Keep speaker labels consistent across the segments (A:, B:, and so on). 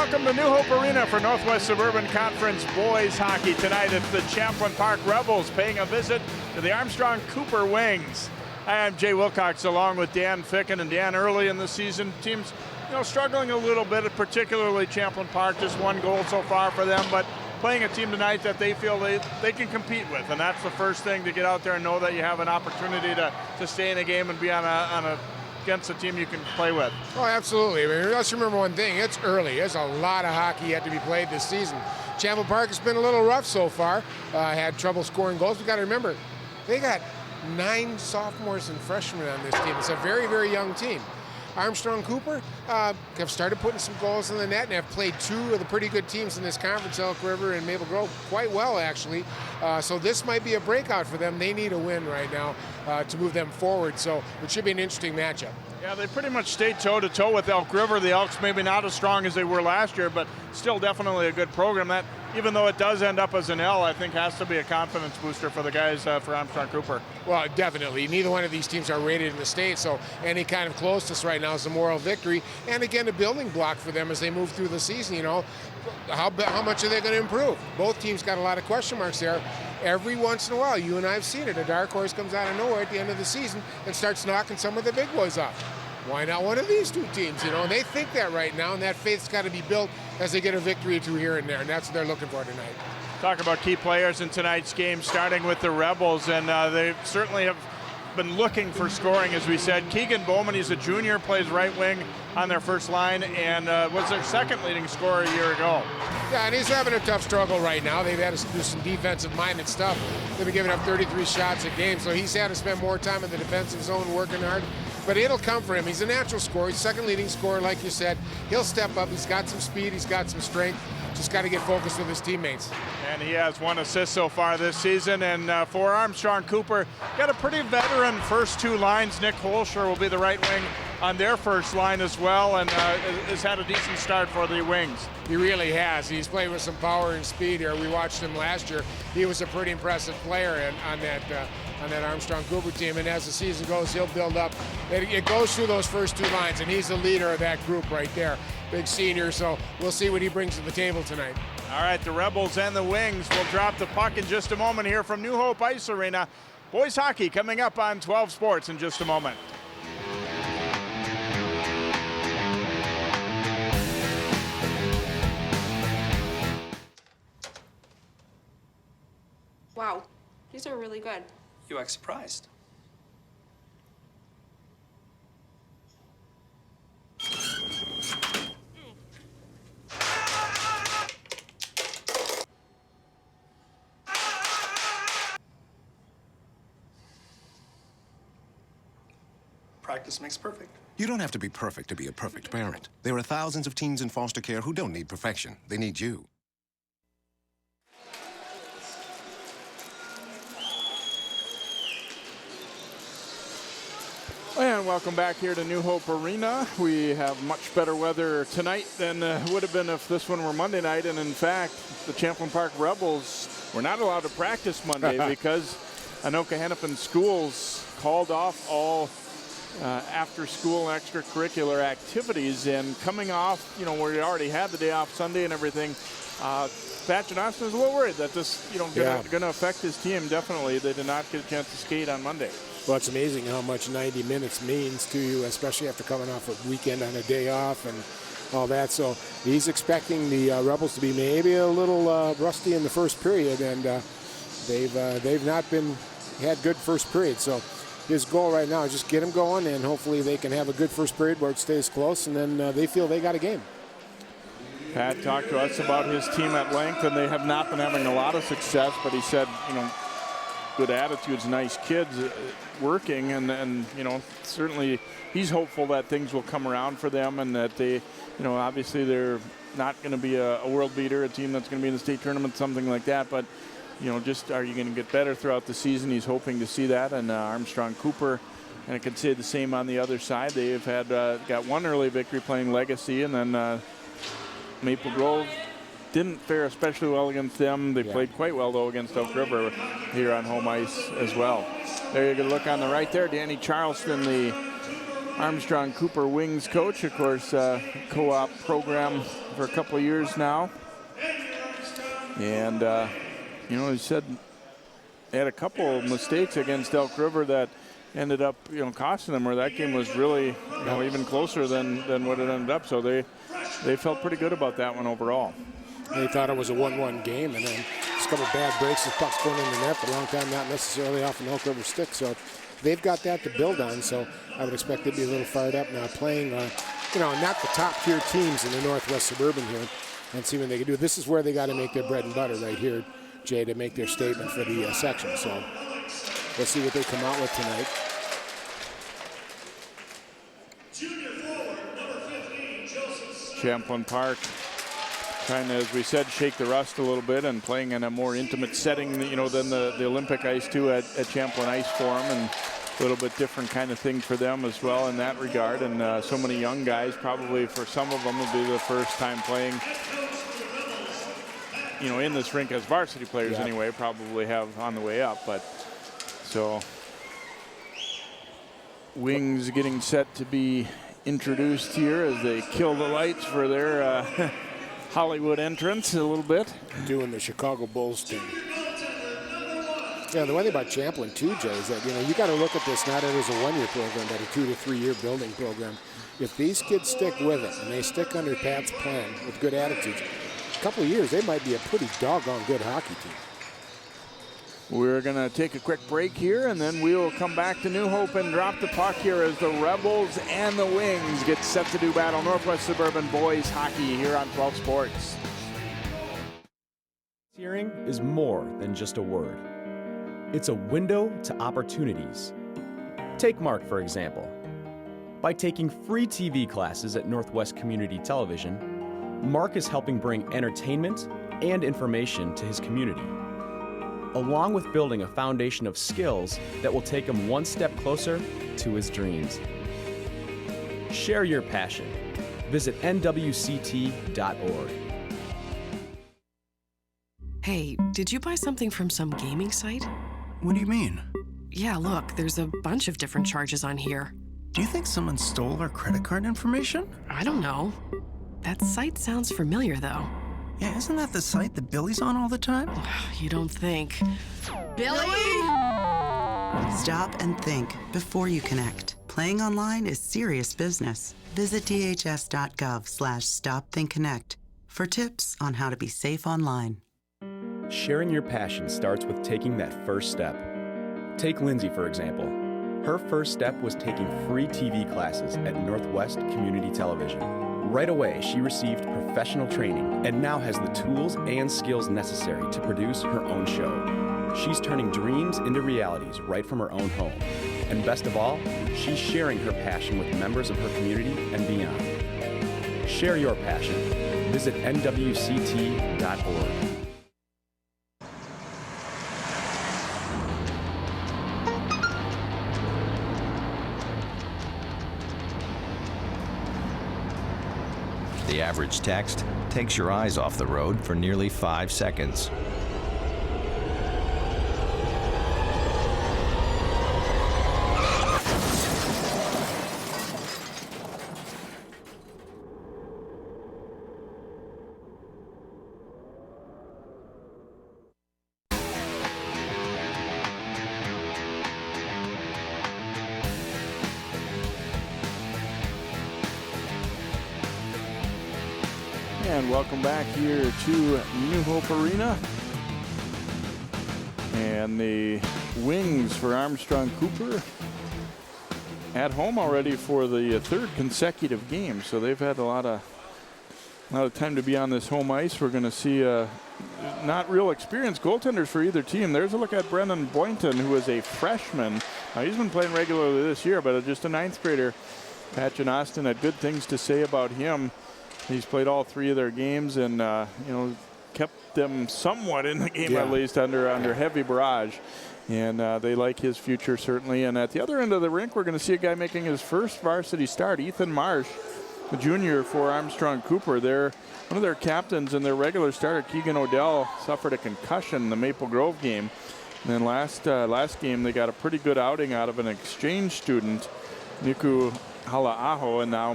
A: welcome to New Hope Arena for Northwest Suburban Conference boys hockey. Tonight it's the Champlin Park Rebels paying a visit to the Armstrong-Cooper Wings. I'm Jay Wilcox along with Dan Ficken. And Dan, early in the season, teams struggling a little bit, particularly Champlin Park, just one goal so far for them, but playing a team tonight that they feel they can compete with, and that's the first thing, to get out there and know that you have an opportunity to stay in a game and be against a team you can play with.
B: Oh, absolutely. I mean, let's remember one thing. It's early. There's a lot of hockey yet to be played this season. Champlin Park has been a little rough so far. Had trouble scoring goals. We've got to remember, they got 9 sophomores and freshmen on this team. It's a very, very young team. Armstrong-Cooper have started putting some goals in the net and have played 2 of the pretty good teams in this conference, Elk River and Maple Grove, quite well, actually. So this might be a breakout for them. They need a win right now to move them forward. So it should be an interesting matchup.
A: Yeah, they pretty much stayed toe-to-toe with Elk River. The Elks maybe not as strong as they were last year, but still definitely a good program. That, even though it does end up as an L, I think has to be a confidence booster for the guys for Armstrong-Cooper. Well,
B: definitely. Neither one of these teams are rated in the state, so any kind of closeness right now is a moral victory. And again, a building block for them as they move through the season. How much are they going to improve? Both teams got a lot of question marks there. Every once in a while, you and I have seen it, a dark horse comes out of nowhere at the end of the season and starts knocking some of the big boys off. Why not one of these 2 teams? And they think that right now, and that faith's got to be built as they get a victory or 2 here and there, and that's what they're looking for tonight.
A: Talk about key players in tonight's game, starting with the Rebels, and they certainly have been looking for scoring, as we said. Keegan Bowman, he's a junior, plays right wing on their first line, and was their second leading scorer a year ago.
B: Yeah, and he's having a tough struggle right now. They've had to do some defensive-minded stuff. They've been giving up 33 shots a game, so he's had to spend more time in the defensive zone working hard. But it'll come for him. He's a natural scorer. He's second leading scorer, like you said. He'll step up. He's got some speed. He's got some strength. Just got to get focused with his teammates.
A: And he has 1 assist so far this season. And for Armstrong-Cooper, got a pretty veteran first 2 lines. Nick Holscher will be the right wing on their first line as well, and has had a decent start for the Wings.
B: He really has. He's played with some power and speed here. We watched him last year. He was a pretty impressive player on that Armstrong-Cooper team, and as the season goes, he'll build up. It goes through those first 2 lines, and he's the leader of that group right there. Big senior, so we'll see what he brings to the table tonight.
A: All right, the Rebels and the Wings will drop the puck in just a moment here from New Hope Ice Arena. Boys hockey coming up on 12 Sports in just a moment.
C: Wow, these are really good.
D: You act surprised. Practice makes perfect.
E: You don't have to be perfect to be a perfect parent. There are thousands of teens in foster care who don't need perfection. They need you.
A: And welcome back here to New Hope Arena. We have much better weather tonight than would have been if this one were Monday night. And in fact, the Champlin Park Rebels were not allowed to practice Monday because Anoka Hennepin Schools called off all after-school extracurricular activities. And coming off, where you already had the day off Sunday and everything, Pat Johnston is a little worried that this, going to affect his team. Definitely, they did not get a chance to skate on Monday.
B: Well, it's amazing how much 90 minutes means to you, especially after coming off a weekend on a day off and all that. So he's expecting the Rebels to be maybe a little rusty in the first period, and they've not had good first period. So his goal right now is just get them going, and hopefully they can have a good first period where it stays close, and then they feel they got a game.
A: Pat talked to us about his team at length, and they have not been having a lot of success, but he said, good attitudes, nice kids working, and certainly he's hopeful that things will come around for them, and that they, obviously they're not going to be a world beater, a team that's going to be in the state tournament, something like that, but just are you going to get better throughout the season? He's hoping to see that. And Armstrong-Cooper, and I could say the same on the other side. They've had got 1 early victory playing Legacy, and then Maple Grove didn't fare especially well against them. They played quite well, though, against Elk River here on home ice as well. There you go, look on the right there. Danny Charleston, the Armstrong-Cooper Wings coach, of course, co-op program for a couple of years now. And, you know, he said they had a couple of mistakes against Elk River that ended up, you know, costing them, where that game was really, you know, even closer than what it ended up. So they felt pretty good about that one overall.
B: They thought it was a 1-1 game, and then just a couple bad breaks, the puck's going in the net for a long time, not necessarily off an Elk River stick. So they've got that to build on. So I would expect they'd be a little fired up now, playing, you know, not the top-tier teams in the Northwest Suburban here, and see what they can do. This is where they got to make their bread and butter right here, Jay, to make their statement for the section. So let's see what they come out with tonight.
A: Champlin Park trying to, as we said, shake the rust a little bit and playing in a more intimate setting, you know, than the Olympic ice too at Champlin Ice Forum, and a little bit different kind of thing for them as well in that regard. And so many young guys, probably for some of them will be the first time playing, you know, in this rink as varsity players anyway, probably have on the way up. But so Wings getting set to be introduced here as they kill the lights for their Hollywood entrance a little bit.
B: Doing the Chicago Bulls thing. Yeah, the one thing about Champlin too, Jay, is that, you know, you got to look at this not as a 1-year program, but a 2 to 3 year building program. If these kids stick with it and they stick under Pat's plan with good attitudes, a couple of years they might be a pretty doggone good hockey team.
A: We're going to take a quick break here, and then we will come back to New Hope and drop the puck here as the Rebels and the Wings get set to do battle. Northwest Suburban boys hockey here on 12 Sports.
F: Hearing is more than just a word. It's a window to opportunities. Take Mark, for example. By taking free TV classes at Northwest Community Television, Mark is helping bring entertainment and information to his community, along with building a foundation of skills that will take him one step closer to his dreams. Share your passion. Visit nwct.org.
G: Hey, did you buy something from some gaming site?
H: What do you mean?
G: Yeah, look, there's a bunch of different charges on here.
H: Do you think someone stole our credit card information?
G: I don't know. That site sounds familiar, though.
H: Yeah, isn't that the site that Billy's on all the time?
G: You don't think.
I: Billy? Stop and think before you connect. Playing online is serious business. Visit dhs.gov/stopthinkconnect for tips on how to be safe online.
F: Sharing your passion starts with taking that first step. Take Lindsay, for example. Her first step was taking free TV classes at Northwest Community Television. Right away, she received professional training and now has the tools and skills necessary to produce her own show. She's turning dreams into realities right from her own home. And best of all, she's sharing her passion with members of her community and beyond. Share your passion. Visit nwct.org.
J: The average text takes your eyes off the road for nearly 5 seconds.
A: And welcome back here to New Hope Arena. And the Wings for Armstrong-Cooper at home already for the third consecutive game. So they've had a lot of time to be on this home ice. We're going to see not real experienced goaltenders for either team. There's a look at Brennan Boynton, who is a freshman. Now, he's been playing regularly this year, but just a 9th grader. Patch and Austin had good things to say about him. He's played all 3 of their games and, you know, kept them somewhat in the game, at least under heavy barrage. And they like his future, certainly. And at the other end of the rink, we're going to see a guy making his first varsity start, Ethan Marsh, the junior for Armstrong-Cooper. One of their captains and their regular starter, Keegan Odell, suffered a concussion in the Maple Grove game. And then last game, they got a pretty good outing out of an exchange student, Niku Hala'aho, and now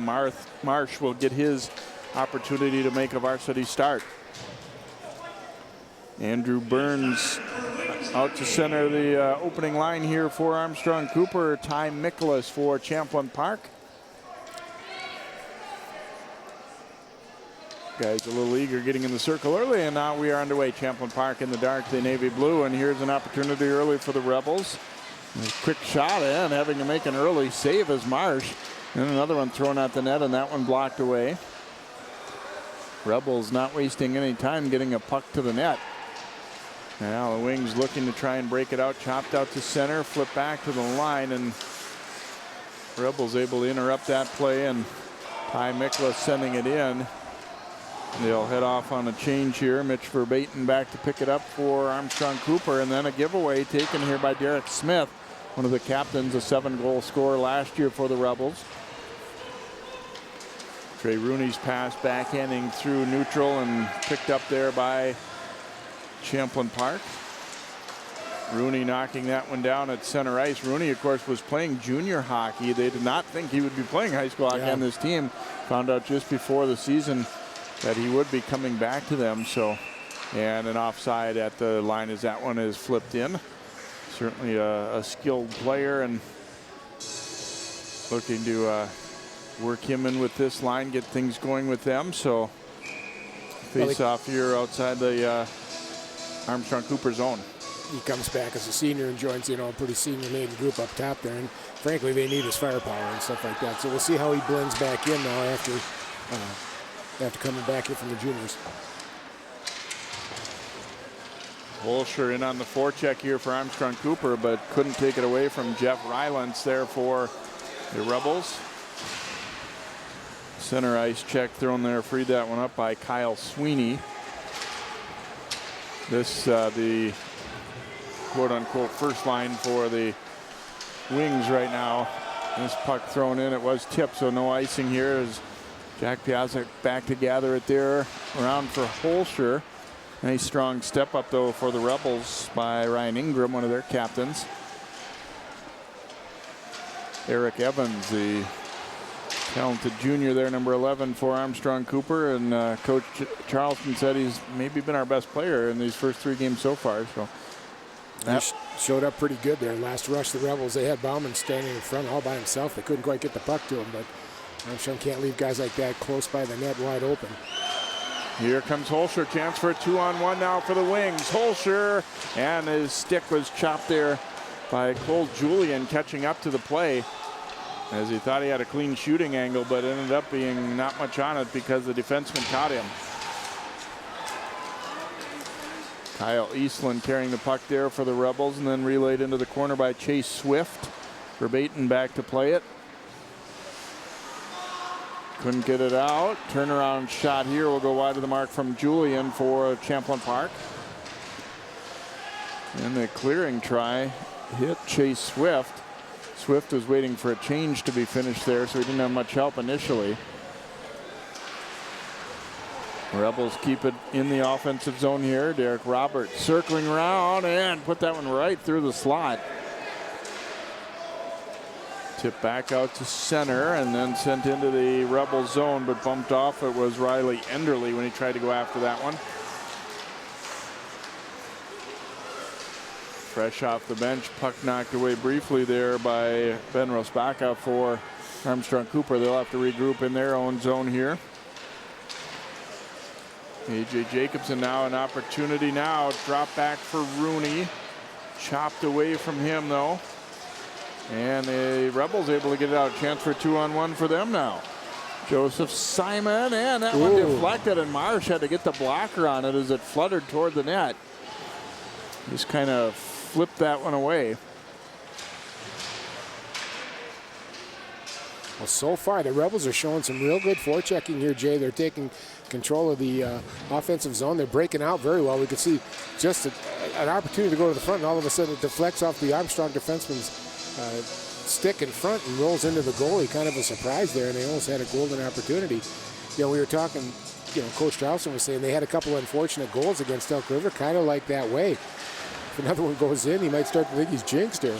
A: Marsh will get his opportunity to make a varsity start. Andrew Burns out to center the opening line here for Armstrong-Cooper. Ty Miklas for Champlin Park. Guys a little eager getting in the circle early, and now we are underway. Champlin Park in the dark, the navy blue, and here's an opportunity early for the Rebels. A quick shot in, having to make an early save as Marsh. And another one thrown at the net, and that one blocked away. Rebels not wasting any time getting a puck to the net. Now the Wings looking to try and break it out, chopped out to center, flip back to the line, and Rebels able to interrupt that play, and Ty Miklas sending it in. They'll head off on a change here. Mitch Verbaeten back to pick it up for Armstrong-Cooper, and then a giveaway taken here by Derek Smith, one of the captains, a 7-goal scorer last year for the Rebels. Trey Rooney's pass backhanding through neutral and picked up there by Champlin Park. Rooney knocking that one down at center ice. Rooney, of course, was playing junior hockey. They did not think he would be playing high school hockey on this team. Found out just before the season that he would be coming back to them. So, and an offside at the line as that one is flipped in. Certainly a skilled player, and looking to work him in with this line, get things going with them. So face off here outside the Armstrong-Cooper zone.
B: He comes back as a senior and joins, a pretty senior laden group up top there. And frankly, they need his firepower and stuff like that. So we'll see how he blends back in now after coming back here from the juniors.
A: Holscher in on the forecheck here for Armstrong-Cooper, but couldn't take it away from Jeff Rylance there for the Rebels. Center ice check thrown there, freed that one up by Kyle Sweeney. This the quote-unquote first line for the Wings right now. This puck thrown in, it was tipped, so no icing here as Jack Piazza back to gather it there. Around for Holscher. Nice strong step up though for the Rebels by Ryan Ingram, one of their captains. Eric Evans, the talented junior there, number 11 for Armstrong-Cooper, and Coach Charleston said he's maybe been our best player in these first 3 games so far. So
B: that showed up pretty good there. Last rush, the Rebels, they had Bauman standing in front all by himself. They couldn't quite get the puck to him, but Armstrong can't leave guys like that close by the net wide open.
A: Here comes Holscher, chance for a 2-on-1 now for the Wings. Holscher, and his stick was chopped there by Cole Julian, catching up to the play as he thought he had a clean shooting angle, but ended up being not much on it because the defenseman caught him. Kyle Eastland carrying the puck there for the Rebels, and then relayed into the corner by Chase Swift. Verbaeten back to play it. Couldn't get it out. Turnaround shot here will go wide of the mark from Julian for Champlin Park. And the clearing try hit Chase Swift. Swift was waiting for a change to be finished there, so he didn't have much help initially. Rebels keep it in the offensive zone here. Derek Roberts circling around and put that one right through the slot. Tip back out to center and then sent into the Rebel zone, but bumped off. It was Riley Enderle when he tried to go after that one. Fresh off the bench, puck knocked away briefly there by Ben Rosbacka for Armstrong-Cooper. They'll have to regroup in their own zone here. A.J. Jacobson now an opportunity now. Drop back for Rooney. Chopped away from him though. And the Rebels able to get it out. Chance for a 2-on-1 for them now. Joseph Simon, and that one deflected, and Marsh had to get the blocker on it as it fluttered toward the net. Just kind of flipped that one away.
B: Well, so far the Rebels are showing some real good forechecking here, Jay. They're taking control of the offensive zone. They're breaking out very well. We could see just an opportunity to go to the front, and all of a sudden it deflects off the Armstrong defenseman's stick in front and rolls into the goalie. Kind of a surprise there, and they almost had a golden opportunity. We were talking, Coach Charleston was saying they had a couple unfortunate goals against Elk River, kind of like that way. If another one goes in, he might start to think he's jinxed here.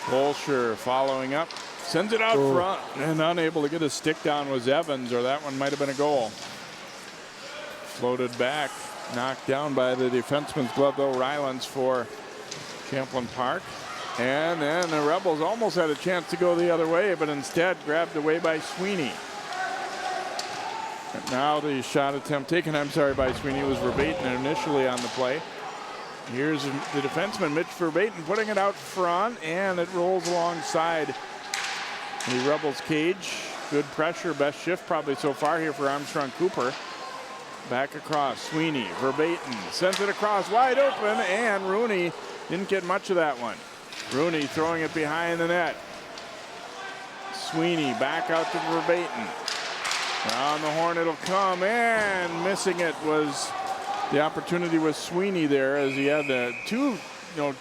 A: Bolsher following up, sends it out front, and unable to get a stick down was Evans, or that one might have been a goal. Floated back, knocked down by the defenseman's glove, though. Rylands for Champlin Park. And then the Rebels almost had a chance to go the other way, but instead grabbed away by Sweeney. And now the shot attempt taken, by Sweeney, was Verbaeten initially on the play. Here's the defenseman, Mitch Verbaeten, putting it out front, and it rolls alongside the Rebels cage. Good pressure, best shift probably so far here for Armstrong-Cooper. Back across, Sweeney, Verbaeten sends it across wide open, and Rooney didn't get much of that one. Rooney throwing it behind the net. Sweeney back out to Verbaeten. Around the horn it'll come, and missing it was the opportunity with Sweeney there, as he had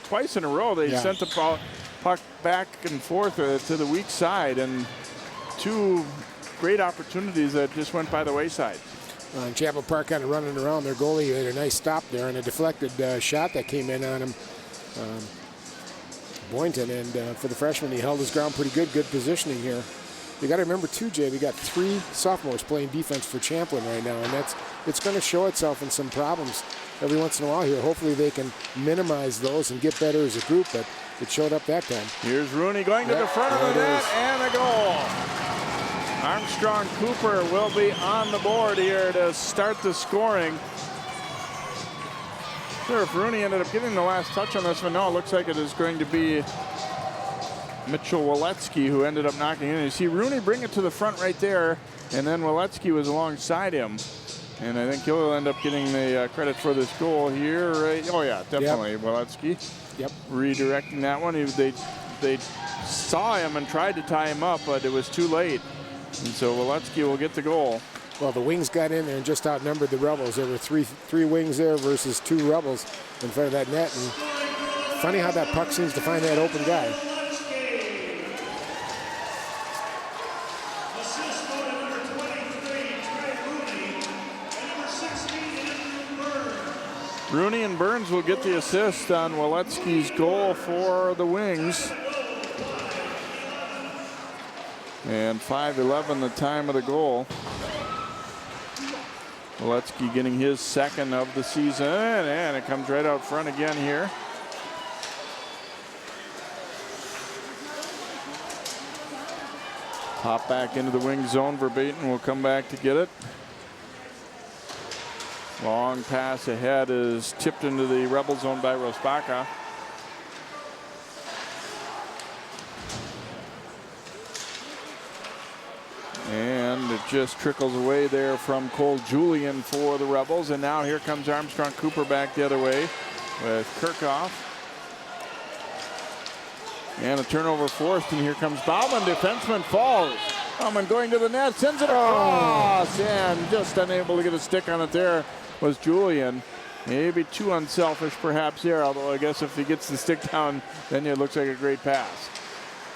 A: twice in a row they sent the puck back and forth to the weak side, and two great opportunities that just went by the wayside.
B: Champlin Park kind of running around. Their goalie had a nice stop there and a deflected shot that came in on him. Boynton, and for the freshman, he held his ground pretty good. Good positioning here. You got to remember too, Jay, they got 3 sophomores playing defense for Champlin right now, and it's going to show itself in some problems every once in a while here. Hopefully they can minimize those and get better as a group, but it showed up that time.
A: Here's Rooney going to the front of the net, and a goal. Armstrong-Cooper will be on the board here to start the scoring. Sure, if Rooney ended up getting the last touch on this one, no, it looks like it is going to be Mitchell Waletsky who ended up knocking in. You see Rooney bring it to the front right there, and then Waletsky was alongside him. And I think he'll end up getting the credit for this goal here. Right? Oh, yeah, definitely. Yep. Waletsky redirecting that one. They saw him and tried to tie him up, but it was too late. And so Waletsky will get the goal.
B: Well, the Wings got in there and just outnumbered the Rebels. There were three Wings there versus 2 Rebels in front of that net. And funny how that puck seems to find that open guy.
A: Rooney and Burns will get the assist on Waletsky's goal for the Wings. And 5:11 the time of the goal. Waletsky getting his second of the season, and it comes right out front again here. Pop back into the wing zone. Verbaeten will come back to get it. Long pass ahead is tipped into the Rebel zone by Rosbaka. And it just trickles away there from Cole Julian for the Rebels. And now here comes Armstrong-Cooper back the other way with Kirchhoff. And a turnover forced, and here comes Bauman. Defenseman falls. Bauman going to the net, sends it across, and just unable to get a stick on it there was Julian. Maybe too unselfish perhaps here, although I guess if he gets the stick down, then it looks like a great pass.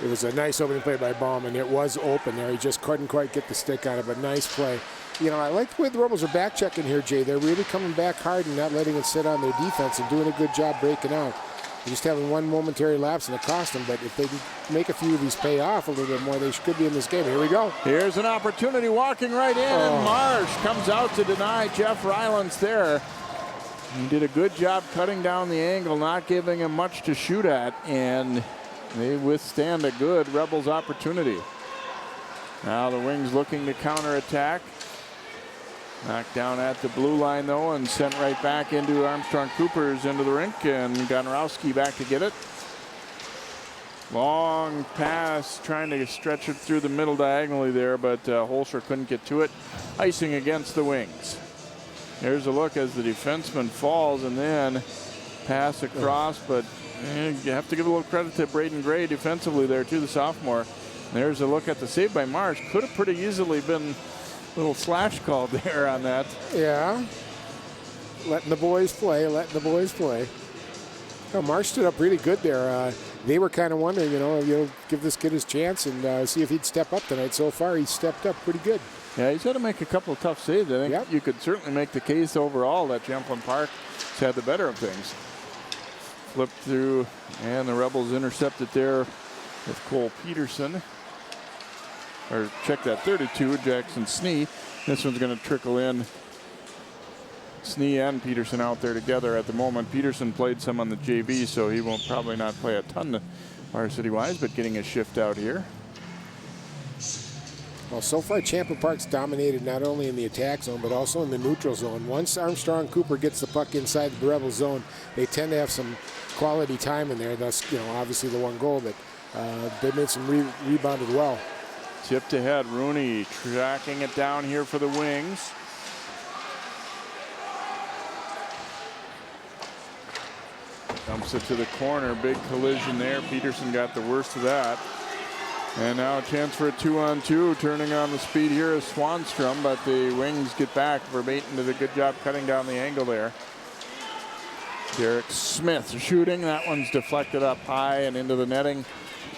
B: It was a nice opening play by Bauman. It was open there. He just couldn't quite get the stick on it, but nice play. You know, I like the way the Rebels are back checking here, Jay. They're really coming back hard and not letting it sit on their defense and doing a good job breaking out. They're just having one momentary lapse and it cost them, but if they can make a few of these pay off a little bit more, they could be in this game. Here we go.
A: Here's an opportunity walking right in, and Marsh comes out to deny Jeff Rylands there. He did a good job cutting down the angle, not giving him much to shoot at, and they withstand a good Rebels opportunity. Now the Wings looking to counterattack. Knocked down at the blue line, though, and sent right back into Armstrong-Cooper's into the rink, and Gonorowski back to get it. Long pass, trying to stretch it through the middle diagonally there, but Holscher couldn't get to it. Icing against the Wings. There's a look as the defenseman falls, and then pass across, but you have to give a little credit to Braden Gray defensively there, too, the sophomore. There's a look at the save by Marsh. Could have pretty easily been little slash called there on that.
B: Yeah. Letting the boys play, letting the boys play. Oh, Marsh stood up really good there. They were kind of wondering, give this kid his chance and see if he'd step up tonight. So far, he's stepped up pretty good.
A: Yeah, he's had to make a couple of tough saves. I think you could certainly make the case overall that Champlin Park has had the better of things. Flipped through, and the Rebels intercepted there with Cole Peterson. Or check that, 32, Jackson Snee. This one's going to trickle in. Snee and Peterson out there together at the moment. Peterson played some on the JV, so he won't probably not play a ton varsity-wise, but getting a shift out here.
B: Well, so far Champlin Park's dominated not only in the attack zone, but also in the neutral zone. Once Armstrong-Cooper gets the puck inside the Rebel zone, they tend to have some quality time in there. Thus, obviously the one goal, but they made some rebounded well.
A: Tipped ahead, Rooney tracking it down here for the Wings. Dumps it to the corner, big collision there. Peterson got the worst of that. And now a chance for a 2-on-2. Turning on the speed here is Swanstrom, but the Wings get back. Verbatim did a good job cutting down the angle there. Derek Smith shooting. That one's deflected up high and into the netting.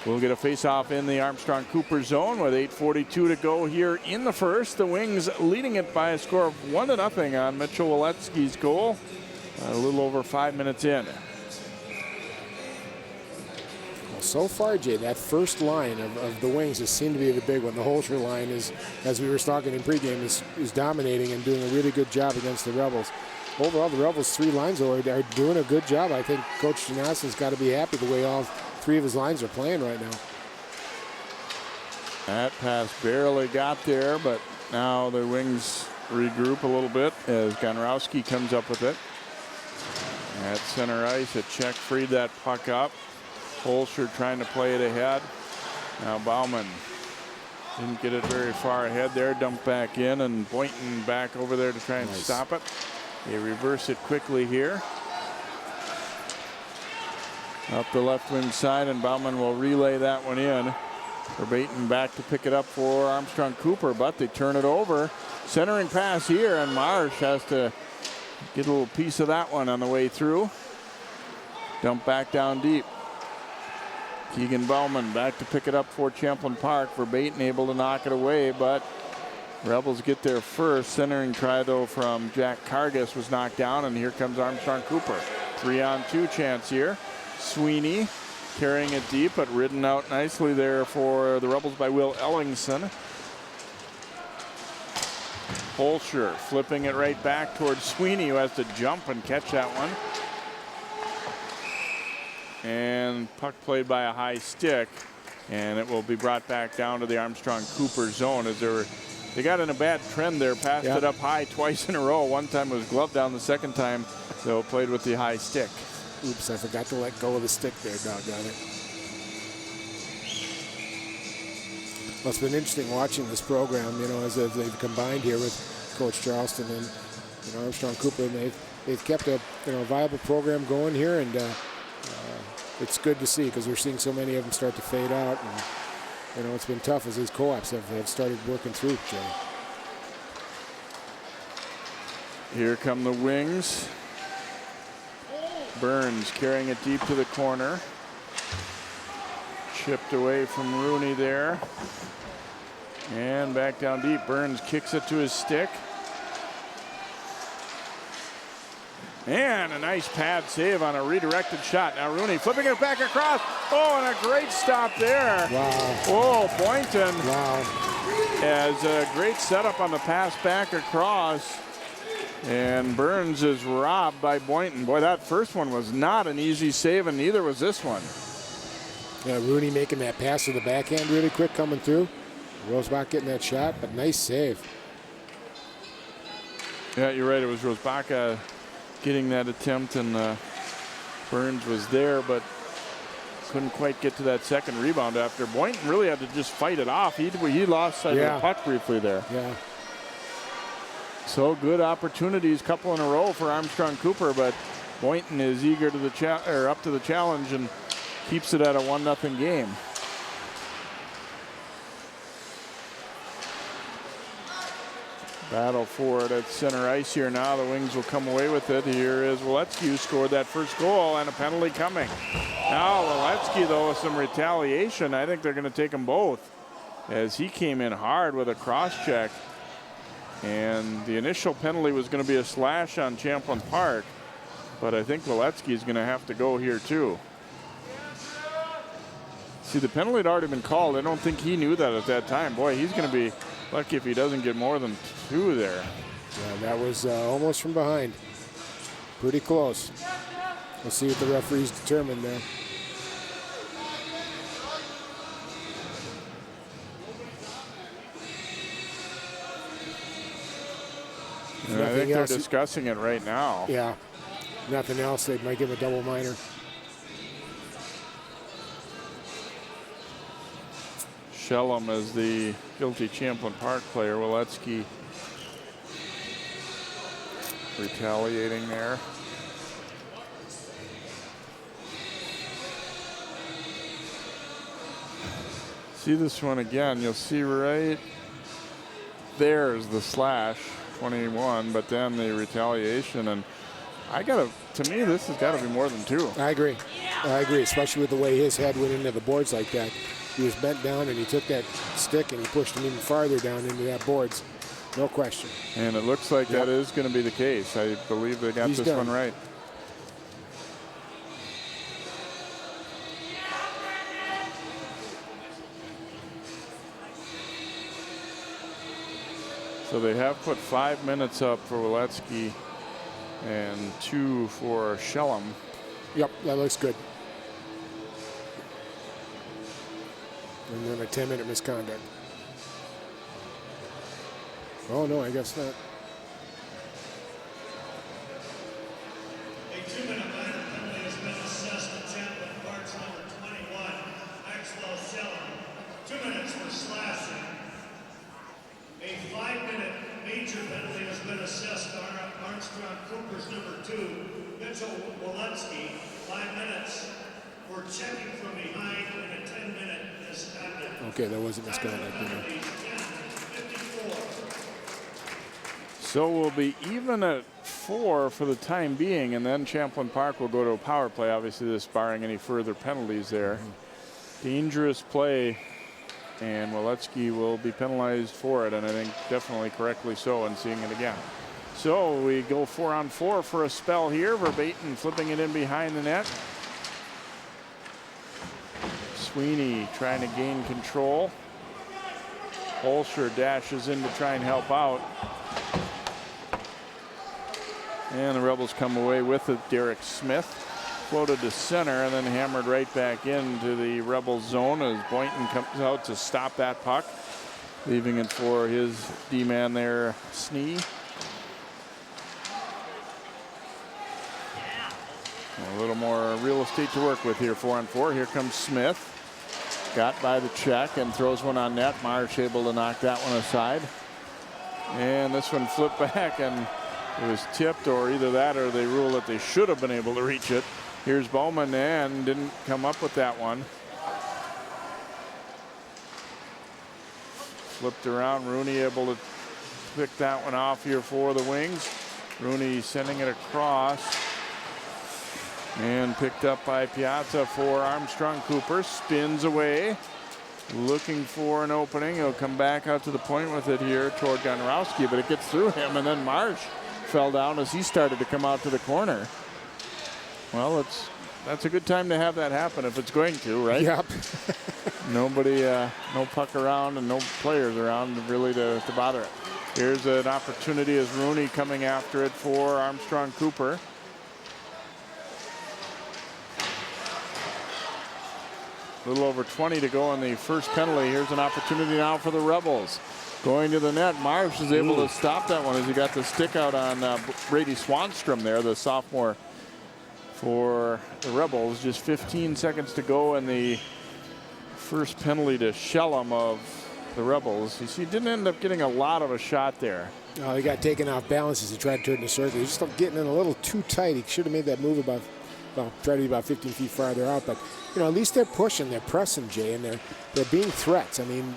A: We'll get a face-off in the Armstrong-Cooper zone with 8:42 to go here in the first. The Wings leading it by a score of 1-0 on Mitchell Waletsky's goal. A little over 5 minutes in.
B: So far, Jay, that first line of the Wings has seemed to be the big one. The Holscher line is, as we were talking in pregame, is dominating and doing a really good job against the Rebels. Overall, the Rebels' three lines are doing a good job. I think Coach Janassen's got to be happy the way all three of his lines are playing right now. That pass barely got there, but now the Wings regroup a little bit as Gonrowski comes up with it. At center ice, a check freed that puck up. Holscher trying to play it ahead. Now Bauman didn't get it very far ahead there. Dumped back in, and Boynton back over there to try and stop it. They reverse it quickly here. Up the left wing side, and Bauman will relay that one in. Verbatim back to pick it up for Armstrong-Cooper, but they turn it over. Centering pass here, and Marsh has to get a little piece of that one on the way through. Dump back down deep. Keegan Bauman back to pick it up for Champlin Park. Verbatim able to knock it away, but Rebels get there first. Centering try, though, from Jack Kargas was knocked down, and here comes Armstrong-Cooper. 3-on-2 chance here. Sweeney carrying it deep, but ridden out nicely there for the Rebels by Will Ellingson. Holscher flipping it right back towards Sweeney, who has to jump and catch that one. And puck played by a high stick, and it will be brought back down to the Armstrong-Cooper zone as they got in a bad trend there. Passed it up high twice in a row. One time it was gloved down, the second time so played with the high stick. Oops, I forgot to let go of the stick there, doggone it. Well, it's been interesting watching this program, as they've combined here with Coach Charleston and Armstrong-Cooper, and they've kept a viable program going here, and it's good to see because we're seeing so many of them start to fade out, and it's been tough as these co-ops have started working through, Jay. Here come the Wings. Burns carrying it deep to the corner. Chipped away from Rooney there. And back down deep. Burns kicks it to his stick. And a nice pad save on a redirected shot. Now Rooney flipping it back across. Oh, and a great stop there. Wow. Oh, Boynton. Wow. Has a great setup on the pass back across. And Burns is robbed by Boynton. Boy, that first one was not an easy save, and neither was this one. Yeah, Rooney making that pass to the backhand really quick coming through. Rosbach getting that shot, but nice save. Yeah, you're right. It was Rosbach getting that attempt, and Burns was there, but couldn't quite get to that second rebound after. Boynton really had to just fight it off. He lost sight of the puck briefly there. Yeah. So good opportunities, couple in a row for Armstrong-Cooper, but Boynton is eager to up to the challenge and keeps it at a 1-0 game. Battle for it at center ice here now. The Wings will come away with it. Here is Waletsky, who scored that first goal, and a penalty coming. Now Waletsky, though, with some retaliation. I think they're going to take them both, as he came in hard with a cross check. And the initial penalty was going to be a slash on Champlin Park, but I think Waletsky is going to have to go here too.
A: See, the penalty had already been called. I don't think he knew that at that time. Boy, he's going to be lucky if he doesn't get more than 2 there.
B: Yeah, that was almost from behind. Pretty close. We'll see what the referees determine there.
A: I think they're discussing it right now.
B: Yeah. Nothing else. They might give him a double minor.
A: Shellum is the guilty Champlin Park player. Waletsky retaliating there. See this one again. You'll see right there's the slash, 21, but then the retaliation. And to me, this has got to be more than 2.
B: I agree, especially with the way his head went into the boards like that. He was bent down and he took that stick and he pushed him even farther down into that boards. No question.
A: And it looks like that is going to be the case. I believe they got this one right. So they have put 5 minutes up for Waletsky and 2 for Shellum.
B: Yep, that looks good. And then a 10-minute misconduct. Oh, no, I guess not.
K: A 2-minute minor penalty has been assessed at Champlin Park's number 21, Maxwell Shellum. 2 minutes for slashing. A 5-minute major penalty has been assessed on Armstrong-Cooper's number 2, Mitchell Waletsky. 5 minutes for checking from behind in a 10-minute misconduct.
B: Okay, that wasn't misconduct.
A: So we'll be even at 4 for the time being, and then Champlin Park will go to a power play. Obviously, this barring any further penalties there. Dangerous play, and Waletsky will be penalized for it, and I think definitely correctly so, and seeing it again. So we go 4-on-4 for a spell here. Verbatim flipping it in behind the net. Sweeney trying to gain control. Holscher dashes in to try and help out. And the Rebels come away with it. Derek Smith floated to center and then hammered right back into the Rebels zone as Boynton comes out to stop that puck, leaving it for his D-man there, Snee. A little more real estate to work with here, 4-on-4. Here comes Smith. Got by the check and throws one on net. Marsh able to knock that one aside. And this one flipped back and it was tipped, or either that or they rule that they should have been able to reach it. Here's Bowman and didn't come up with that one. Flipped around. Rooney able to pick that one off here for the Wings. Rooney sending it across. And picked up by Piazza for Armstrong-Cooper. Spins away. Looking for an opening. He'll come back out to the point with it here toward Gonarowski, but it gets through him, and then Marsh fell down as he started to come out to the corner. Well, that's a good time to have that happen if it's going to, right?
B: Yep.
A: Nobody, no puck around and no players around really to bother it. Here's an opportunity as Rooney coming after it for Armstrong-Cooper. A little over 20 to go on the first penalty. Here's an opportunity now for the Rebels. Going to the net. Marsh is able to stop that one as he got the stick out on Brady Swanstrom there, the sophomore for the Rebels. Just 15 seconds to go in the first penalty to Shellum of the Rebels. You see, didn't end up getting a lot of a shot there.
B: Oh, he got taken off balance as he tried to turn the circle. He just getting in a little too tight. He should have made that move about, try to be about 15 feet farther out. But, at least they're pushing, they're pressing, Jay, and they're being threats. I mean,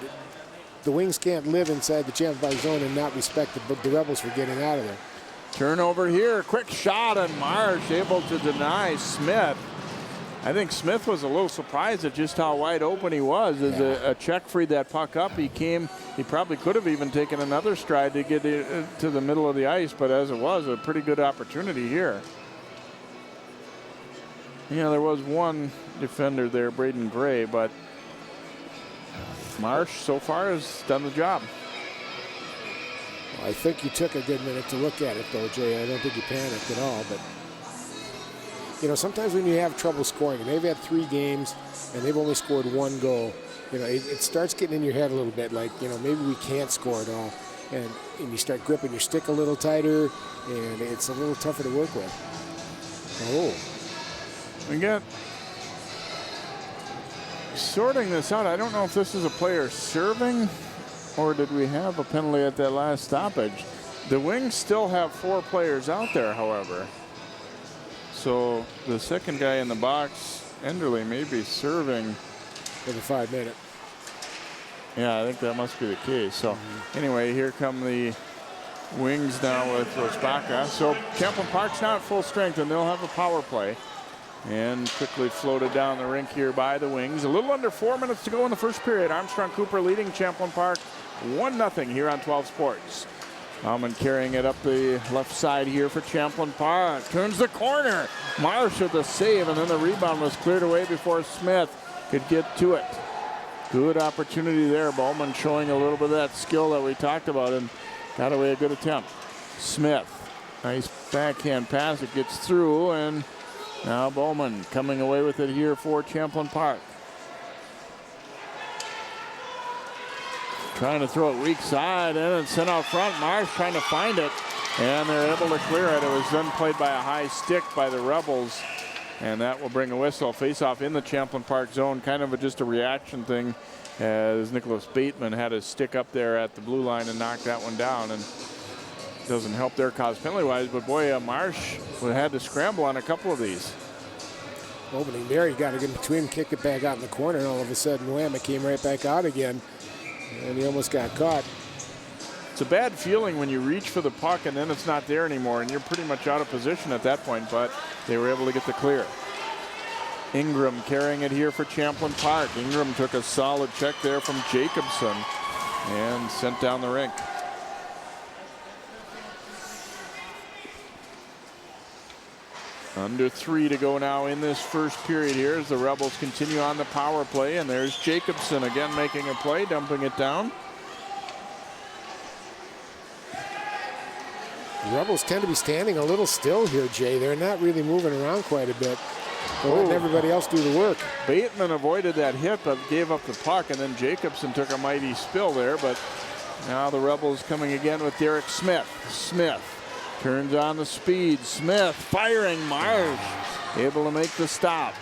B: the Wings can't live inside the Champlin Park zone and not respect the Rebels for getting out of there.
A: Turnover here, quick shot, and Marsh able to deny Smith. I think Smith was a little surprised at just how wide open he was. As a check freed that puck up, he probably could have even taken another stride to get to the middle of the ice, but as it was, a pretty good opportunity here. Yeah, there was one defender there, Braden Gray, but Marsh so far has done the job.
B: I think you took a good minute to look at it, though, Jay. I don't think you panicked at all. But, you know, sometimes when you have trouble scoring, and they've had 3 games, and they've only scored 1 goal, you know, it starts getting in your head a little bit, like, you know, maybe we can't score at all. And you start gripping your stick a little tighter, and it's a little tougher to work with. Oh.
A: We got sorting this out. I don't know if this is a player serving, or did we have a penalty at that last stoppage? The Wings still have 4 players out there, however. So the second guy in the box, Enderle, may be serving
B: for the 5-minute.
A: Yeah, I think that must be the case. So anyway, here come the Wings now with Rosbaka. So Champlin Park's not at full strength, and they'll have a power play. And quickly floated down the rink here by the Wings. A little under 4 minutes to go in the first period. Armstrong-Cooper leading Champlin Park 1-0 here on 12 Sports. Bauman carrying it up the left side here for Champlin Park. Turns the corner. Marsh with the save, and then the rebound was cleared away before Smith could get to it. Good opportunity there. Bowman showing a little bit of that skill that we talked about and got away a good attempt. Smith, nice backhand pass. It gets through, and now Bowman coming away with it here for Champlin Park. Trying to throw it weak side, and it's sent out front. Marsh trying to find it, and they're able to clear it. It was then played by a high stick by the Rebels, and that will bring a whistle. Face-off in the Champlin Park zone, kind of just a reaction thing, as Nicholas Bateman had his stick up there at the blue line and knocked that one down, and doesn't help their cause penalty-wise, but boy, Marsh had to scramble on a couple of these.
B: Opening there, you got to get in between, kick it back out in the corner, and all of a sudden, wham, it came right back out again. And he almost got caught.
A: It's a bad feeling when you reach for the puck and then it's not there anymore, and you're pretty much out of position at that point, but they were able to get the clear. Ingram carrying it here for Champlin Park. Ingram took a solid check there from Jacobson and sent down the rink. Under 3 to go now in this first period here as the Rebels continue on the power play, and there's Jacobson again making a play, dumping it down.
B: The Rebels tend to be standing a little still here, Jay. They're not really moving around quite a bit. They're letting everybody else do the work.
A: Bateman avoided that hit but gave up the puck, and then Jacobson took a mighty spill there, but now the Rebels coming again with Derek Smith. Smith turns on the speed. Smith firing. Marsh able to make the stop.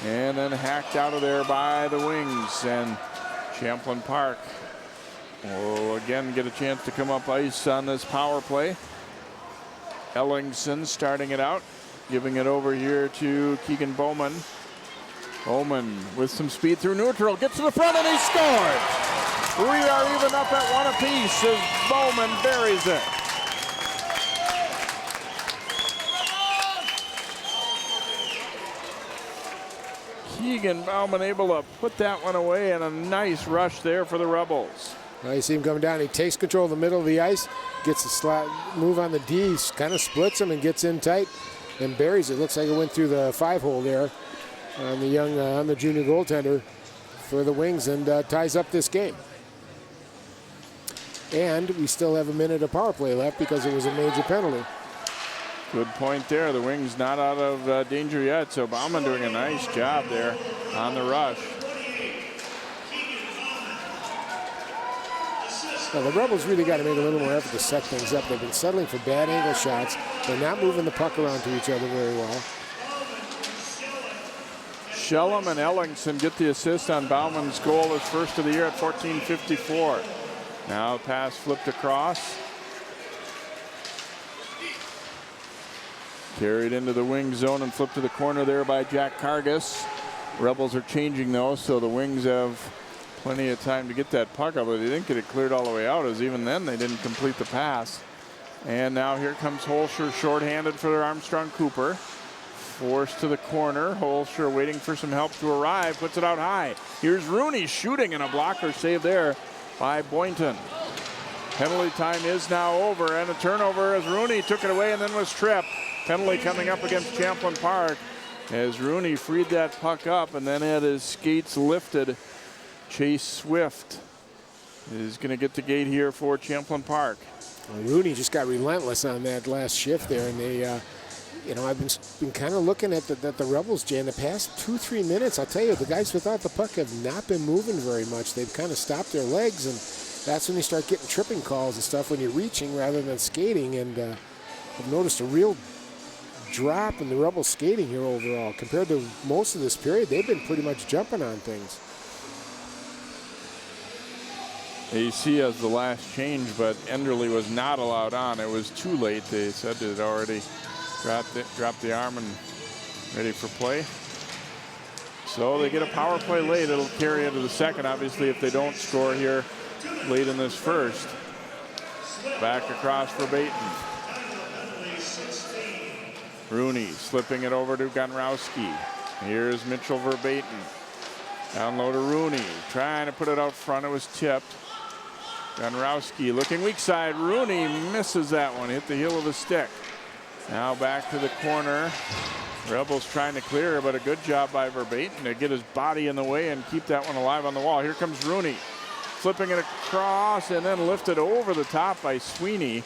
A: And then hacked out of there by the Wings. And Champlin Park will again get a chance to come up ice on this power play. Ellingson starting it out. Giving it over here to Keegan Bowman. Bowman with some speed through neutral. Gets to the front and he scores. We are even up at 1 apiece as Bowman buries it. Keegan Bauman able to put that one away, and a nice rush there for the Rebels.
B: Well, you see him coming down. He takes control of the middle of the ice, gets a slot move on the D, kind of splits him and gets in tight and buries it. Looks like it went through the 5-hole there on the junior goaltender for the Wings, and ties up this game. And we still have a minute of power play left because it was a major penalty.
A: Good point there. The Wings not out of danger yet, so Bauman doing a nice job there on the rush.
B: Now, the Rebels really got to make a little more effort to set things up. They've been settling for bad angle shots. They're not moving the puck around to each other very well.
A: Shellum and Ellingson get the assist on Bauman's goal, his first of the year at 14:54. Now pass flipped across. Carried into the wing zone and flipped to the corner there by Jack Kargas. Rebels are changing though, so the Wings have plenty of time to get that puck up, but they didn't get it cleared all the way out, as even then they didn't complete the pass. And now here comes Holscher shorthanded for Armstrong-Cooper. Forced to the corner. Holscher waiting for some help to arrive, puts it out high. Here's Rooney shooting, and a blocker save there by Boynton. Penalty time is now over, and a turnover as Rooney took it away and then was tripped. Penalty coming up against Champlin Park as Rooney freed that puck up and then had his skates lifted Chase Swift is going to get the gate here for Champlin Park.
B: Well, Rooney just got relentless on that last shift there, and they, I've been kind of looking at the Rebels, Jay, in the past 2-3 minutes. I'll tell you, the guys without the puck have not been moving very much. They've kind of stopped their legs, and that's when you start getting tripping calls and stuff when you're reaching rather than skating. And I've noticed a real drop in the Rebels skating here overall. Compared to most of this period, they've been pretty much jumping on things.
A: AC has the last change, but Enderle was not allowed on. It was too late. They said it already dropped the arm and ready for play. So they get a power play late. It'll carry into the second, obviously, if they don't score here late in this first. Back across for Baton. Rooney slipping it over to Gonrowski. Here's Mitchell Verbatim. Down low to Rooney, trying to put it out front. It was tipped. Gonrowski looking weak side. Rooney misses that one, hit the heel of the stick. Now back to the corner. Rebels trying to clear, but a good job by Verbatim to get his body in the way and keep that one alive on the wall. Here comes Rooney, flipping it across and then lifted over the top by Sweeney.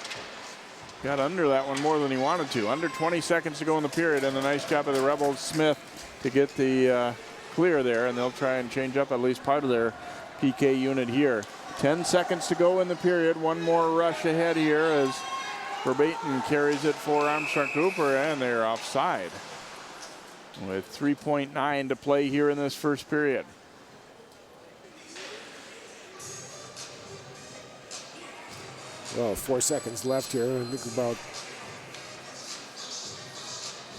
A: Got under that one more than he wanted to. Under 20 seconds to go in the period, and a nice job of the Rebels, Smith, to get the clear there, and they'll try and change up at least part of their PK unit here. 10 seconds to go in the period. One more rush ahead here as Verbatim carries it for Armstrong-Cooper, and they're offside with 3.9 to play here in this first period.
B: Well, 4 seconds left here. I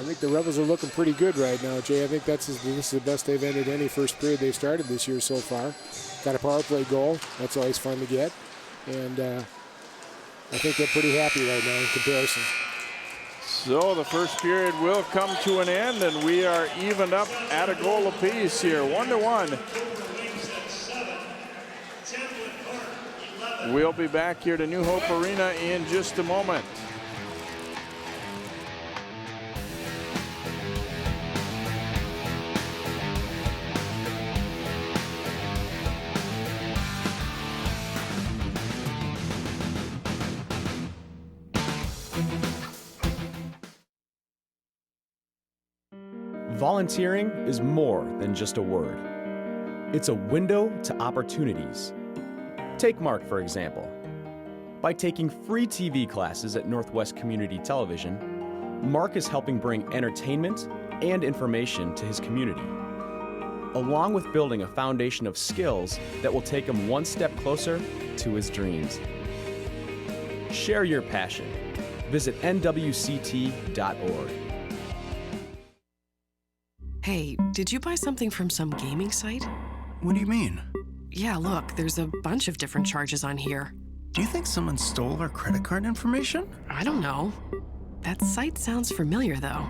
B: think the Rebels are looking pretty good right now, Jay. I think this is the best they've ended any first period they've started this year so far. Got a power play goal. That's always fun to get. And I think they're pretty happy right now in comparison.
A: So the first period will come to an end, and we are evened up at a goal apiece here, 1-1. We'll be back here to New Hope Arena in just a moment.
F: Volunteering is more than just a word. It's a window to opportunities. Take Mark, for example. By taking free TV classes at Northwest Community Television, Mark is helping bring entertainment and information to his community, along with building a foundation of skills that will take him one step closer to his dreams. Share your passion. Visit nwct.org.
G: Hey, did you buy something from some gaming site?
H: What do you mean?
G: Yeah, look, there's a bunch of different charges on here.
H: Do you think someone stole our credit card information?
G: I don't know. That site sounds familiar, though.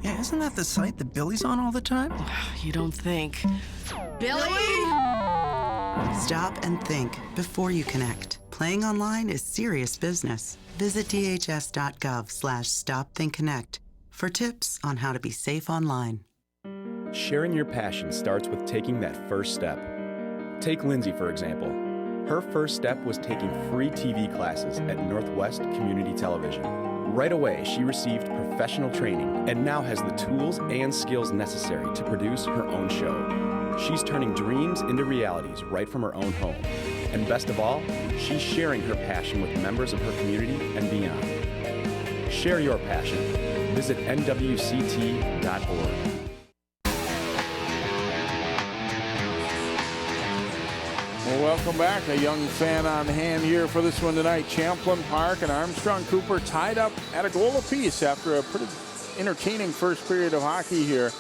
H: Yeah, isn't that the site that Billy's on all the time?
G: You don't think. Billy!
I: Stop and think before you connect. Playing online is serious business. Visit dhs.gov/stopthinkconnect for tips on how to be safe online.
F: Sharing your passion starts with taking that first step. Take Lindsay, for example. Her first step was taking free TV classes at Northwest Community Television. Right away, she received professional training and now has the tools and skills necessary to produce her own show. She's turning dreams into realities right from her own home. And best of all, she's sharing her passion with members of her community and beyond. Share your passion. Visit nwct.org.
A: Well, welcome back. A young fan on hand here for this one tonight. Champlin Park and Armstrong-Cooper tied up at a goal apiece after a pretty entertaining first period of hockey here.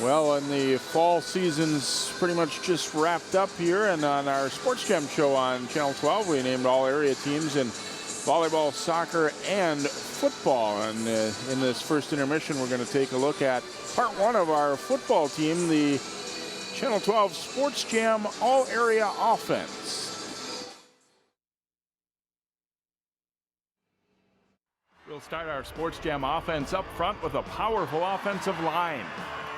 A: Well, and the fall season's pretty much just wrapped up here, and on our Sports Gem show on Channel 12, we named all area teams in volleyball, soccer, and football. And in this first intermission, we're going to take a look at part one of our football team, the Channel 12 Sports Jam All-Area Offense. We'll start our Sports Jam offense up front with a powerful offensive line.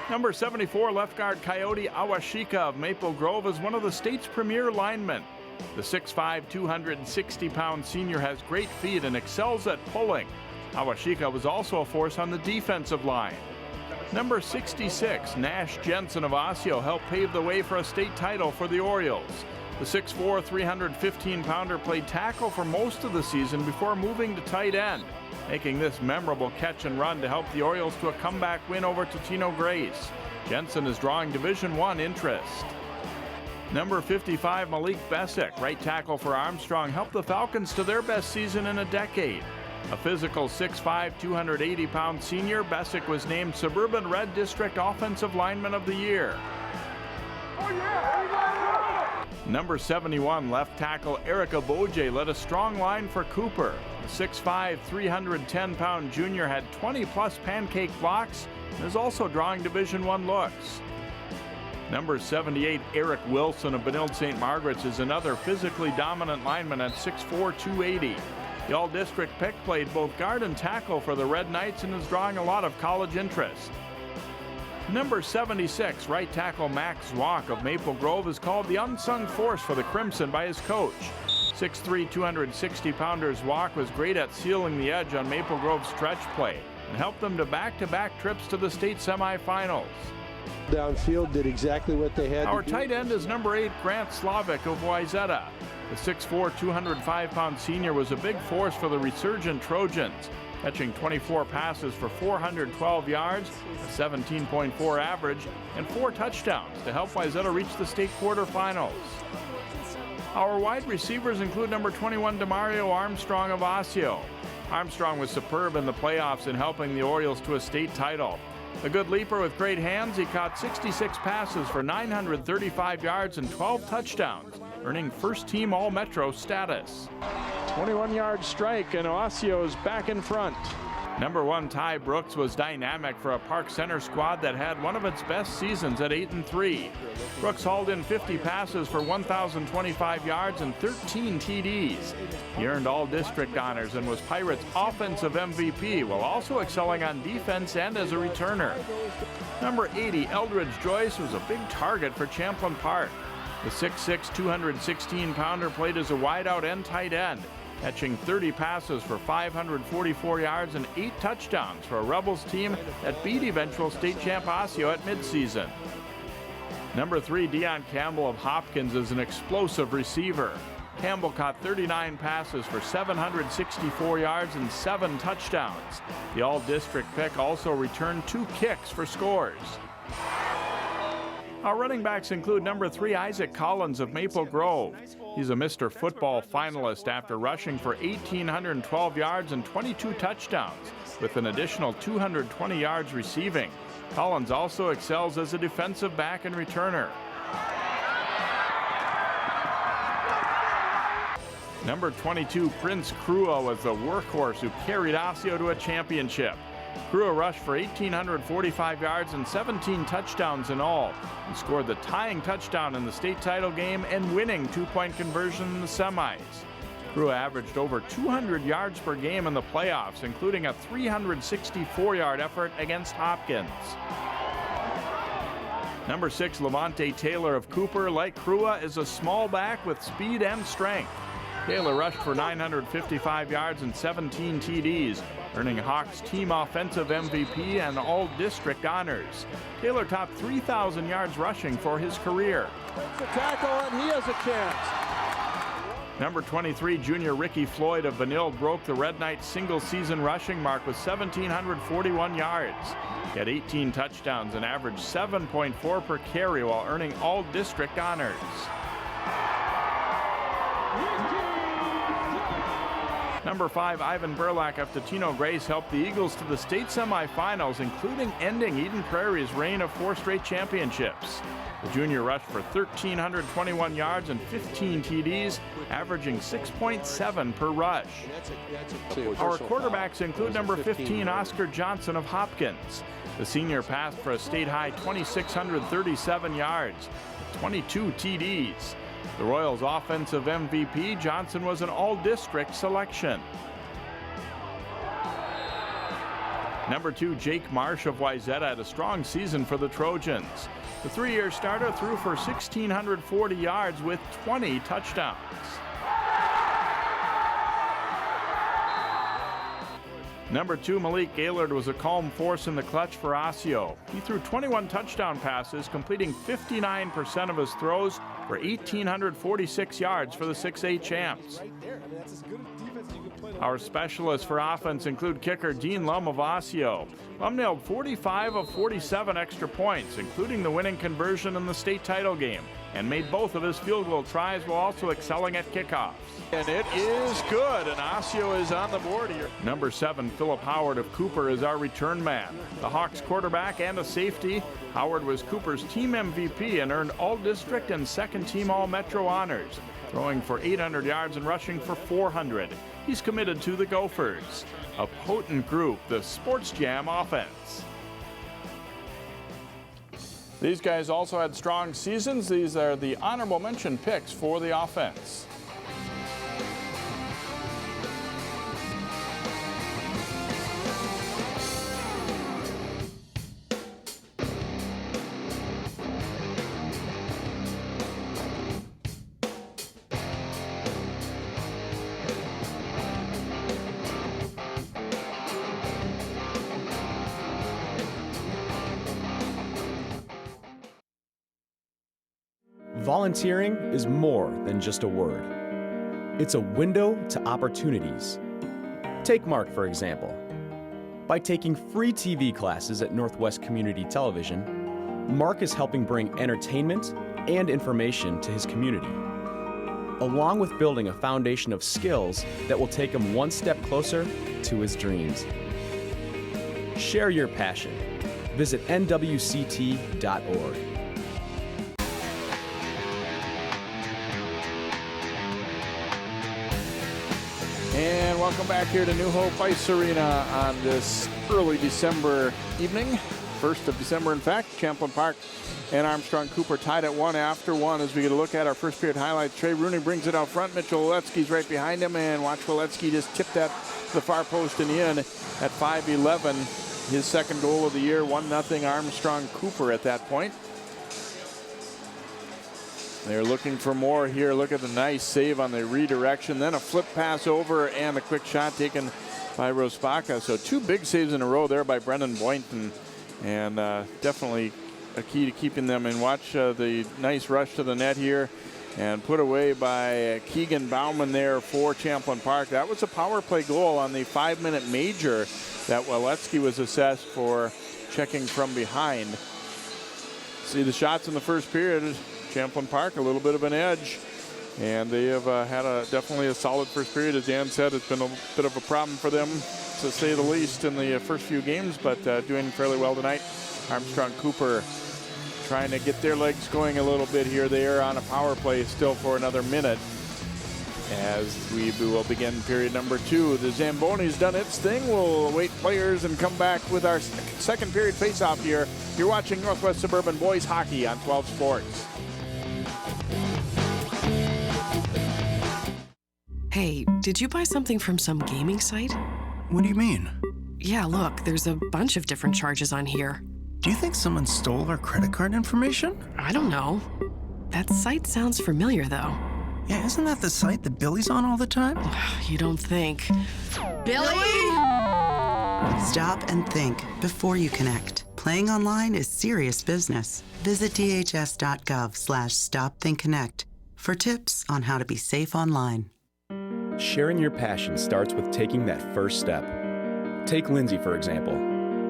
A: Number 74 left guard Coyote Awashika of Maple Grove is one of the state's premier linemen. The 6'5", 260-pound senior has great feet and excels at pulling. Awashika was also a force on the defensive line. Number 66, Nash Jensen of Osseo, helped pave the way for a state title for the Orioles. The 6'4", 315-pounder played tackle for most of the season before moving to tight end, making this memorable catch and run to help the Orioles to a comeback win over Totino Grace. Jensen is drawing Division I interest. Number 55, Malik Bessick, right tackle for Armstrong, helped the Falcons to their best season in a decade. A physical 6'5", 280-pound senior, Bessick was named Suburban Red District Offensive Lineman of the Year. Number 71, left tackle Erica Boje led a strong line for Cooper. The 6'5", 310-pound junior had 20-plus pancake blocks and is also drawing Division I looks. Number 78, Eric Wilson of Benilde St. Margaret's is another physically dominant lineman at 6'4", 280. The all-district pick played both guard and tackle for the Red Knights and is drawing a lot of college interest. Number 76, right tackle Max Zwock of Maple Grove is called the unsung force for the Crimson by his coach. 6'3", 260-pounder Zwock was great at sealing the edge on Maple Grove's stretch play and helped them to back-to-back trips to the state semifinals.
L: Downfield did exactly what they had
A: Our
L: to do.
A: tight end is number 8, Grant Slavic of Wayzata. The 6'4", 205-pound senior was a big force for the resurgent Trojans, catching 24 passes for 412 yards, a 17.4 average, and 4 touchdowns to help Wayzata reach the state quarterfinals. Our wide receivers include number 21, Demario Armstrong of Osseo. Armstrong was superb in the playoffs in helping the Orioles to a state title. A good leaper with great hands, he caught 66 passes for 935 yards and 12 touchdowns, earning first-team All-Metro status.
L: 21-yard strike, and Osseo is back in front.
A: Number 1, Ty Brooks was dynamic for a Park Center squad that had one of its best seasons at 8-3. Brooks hauled in 50 passes for 1,025 yards and 13 TDs. He earned all district honors and was Pirates' offensive MVP while also excelling on defense and as a returner. Number 80, Eldridge Joyce, was a big target for Champlin Park. The 6'6", 216-pounder played as a wideout and tight end, catching 30 passes for 544 yards and 8 touchdowns for a Rebels team that beat eventual state champ Osseo at midseason. Number 3, Deion Campbell of Hopkins is an explosive receiver. Campbell caught 39 passes for 764 yards and 7 touchdowns. The all-district pick also returned 2 kicks for scores. Our running backs include number 3, Isaac Collins of Maple Grove. He's a Mr. Football finalist after rushing for 1,812 yards and 22 touchdowns, with an additional 220 yards receiving. Collins also excels as a defensive back and returner. Number 22, Prince Crua, was the workhorse who carried Osseo to a championship. Crua rushed for 1,845 yards and 17 touchdowns in all. He scored the tying touchdown in the state title game and winning 2-point conversion in the semis. Crua averaged over 200 yards per game in the playoffs, including a 364-yard effort against Hopkins. Number 6, Levante Taylor of Cooper, like Crua, is a small back with speed and strength. Taylor rushed for 955 yards and 17 TDs, earning Hawks team offensive MVP and all-district honors. Taylor topped 3,000 yards rushing for his career.
L: The tackle, and he has a chance.
A: Number 23, junior Ricky Floyd of Benilde broke the Red Knights single-season rushing mark with 1,741 yards. He had 18 touchdowns and averaged 7.4 per carry while earning all-district honors. Number 5, Ivan Burlak of Totino Grace helped the Eagles to the state semifinals, including ending Eden Prairie's reign of 4 straight championships. The junior rushed for 1,321 yards and 15 TDs, averaging 6.7 per rush. Our quarterbacks include number 15, Oscar Johnson of Hopkins. The senior passed for a state-high 2,637 yards, 22 TDs. The Royals' offensive MVP, Johnson, was an all-district selection. Number 2, Jake Marsh of Wayzata had a strong season for the Trojans. The 3-year starter threw for 1,640 yards with 20 touchdowns. Number 2, Malik Gaylord was a calm force in the clutch for Osseo. He threw 21 touchdown passes, completing 59% of his throws for 1,846 yards for the 6A champs. Our specialists for offense include kicker Dean Lum of Osseo. Lum nailed 45 of 47 extra points, including the winning conversion in the state title game, and made both of his field goal tries while also excelling at kickoffs. And it is good, and Osseo is on the board here. Number 7, Philip Howard of Cooper is our return man. The Hawks quarterback and a safety, Howard was Cooper's team MVP and earned All-District and second-team All-Metro honors, throwing for 800 yards and rushing for 400. He's committed to the Gophers. A potent group, the Sports Jam offense. These guys also had strong seasons. These are the honorable mention picks for the offense.
F: Volunteering is more than just a word. It's a window to opportunities. Take Mark, for example. By taking free TV classes at Northwest Community Television, Mark is helping bring entertainment and information to his community, along with building a foundation of skills that will take him one step closer to his dreams. Share your passion. Visit nwct.org.
A: And welcome back here to New Hope Ice Arena on this early December evening, 1st of December, in fact. Champlin Park and Armstrong-Cooper tied at 1 after 1 as we get a look at our first period highlights. Trey Rooney brings it out front. Mitchell Waletsky's right behind him, and watch Waletsky just tip that to the far post and in at 5:11. His second goal of the year, 1-0 Armstrong-Cooper at that point. They're looking for more here. Look at the nice save on the redirection. Then a flip pass over and a quick shot taken by Rospaka. So 2 big saves in a row there by Brendan Boynton. And definitely a key to keeping them in. Watch the nice rush to the net here. And put away by Keegan Bauman there for Champlin Park. That was a power play goal on the 5-minute major that Waletsky was assessed for checking from behind. See the shots in the first period. Champlin Park, a little bit of an edge, and they have had definitely a solid first period. As Dan said, it's been a bit of a problem for them, to say the least, in the first few games, but doing fairly well tonight. Armstrong-Cooper trying to get their legs going a little bit here. They are on a power play still for another minute as we will begin period number 2. The Zamboni's done its thing. We'll await players and come back with our second period face-off here. You're watching Northwest Suburban Boys Hockey on 12 Sports.
G: Hey, did you buy something from some gaming site?
H: What do you mean?
G: Yeah, look, there's a bunch of different charges on here.
H: Do you think someone stole our credit card information?
G: I don't know. That site sounds familiar, though.
H: Yeah, isn't that the site that Billy's on all the time?
G: You don't think. Billy?
I: Stop and think before you connect. Playing online is serious business. Visit dhs.gov/stopthinkconnect for tips on how to be safe online.
F: Sharing your passion starts with taking that first step. Take Lindsay, for example.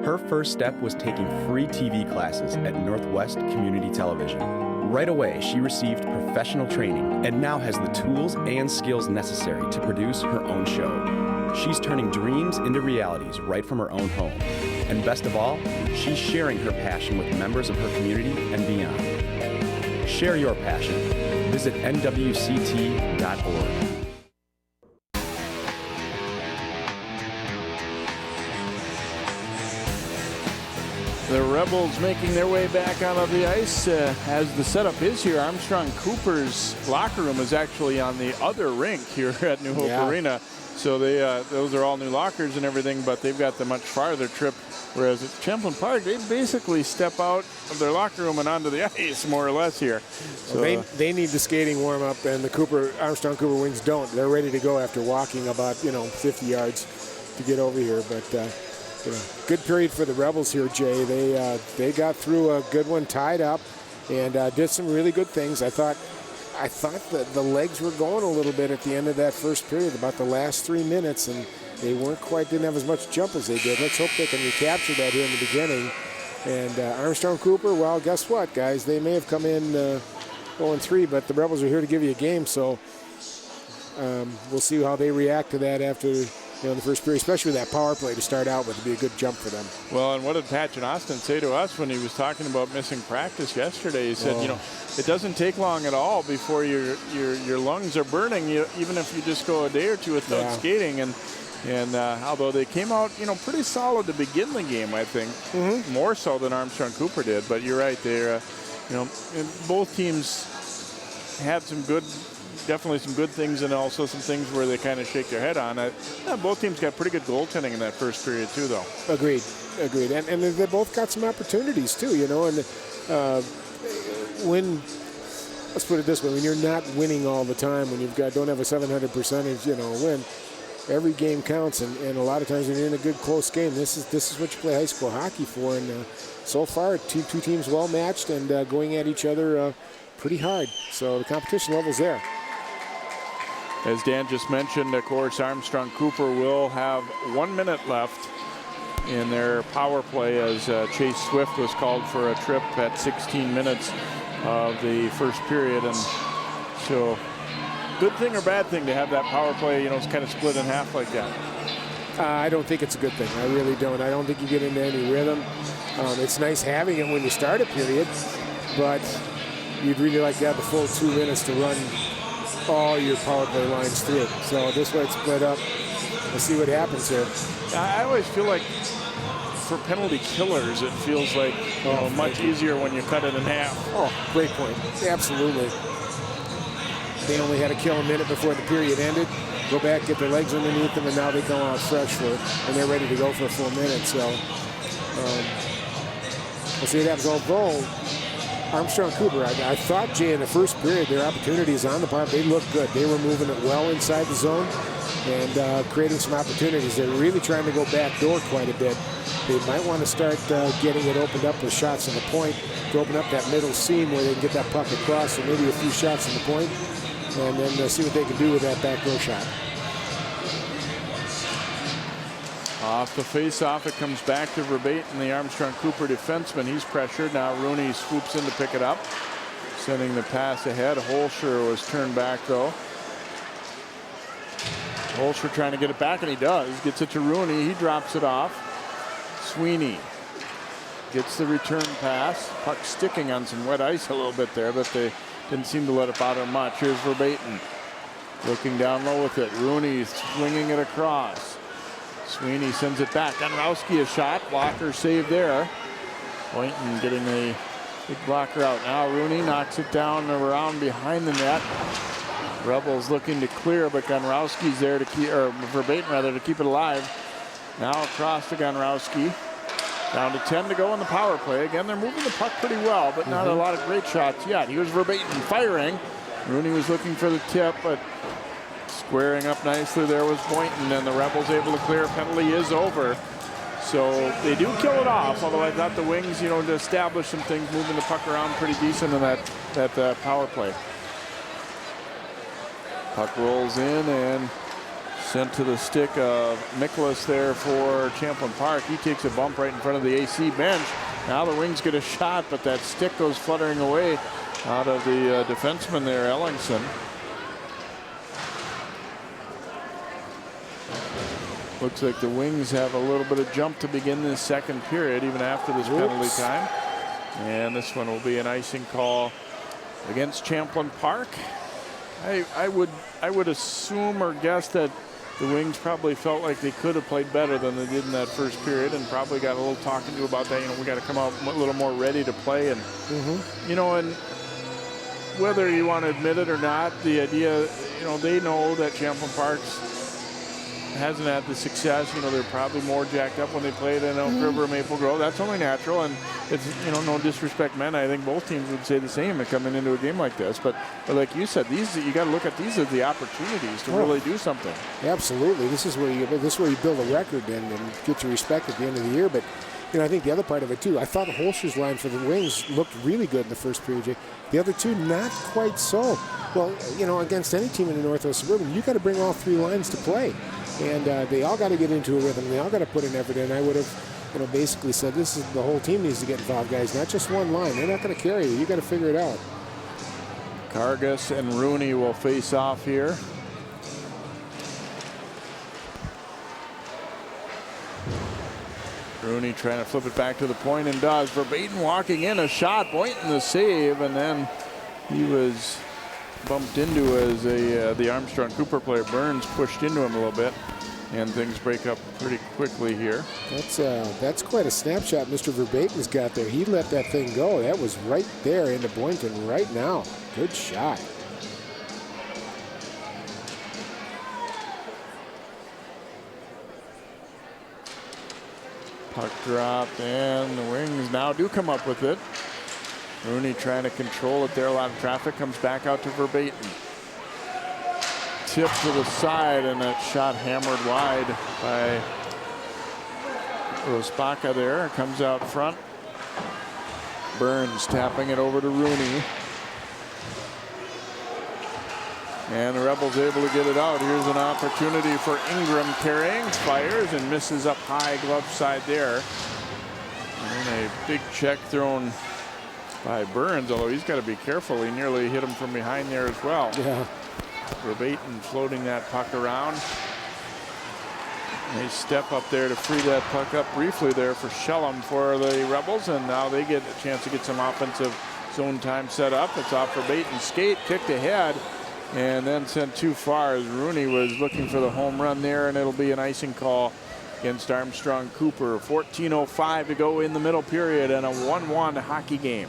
F: Her first step was taking free TV classes at Northwest Community Television. Right away, she received professional training and now has the tools and skills necessary to produce her own show. She's turning dreams into realities right from her own home. And best of all, she's sharing her passion with members of her community and beyond. Share your passion. Visit nwct.org.
A: The Rebels making their way back onto the ice as the setup is here. Armstrong-Cooper's locker room is actually on the other rink here at New Hope Arena. So those are all new lockers and everything, but they've got the much farther trip. Whereas at Champlin Park, they basically step out of their locker room and onto the ice, more or less here. So
B: they need the skating warm up, and the Armstrong-Cooper Wings don't. They're ready to go after walking about 50 yards to get over here. But good period for the Rebels here, Jay. They got through a good one, tied up, and did some really good things. I thought that the legs were going a little bit at the end of that first period, about the last 3 minutes, and they didn't have as much jump as they did. Let's hope they can recapture that here in the beginning. And Armstrong-Cooper, well, guess what, guys? They may have come in 0-3, but the Rebels are here to give you a game, so we'll see how they react to that after the first period, especially with that power play to start out with. It'd be a good jump for them.
A: Well, and what did Patch and Austin say to us when he was talking about missing practice yesterday? He said, it doesn't take long at all before your lungs are burning, even if you just go a day or two without skating. And although they came out, pretty solid to begin the game, I think, more so than Armstrong-Cooper did. But you're right, they're, both teams had definitely some good things, and also some things where they kind of shake their head on it. Both teams got pretty good goaltending in that first period too, though. Agreed.
B: And they both got some opportunities too, and let's put it this way, when you're not winning all the time, when don't have a 700 percentage, win, every game counts, and a lot of times when you're in a good close game, this is what you play high school hockey for. And so far, two teams well matched and going at each other pretty hard. So the competition level's there.
A: As Dan just mentioned, of course, Armstrong-Cooper will have 1 minute left in their power play as Chase Swift was called for a trip at 16 minutes of the first period. And so, good thing or bad thing to have that power play, it's kind of split in half like that?
B: I don't think it's a good thing. I really don't. I don't think you get into any rhythm. It's nice having it when you start a period, but you'd really like to have the full 2 minutes to run all your power play lines through. So this way it's split up. We'll see what happens here.
A: I always feel like for penalty killers, it feels like much easier when you cut it in half.
B: Oh, great point. Absolutely. They only had to kill a minute before the period ended. Go back, get their legs underneath them, and now they come out fresh and they're ready to go for a full minute. So we'll see what happens. Although Armstrong-Cooper, I thought, Jay, in the first period, their opportunities on the part, they looked good. They were moving it well inside the zone and creating some opportunities. They're really trying to go backdoor quite a bit. They might want to start getting it opened up with shots on the point to open up that middle seam where they can get that puck across, so maybe a few shots on the point, and then see what they can do with that backdoor shot.
A: Off the face-off, it comes back to Verbatim, the Armstrong-Cooper defenseman. He's pressured. Now Rooney swoops in to pick it up, sending the pass ahead. Holscher was turned back, though. Holscher trying to get it back, and he does. Gets it to Rooney. He drops it off. Sweeney gets the return pass. Puck sticking on some wet ice a little bit there, but they didn't seem to let it bother much. Here's Verbatim looking down low with it. Rooney swinging it across. Sweeney sends it back. Gunrowski a shot. Blocker saved there. Boynton getting a big blocker out. Now Rooney knocks it down around behind the net. Rebels looking to clear, but Gunrowski's there to keep, or Verbatim rather, to keep it alive. Now across to Gunrowski. Down to 10 to go in the power play. Again, they're moving the puck pretty well, but not a lot of great shots yet. He was Verbatim firing. Rooney was looking for the tip, but squaring up nicely there was Boynton, and the Rebels able to clear. Penalty is over. So they do kill it off, although I thought the Wings, to establish some things, moving the puck around pretty decent in that power play. Puck rolls in and sent to the stick of Miklas there for Champlin Park. He takes a bump right in front of the AC bench. Now the Wings get a shot, but that stick goes fluttering away out of the defenseman there, Ellingson. Looks like the Wings have a little bit of jump to begin this second period, even after this penalty time. And this one will be an icing call against Champlin Park. I would assume or guess that the Wings probably felt like they could have played better than they did in that first period, and probably got a little talking to about that. We got to come out a little more ready to play, and and whether you want to admit it or not, the idea, they know that Champlin Park's hasn't had the success. You know, they're probably more jacked up when they played in Elk River, Maple Grove. That's only natural, and it's, you know, no disrespect, men. I think both teams would say the same coming into a game like this. But like you said, these you got to look at these as the opportunities to really do something.
B: Absolutely, this is where you build a record and get your respect at the end of the year. But you know, I think the other part of it too, I thought Holscher's line for the Wings looked really good in the first period, Jay. The other two, not quite so. Well, you know, against any team in the Northwest Suburban, you got to bring all three lines to play. And they all got to get into a rhythm. They all got to put an effort in. I would have, you know, basically said this is the whole team needs to get involved, guys, not just one line. They're not going to carry you. You got to figure it out.
A: Kargas and Rooney will face off here. Rooney trying to flip it back to the point and does. Verbatim walking in, a shot, Boynton the save, and then he was bumped into as the Armstrong-Cooper player. Burns pushed into him a little bit, and things break up pretty quickly here.
B: That's quite a snapshot Mr. Verbatim's got there. He let that thing go. That was right there into Boynton right now. Good shot.
A: Puck dropped, and the Wings now do come up with it. Rooney trying to control it there. A lot of traffic, comes back out to Verbatim. Tip to the side, and that shot hammered wide by Rosbaka there. Comes out front. Burns tapping it over to Rooney. And the Rebels able to get it out. Here's an opportunity for Ingram carrying, fires and misses up high, glove side there. And then a big check thrown by Burns, although he's got to be careful. He nearly hit him from behind there as well.
B: Yeah.
A: Verbatim floating that puck around. They step up there to free that puck up briefly there for Shellum for the Rebels, and now they get a chance to get some offensive zone time set up. It's off Verbatim skate, kicked ahead, and then sent too far as Rooney was looking for the home run there, and it'll be an icing call against Armstrong-Cooper. 14:05 to go in the middle period, and a 1-1 hockey game.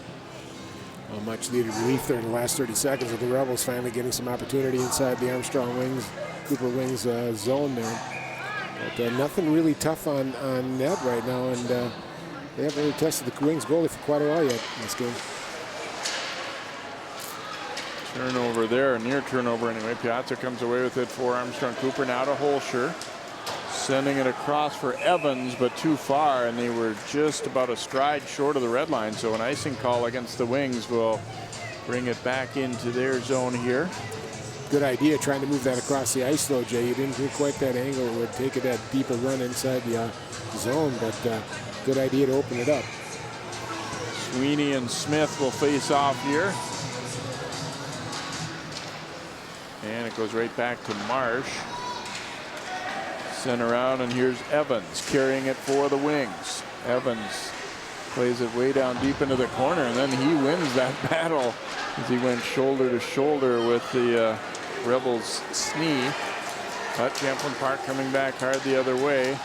B: Well, much needed relief there in the last 30 seconds with the Rebels finally getting some opportunity inside the Armstrong-Cooper Wings zone there. But nothing really tough on net right now, and they haven't really tested the Wings goalie for quite a while yet in this game.
A: Turnover there, near turnover anyway. Piazza comes away with it for Armstrong-Cooper. Now to Holscher. Sending it across for Evans, but too far, and they were just about a stride short of the red line. So an icing call against the Wings will bring it back into their zone here.
B: Good idea trying to move that across the ice, though, Jay. You didn't get quite that angle. It would take it that deeper run inside the zone, but good idea to open it up.
A: Sweeney and Smith will face off here. And it goes right back to Marsh. Sent around, and here's Evans carrying it for the Wings. Evans plays it way down deep into the corner, and then he wins that battle as he went shoulder to shoulder with the Rebels' Snee. But Champlin Park coming back hard the other way.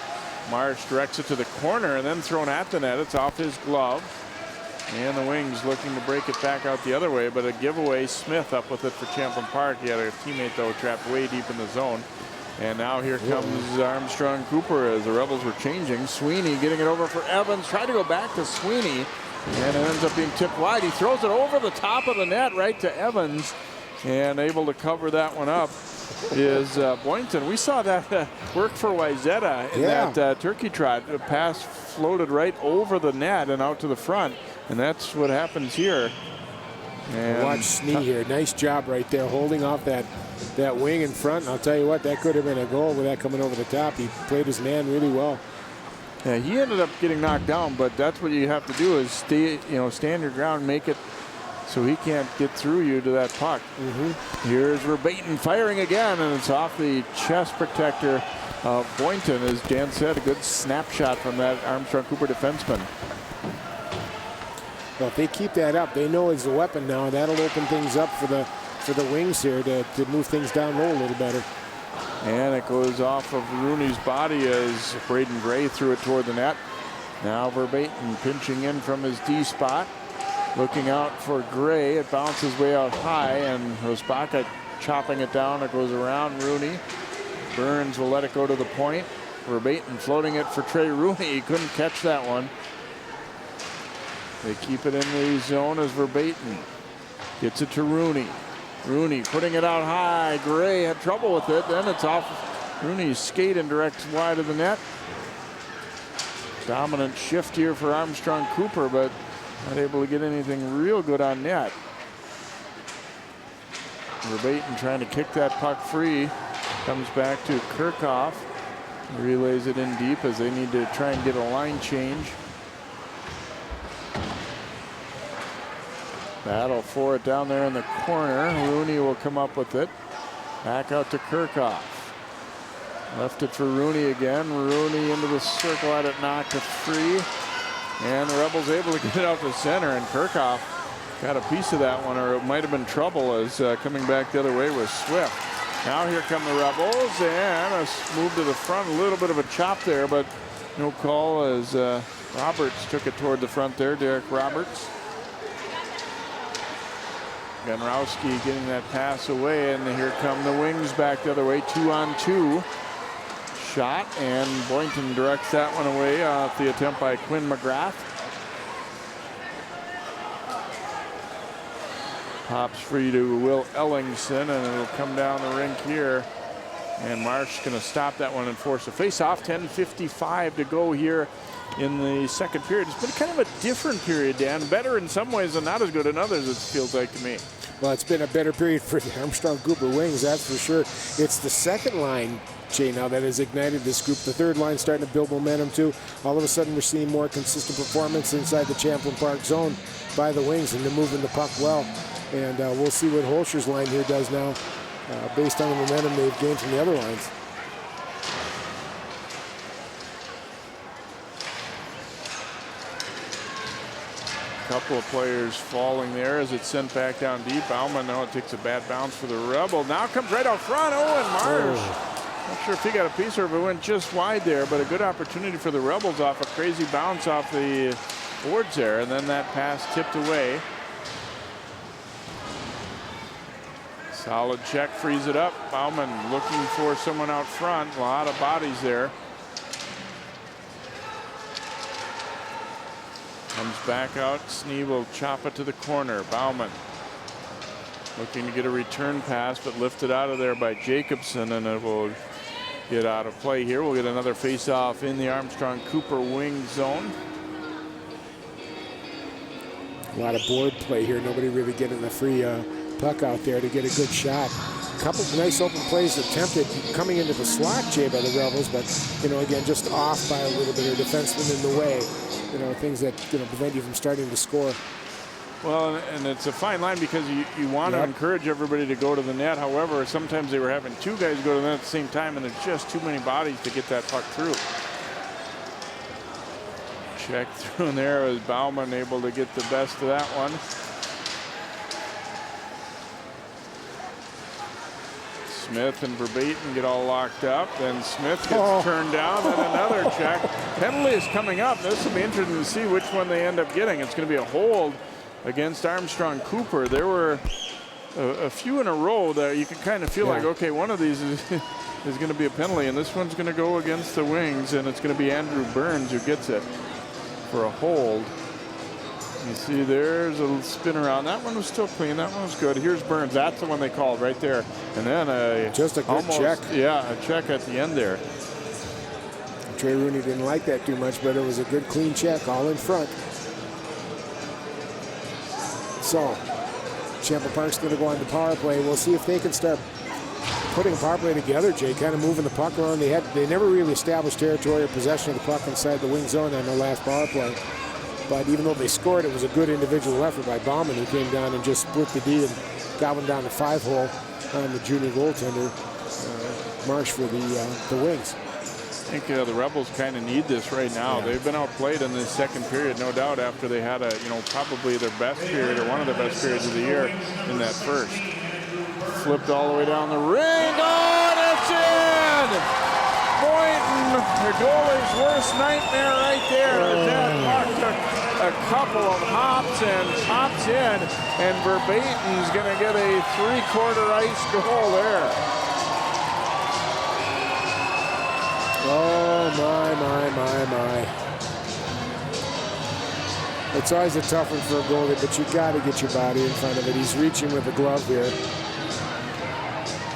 A: Marsh directs it to the corner and then thrown at the net. It's off his glove. And the Wings looking to break it back out the other way, but a giveaway. Smith up with it for Champlin Park. He had a teammate, though, trapped way deep in the zone. And now here comes Armstrong-Cooper as the Rebels were changing. Sweeney getting it over for Evans. Tried to go back to Sweeney, and it ends up being tipped wide. He throws it over the top of the net right to Evans, and able to cover that one up is Boynton. We saw that work for Wyzetta in that turkey trot. The pass floated right over the net and out to the front, and that's what happens here. And
B: watch Snee here. Nice job right there, holding off that wing in front. And I'll tell you what, that could have been a goal with that coming over the top. He played his man really well.
A: Yeah, he ended up getting knocked down, but that's what you have to do is stand your ground, make it so he can't get through you to that puck. Here's Verbatim firing again, and it's off the chest protector of Boynton. As Dan said, a good snapshot from that Armstrong-Cooper defenseman.
B: Well, if they keep that up, they know it's a weapon now. That'll open things up for the Wings here to move things down low a little better.
A: And it goes off of Rooney's body as Braden Gray threw it toward the net. Now Verbatim pinching in from his D spot. Looking out for Gray. It bounces way out high, and Rosbaka chopping it down. It goes around Rooney. Burns will let it go to the point. Verbatim floating it for Trey Rooney. He couldn't catch that one. They keep it in the zone as Verbatim gets it to Rooney. Rooney putting it out high. Gray had trouble with it. Then it's off Rooney's skate and directs wide of the net. Dominant shift here for Armstrong-Cooper, but not able to get anything real good on net. Verbatim trying to kick that puck free. Comes back to Kirchhoff. Relays it in deep as they need to try and get a line change. Battle for it down there in the corner. Rooney will come up with it. Back out to Kirchhoff. Left it for Rooney again. Rooney into the circle, had it knocked free. And the Rebels able to get it out to center, and Kirchhoff got a piece of that one, or it might have been trouble as coming back the other way was Swift. Now here come the Rebels, and a move to the front, a little bit of a chop there, but no call as Roberts took it toward the front there, Derek Roberts. Ganrowski getting that pass away, and here come the Wings back the other way, 2-on-2. Shot, and Boynton directs that one away off the attempt by Quinn McGrath. Pops free to Will Ellingson, and it'll come down the rink here. And Marsh going to stop that one and force a face-off. 10:55 to go here in the second period. It's been kind of a different period, Dan. Better in some ways and not as good in others, it feels like to me.
B: Well, it's been a better period for the Armstrong-Cooper Wings, that's for sure. It's the second line, Jay, now that has ignited this group. The third line starting to build momentum too. All of a sudden we're seeing more consistent performance inside the Champlin Park zone by the Wings, and they're moving the puck well. And we'll see what Holscher's line here does now based on the momentum they've gained from the other lines.
A: Couple of players falling there as it's sent back down deep. Bauman, now it takes a bad bounce for the Rebel. Now comes right out front. Owen Marsh. Not sure if he got a piece or if it went just wide there, but a good opportunity for the Rebels off a crazy bounce off the boards there. And then that pass tipped away. Solid check, frees it up. Bauman looking for someone out front. A lot of bodies there. Comes back out. Snee will chop it to the corner. Bauman looking to get a return pass, but lifted out of there by Jacobson, and it will get out of play here. We'll get another face-off in the Armstrong-Cooper wing zone.
B: A lot of board play here. Nobody really getting the free puck out there to get a good shot. A couple of nice open plays attempted coming into the slot, Jay, by the Rebels, but, you know, again, just off by a little bit, or defenseman in the way. You know, things that, you know, prevent you from starting to score.
A: Well, and it's a fine line because you want to encourage everybody to go to the net. However, sometimes they were having two guys go to the net at the same time, and there's just too many bodies to get that puck through. Check through in there as Bauman able to get the best of that one. Smith and Verbatim get all locked up. Then Smith gets turned down, then another check. Penalty is coming up. This will be interesting to see which one they end up getting. It's going to be a hold against Armstrong-Cooper. There were a few in a row that you can kind of feel like, okay, one of these is going to be a penalty, and this one's going to go against the Wings, and it's going to be Andrew Burns who gets it for a hold. You see there's a spin around. That one was still clean. That one was good. Here's Burns. That's the one they called right there. And then
B: just a good check.
A: Yeah, a check at the end there.
B: Trey Rooney didn't like that too much, but it was a good clean check all in front. So Champlin Park's going to go on the power play. We'll see if they can start putting a power play together, Jay, kind of moving the puck around. They never really established territory or possession of the puck inside the wing zone on their last power play. But even though they scored, it was a good individual effort by Bauman, who came down and just split the D and got one down the 5-hole on the junior goaltender, Marsh, for the Wings.
A: I think the Rebels kind of need this right now. Yeah. They've been outplayed in the second period, no doubt, after they had probably their best period or one of the best periods of the year in that first. Flipped all the way down the ring. Oh, and it's in! Boynton, the goalie's worst nightmare right there. That puck took a couple of hops and pops in, and Verbatim's going to get a 3/4 ice goal there.
B: Oh, my. It's always a tough one for a goalie, but you got to get your body in front of it. He's reaching with the glove here.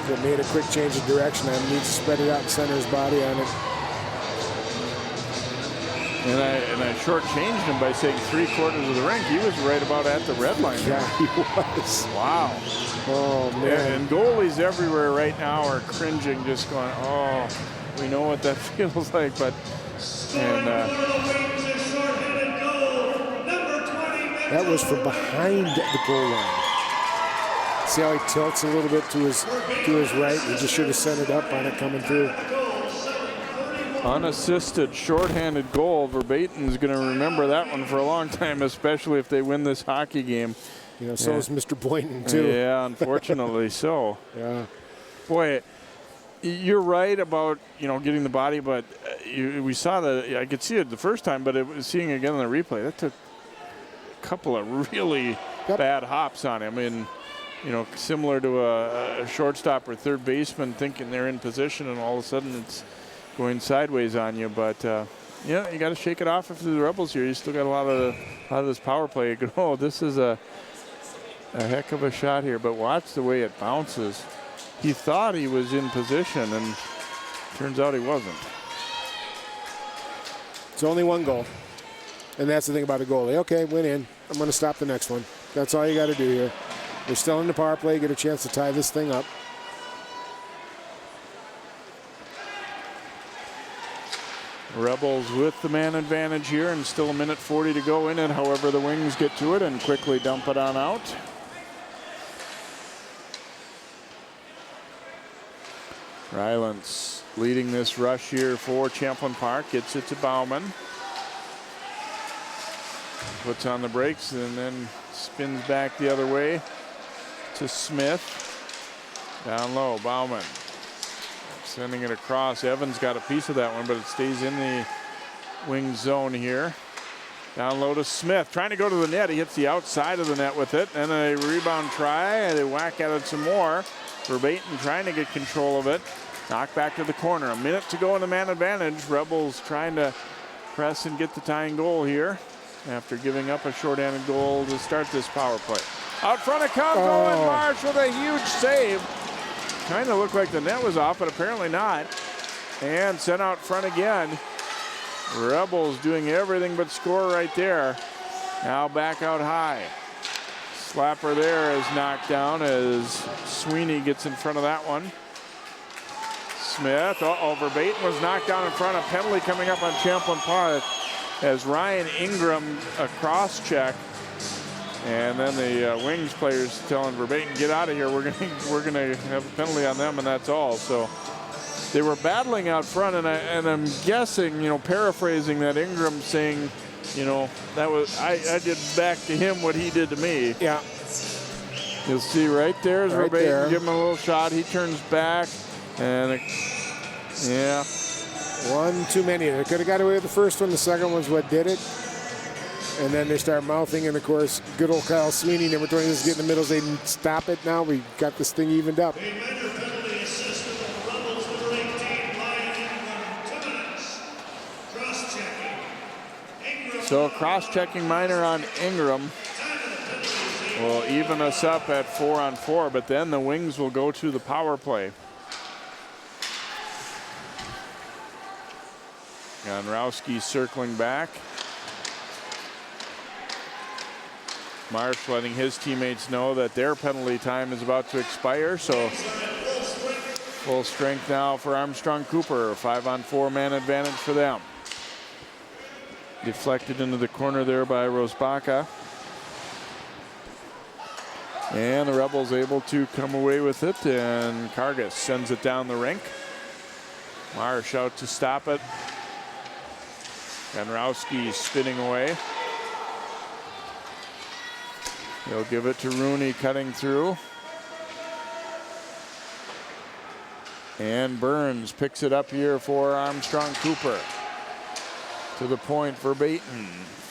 B: He made a quick change of direction. I need to spread it out and center his body on it.
A: And I shortchanged him by saying 3/4 of the rink. He was right about at the red line.
B: Yeah, he was.
A: Wow.
B: Oh, man.
A: And goalies everywhere right now are cringing, just going, oh, we know what that feels like. But
B: that was from behind the goal line. See how he tilts a little bit to his right? He just should have sent it up on it coming through.
A: Unassisted, shorthanded goal. Verbatim's going to remember that one for a long time, especially if they win this hockey game.
B: You know, so is Mr. Boynton, too.
A: Yeah, unfortunately so.
B: Yeah.
A: Boy, you're right about, getting the body, but we saw that. I could see it the first time, but seeing it again on the replay, that took a couple of really bad hops on him. And, similar to a shortstop or third baseman thinking they're in position, and all of a sudden it's going sideways on you. But you got to shake it off if the Rebels here. You still got a lot of this power play. You go, oh, this is a heck of a shot here, but watch the way it bounces. He thought he was in position, and turns out he wasn't.
B: It's only one goal, and that's the thing about a goalie. Okay, went in. I'm going to stop the next one. That's all you got to do here. We're still in the power play. Get a chance to tie this thing up.
A: Rebels with the man advantage here, and still 1:40 to go in it. However, the Wings get to it and quickly dump it on out. Rylance leading this rush here for Champlin Park. Gets it to Bauman. Puts on the brakes and then spins back the other way to Smith. Down low, Bauman. Sending it across. Evans got a piece of that one, but it stays in the wing zone here. Down low to Smith. Trying to go to the net. He hits the outside of the net with it. And a rebound try. They whack at it some more. Verbatim trying to get control of it. Knocked back to the corner. A minute to go in the man advantage. Rebels trying to press and get the tying goal here after giving up a shorthanded goal to start this power play. Out front it comes. Owen Marsh with a huge save. Kind of looked like the net was off, but apparently not. And sent out front again. Rebels doing everything but score right there. Now back out high. Slapper there is knocked down as Sweeney gets in front of that one. Smith, Verbatim was knocked down in front. A penalty coming up on Champlin Park as Ryan Ingram a cross check. And then the Wings players telling Verbatim, get out of here. We're gonna have a penalty on them, and that's all. So they were battling out front, and I'm guessing, paraphrasing that, Ingram saying, that was I did back to him what he did to me.
B: Yeah.
A: You'll see right there is
B: right
A: Verbatim.
B: there.
A: Give him a little shot. He turns back, and yeah.
B: One too many. They could have got away with the first one. The second one's what did it. And then they start mouthing, and of course, good old Kyle Sweeney, number 20, is getting in the middle, saying, stop it now. We got this thing evened up.
A: So cross-checking minor on Ingram will even us up at 4-on-4, but then the Wings will go to the power play. Ganrowski circling back. Marsh letting his teammates know that their penalty time is about to expire, so full strength now for Armstrong-Cooper. 5-on-4 man advantage for them. Deflected into the corner there by Rosbaka. And the Rebels able to come away with it, and Kargas sends it down the rink. Marsh out to stop it. Ganrowski spinning away. He'll give it to Rooney cutting through. And Burns picks it up here for Armstrong-Cooper. To the point, Verbatim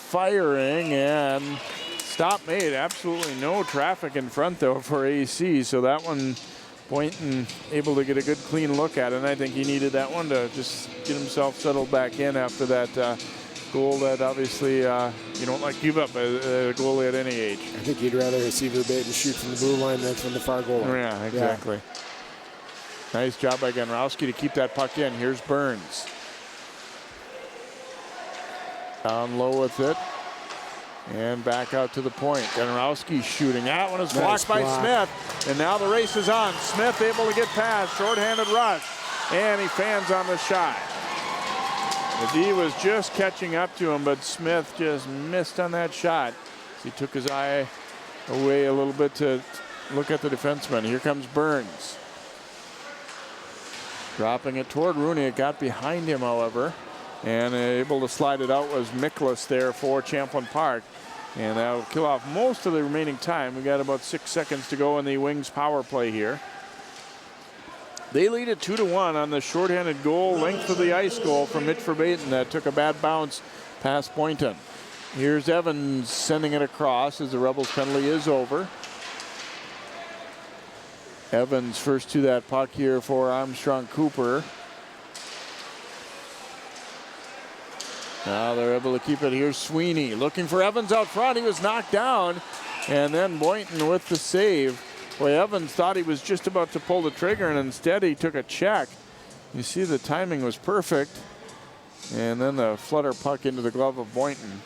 A: firing, and stop made. Absolutely no traffic in front though for AC, so that one Boynton able to get a good clean look at it, and I think he needed that one to just get himself settled back in after that goal that obviously you don't like to give up a goalie at any age.
B: I think you'd rather see Verbatim shoot from the blue line than from the far goal line.
A: Yeah, exactly. Yeah. Nice job by Ganrowski to keep that puck in. Here's Burns. Down low with it. And back out to the point. Ganrowski shooting. That one is blocked by Smith. And now the race is on. Smith able to get past. Short-handed rush. And he fans on the shot. The D was just catching up to him, but Smith just missed on that shot. He took his eye away a little bit to look at the defenseman. Here comes Burns. Dropping it toward Rooney. It got behind him, however. And able to slide it out was Miklas there for Champlin Park. And that'll kill off most of the remaining time. We got about 6 seconds to go in the Wings power play here. They lead it 2-1 on the shorthanded goal, length of the ice goal from Mitch Verbatim that took a bad bounce past Boynton. Here's Evans sending it across as the Rebels penalty is over. Evans first to that puck here for Armstrong-Cooper. Now they're able to keep it. Here's Sweeney looking for Evans out front. He was knocked down. And then Boynton with the save. Boy, Evans thought he was just about to pull the trigger, and instead he took a check. You see the timing was perfect. And then the flutter puck into the glove of Boynton.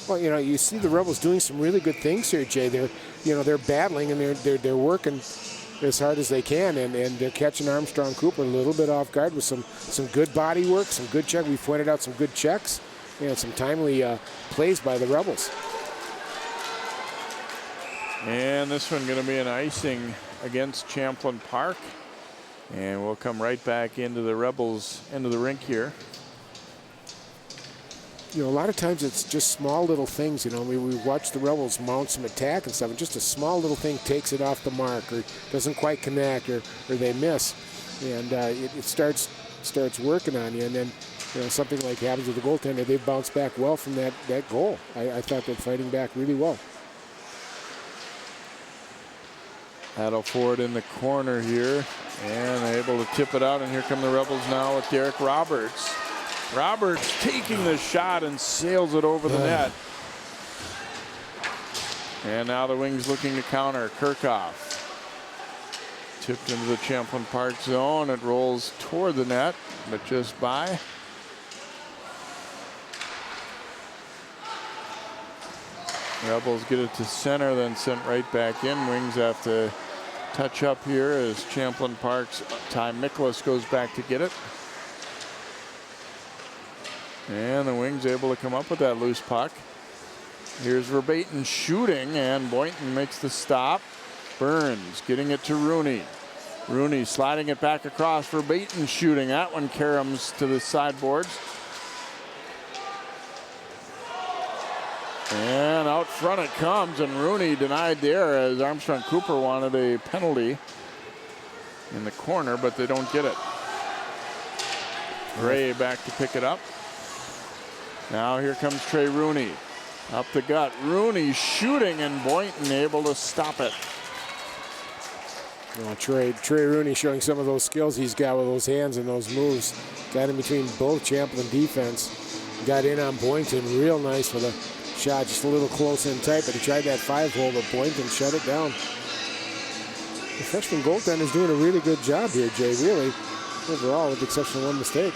B: Well, you know, you see the Rebels doing some really good things here, Jay. They're battling and they're working as hard as they can, and they're catching Armstrong-Cooper a little bit off guard with some good body work, some good check. We pointed out some good checks and some timely plays by the Rebels.
A: And this one going to be an icing against Champlin Park. And we'll come right back into the Rebels end of the rink here.
B: You know, a lot of times it's just small little things. You know, we watch the Rebels mount some attack and stuff, and just a small little thing takes it off the mark, or doesn't quite connect, or they miss, and it starts working on you. And then, you know, something like happens with the goaltender, they bounce back well from that goal. I thought they're fighting back really well.
A: Battle for it in the corner here, and able to tip it out. And here come the Rebels now with Derek Roberts. Roberts taking the shot and sails it over the net. And now the Wings looking to counter. Kirchhoff tipped into the Champlin Park zone. It rolls toward the net, but just by. Rebels get it to center, then sent right back in. Wings have to touch up here as Champlin Park's Ty Miklas goes back to get it. And the Wings able to come up with that loose puck. Here's Verbatim shooting, and Boynton makes the stop. Burns getting it to Rooney. Rooney sliding it back across. Verbatim shooting. That one caroms to the sideboards. And out front it comes, and Rooney denied there as Armstrong-Cooper wanted a penalty in the corner, but they don't get it. Gray back to pick it up. Now here comes Trey Rooney. Up the gut. Rooney shooting, and Boynton able to stop it.
B: Well, Trey Rooney showing some of those skills he's got with those hands and those moves. Got in between both Champlin defense. Got in on Boynton real nice with a shot, just a little close in tight, but he tried that 5-hole, but Boynton shut it down. The freshman goaltender's doing a really good job here, Jay, really, overall, with the exception of one mistake.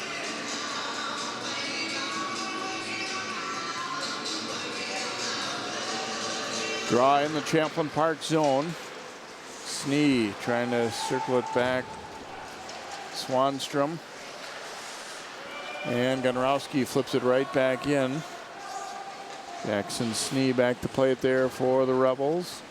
A: Draw in the Champlin Park zone. Snee trying to circle it back. Swanstrom. And Ganrowski flips it right back in. Jackson Snee back to play it there for the Rebels.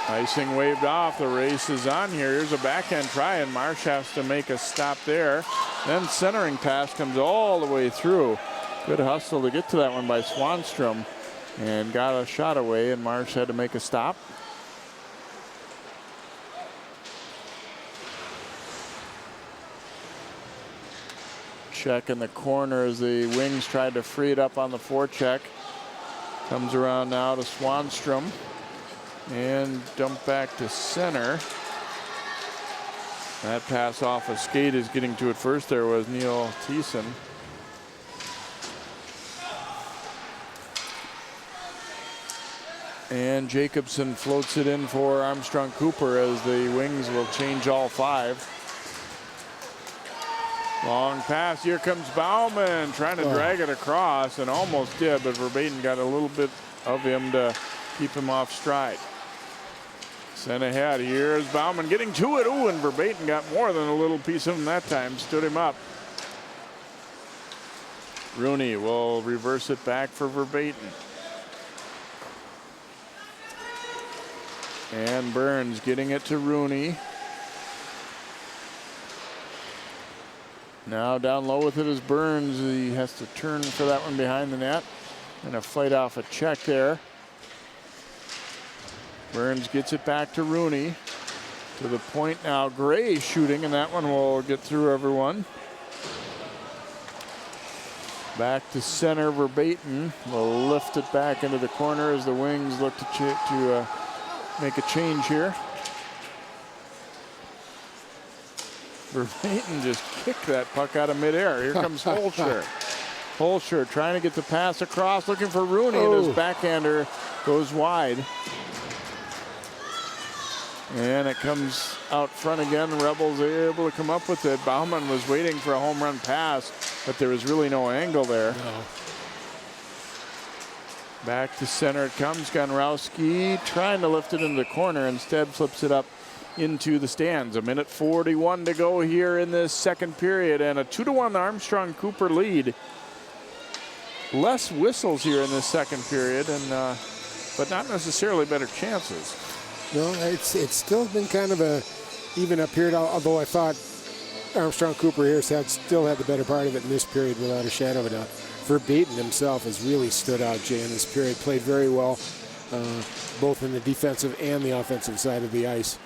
A: Icing waved off. The race is on here. Here's a backhand try, and Marsh has to make a stop there. Then centering pass comes all the way through. Good hustle to get to that one by Swanstrom. And got a shot away, and Marsh had to make a stop. Check in the corner as the Wings tried to free it up on the forecheck. Comes around now to Swanstrom. And dump back to center. That pass off a skate is getting to it first. There was Neil Thiessen. And Jacobson floats it in for Armstrong-Cooper as the Wings will change all 5. Long pass, here comes Bauman trying to drag it across and almost did, but Verbaeten got a little bit of him to keep him off stride. Sent ahead, here's Bauman getting to it. Ooh, and Verbaeten got more than a little piece of him that time, stood him up. Rooney will reverse it back for Verbaeten. And Burns getting it to Rooney. Now down low with it is Burns. He has to turn for that one behind the net. And a fight off a check there. Burns gets it back to Rooney. To the point now, Gray shooting, and that one will get through everyone. Back to center, Verbaeten will lift it back into the corner as the Wings look to make a change here. Verbaeten just kicked that puck out of midair. Here comes Holscher. Holscher trying to get the pass across, looking for Rooney, and his backhander goes wide. And it comes out front again. The Rebels are able to come up with it. Bauman was waiting for a home run pass, but there was really no angle there.
B: No.
A: Back to center it comes. Gonrowski trying to lift it into the corner, instead flips it up into the stands. 1:41 to go here in this second period, and a 2-1 Armstrong-Cooper lead. Less whistles here in this second period, and but not necessarily better chances.
B: No, it's still been kind of a even up period, although I thought Armstrong-Cooper here still had the better part of it in this period without a shadow of a doubt. Verbaeten himself has really stood out, Jay, in this period. Played very well, both in the defensive and the offensive side of the ice.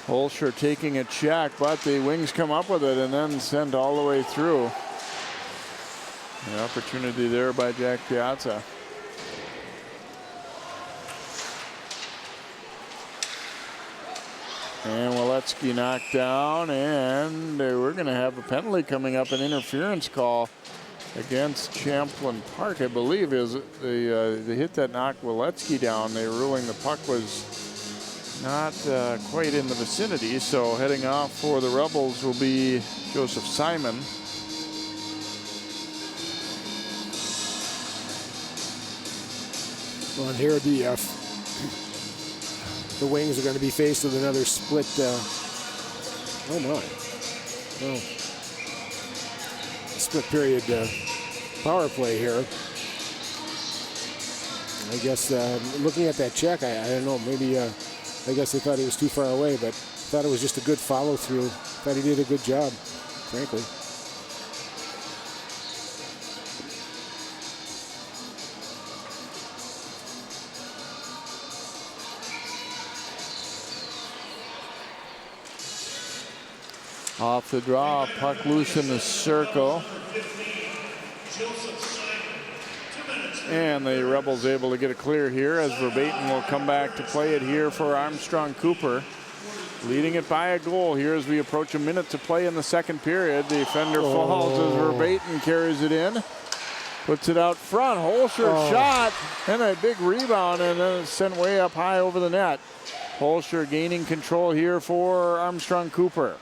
A: Holscher taking a check, but the Wings come up with it and then send all the way through. An opportunity there by Jack Piazza. And Waletsky knocked down, and we're going to have a penalty coming up, an interference call against Champlin Park, I believe. Is they hit that knocked Waletsky down. They were ruling the puck was not quite in the vicinity, so heading off for the Rebels will be Joseph Simon.
B: Well, and here the Wings are going to be faced with another split. Split period power play here. I guess looking at that check, I don't know, maybe I guess they thought he was too far away, but thought it was just a good follow through. Thought he did a good job, frankly.
A: Off the draw, puck loose in the circle. And the Rebels able to get a clear here as Verbaeten will come back to play it here for Armstrong-Cooper. Leading it by a goal here as we approach a minute to play in the second period. The defender falls as Verbaeten carries it in. Puts it out front. Holscher shot and a big rebound, and then it's sent way up high over the net. Holscher gaining control here for Armstrong-Cooper.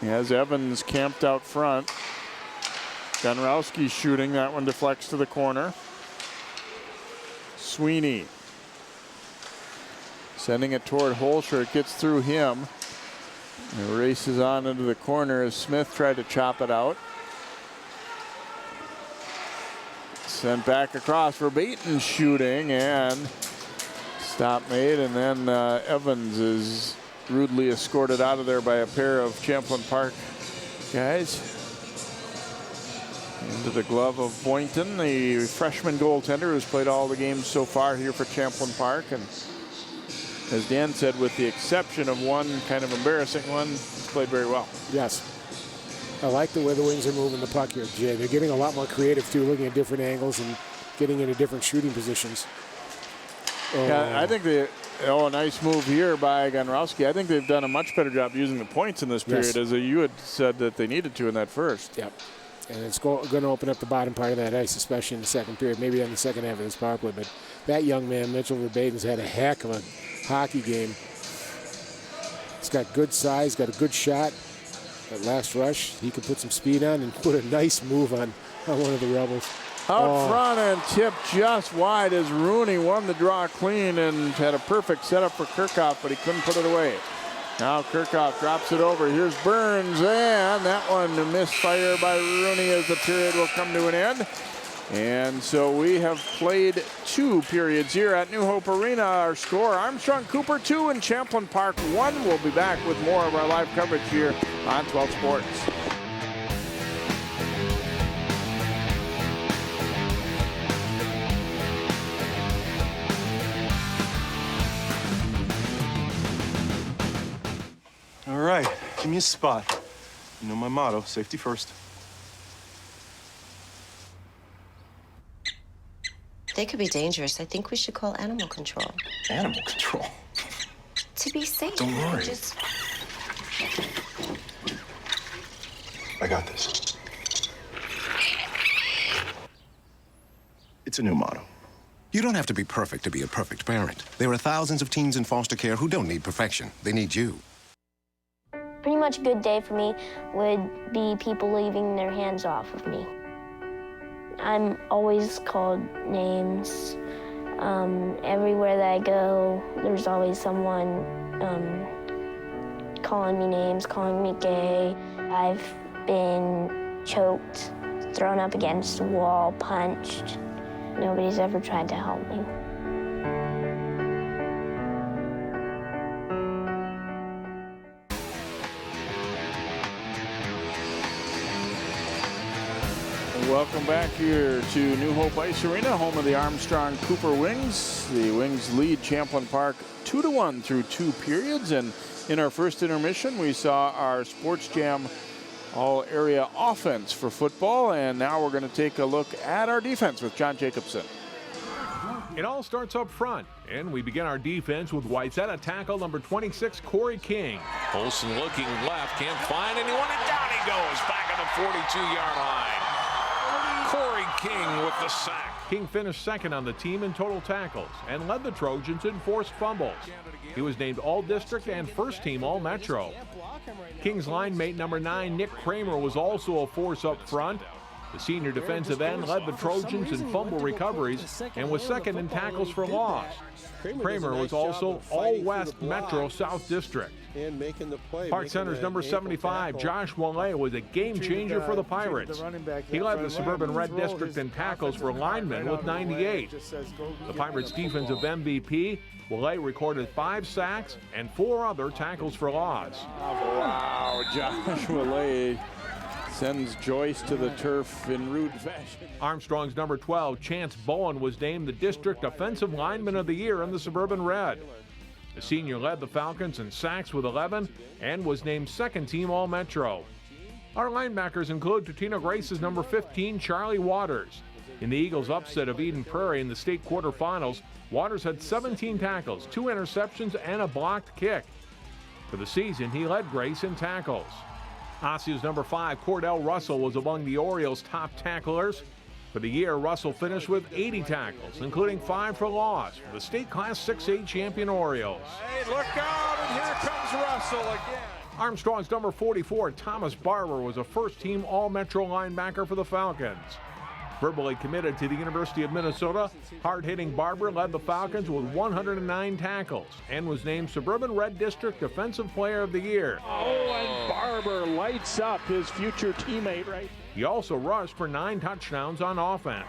A: He has Evans camped out front. Gonrowski shooting. That one deflects to the corner. Sweeney sending it toward Holscher. It gets through him. It races on into the corner as Smith tried to chop it out. Sent back across. Verbaeten shooting, and stop made, and then Evans is rudely escorted out of there by a pair of Champlin Park guys. Into the glove of Boynton, the freshman goaltender who's played all the games so far here for Champlin Park. And as Dan said, with the exception of one kind of embarrassing one, he's played very well.
B: Yes. I like the way the Wings are moving the puck here, Jay. They're getting a lot more creative, too, looking at different angles and getting into different shooting positions.
A: Yeah, I think nice move here by Gonrowski. I think they've done a much better job using the points in this period, as you had said that they needed to in that first.
B: Yep. And it's going to open up the bottom part of that ice, especially in the second period, maybe on the second half of this power play. But that young man, Mitchell Verbaden's had a heck of a hockey game. He's got good size, got a good shot. That last rush, he could put some speed on and put a nice move on one of the Rebels.
A: Out front and tipped just wide as Rooney won the draw clean and had a perfect setup for Kirchhoff, but he couldn't put it away. Now Kirchhoff drops it over. Here's Burns, and that one misfire by Rooney as the period will come to an end. And so we have played 2 periods here at New Hope Arena. Our score, Armstrong-Cooper 2 and Champlin Park 1. We'll be back with more of our live coverage here on 12 Sports.
M: All right, give me a spot. You know my motto, safety first.
N: They could be dangerous. I think we should call animal control.
M: Animal control?
N: To be safe.
M: Don't worry.
N: Just...
M: I got this. It's a new motto.
E: You don't have to be perfect to be a perfect parent. There are thousands of teens in foster care who don't need perfection. They need you.
O: Pretty much a good day for me would be people leaving their hands off of me. I'm always called names. Everywhere that I go, there's always someone calling me names, calling me gay. I've been choked, thrown up against a wall, punched. Nobody's ever tried to help me.
A: Welcome back here to New Hope Ice Arena, home of the Armstrong-Cooper Wings. The Wings lead Champlin Park 2-1 through 2 periods. And in our first intermission, we saw our Sports Jam all-area offense for football. And now we're going to take a look at our defense with John Jacobson.
P: It all starts up front, and we begin our defense with Whiteside tackle number 26, Corey King.
Q: Olsen looking left, can't find anyone, and down he goes, back on the 42-yard line. Corey King with the sack.
P: King finished second on the team in total tackles and led the Trojans in forced fumbles. He was named All-District and First Team All-Metro. King's line mate number 9, Nick Kramer, was also a force up front. The senior defensive end led the Trojans in fumble recoveries and was second in tackles for loss. Kramer was also All-West Metro South District. Park Center's number 75, Josh Wallet, was a game changer for the Pirates. He led the Suburban Red District in tackles for linemen with 98. The Pirates' defensive MVP, Wallet, recorded 5 sacks and 4 other tackles for loss.
A: Wow, Josh Wallet sends Joyce to the turf in rude fashion.
P: Armstrong's number 12, Chance Bowen, was named the District Offensive Lineman of the Year in the Suburban Red. The senior led the Falcons in sacks with 11 and was named second team All-Metro. Our linebackers include Totino Grace's number 15, Charlie Waters. In the Eagles' upset of Eden Prairie in the state quarterfinals, Waters had 17 tackles, 2 interceptions, and a blocked kick. For the season, he led Grace in tackles. Osseo's number 5, Cordell Russell, was among the Orioles' top tacklers. For the year, Russell finished with 80 tackles, including 5 for loss for the state Class 6A champion Orioles.
A: Hey, look out, and here comes Russell again.
P: Armstrong's number 44, Thomas Barber, was a first-team All-Metro linebacker for the Falcons. Verbally committed to the University of Minnesota, hard-hitting Barber led the Falcons with 109 tackles and was named Suburban Red District Defensive Player of the Year.
L: Oh, and Barber lights up his future teammate right.
P: He also rushed for 9 touchdowns on offense.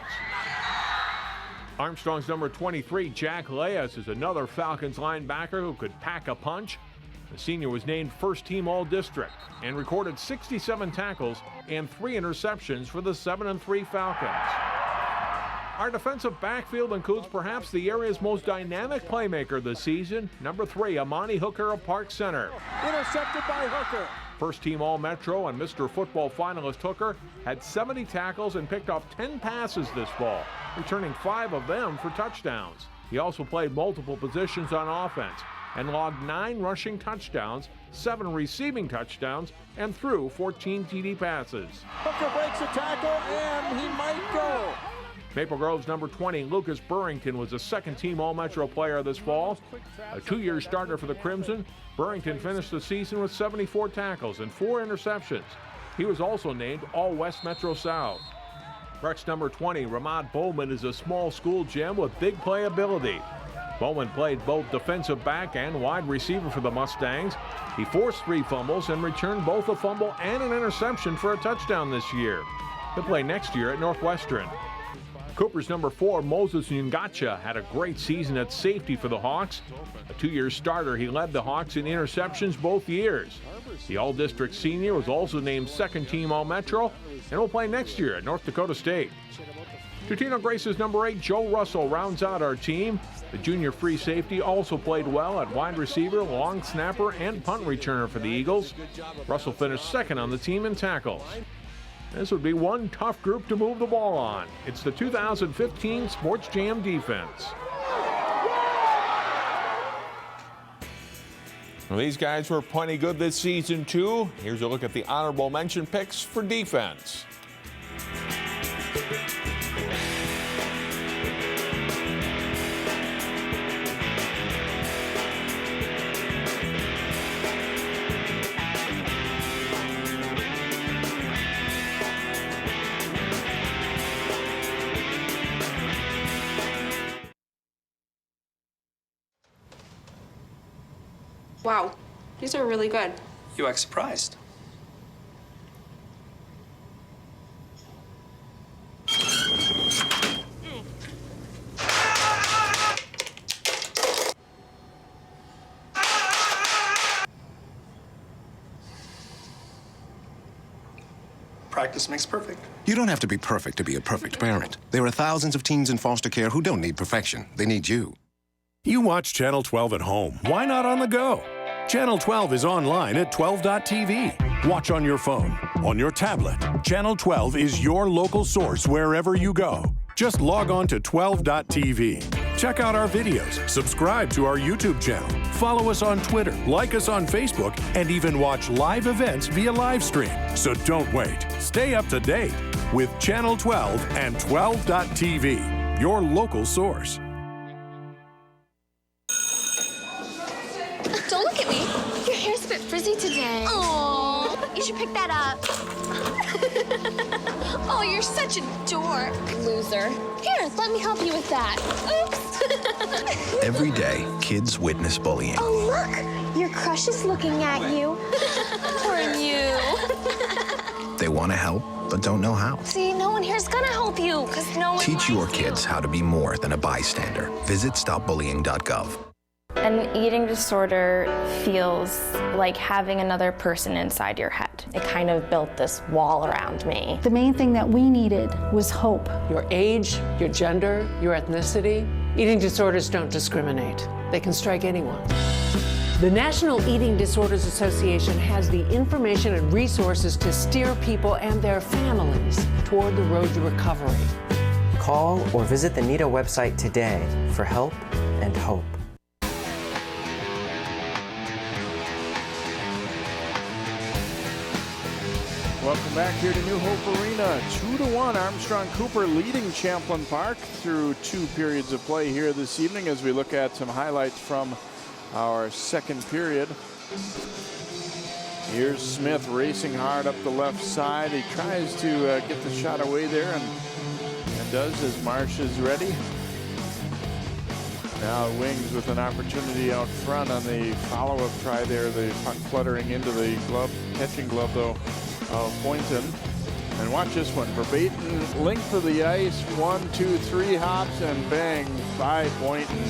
P: Armstrong's number 23, Jack Leas, is another Falcons linebacker who could pack a punch. The senior was named First Team All-District and recorded 67 tackles and 3 interceptions for the 7-3 Falcons. Our defensive backfield includes perhaps the area's most dynamic playmaker this season, number 3, Amani Hooker of Park Center.
L: Intercepted by Hooker.
P: First Team All-Metro and Mr. Football finalist Hooker had 70 tackles and picked off 10 passes this fall, returning 5 of them for touchdowns. He also played multiple positions on offense and logged 9 rushing touchdowns, 7 receiving touchdowns, and threw 14 TD passes.
L: Hooker breaks a tackle, and he might go.
P: Maple Grove's number 20, Lucas Burrington, was a second-team All-Metro player this fall. A 2-year starter for the Crimson, Burrington finished the season with 74 tackles and 4 interceptions. He was also named All-West Metro South. Breck's number 20, Ramad Bowman, is a small school gem with big playability. Bowman played both defensive back and wide receiver for the Mustangs. He forced 3 fumbles and returned both a fumble and an interception for a touchdown this year. He'll play next year at Northwestern. Cooper's number 4, Moses Ngacha, had a great season at safety for the Hawks. A 2-year starter, he led the Hawks in interceptions both years. The All-District senior was also named second-team All-Metro and will play next year at North Dakota State. Tutino Grace's number 8, Joe Russell, rounds out our team. The junior free safety also played well at wide receiver, long snapper, and punt returner for the Eagles. Russell finished second on the team in tackles. This would be one tough group to move the ball on. It's the 2015 Sports Jam defense.
Q: Well, these guys were plenty good this season, too. Here's a look at the honorable mention picks for defense.
C: Wow, these are really good.
D: You act surprised. Practice makes perfect.
E: You don't have to be perfect to be a perfect parent. There are thousands of teens in foster care who don't need perfection. They need you.
R: You watch Channel 12 at home. Why not on the go? Channel 12 is online at 12.tv. Watch on your phone, on your tablet. Channel 12 is your local source wherever you go. Just log on to 12.tv. Check out our videos, subscribe to our YouTube channel, follow us on Twitter, like us on Facebook, and even watch live events via live stream. So don't wait. Stay up to date with Channel 12 and 12.tv, your local source.
S: Don't look at me. Your hair's a bit frizzy today. Oh, you should pick that up. Oh, you're such a dork. Loser. Here, let me help you with that. Oops.
T: Every day, kids witness bullying.
S: Oh, look. Your crush is looking at you. Or you.
T: They want to help, but don't know how.
S: See, no one here's gonna help you, because no one
T: Teach your kids how to be more than a bystander. Visit stopbullying.gov.
U: An eating disorder feels like having another person inside your head. It kind of built this wall around me.
V: The main thing that we needed was hope.
W: Your age, your gender, your ethnicity. Eating disorders don't discriminate. They can strike anyone. The National Eating Disorders Association has the information and resources to steer people and their families toward the road to recovery.
X: Call or visit the NEDA website today for help and hope.
A: Welcome back here to New Hope Arena. 2-1 Armstrong-Cooper leading Champlin Park through 2 periods of play here this evening as we look at some highlights from our second period. Here's Smith racing hard up the left side. He tries to get the shot away there and does as Marsh is ready. Now Wings with an opportunity out front on the follow-up try there. The puck fluttering into the glove, catching glove though of Boynton. And watch this one. Verbatim length of the ice. 1, 2, 3 hops and bang by Boynton.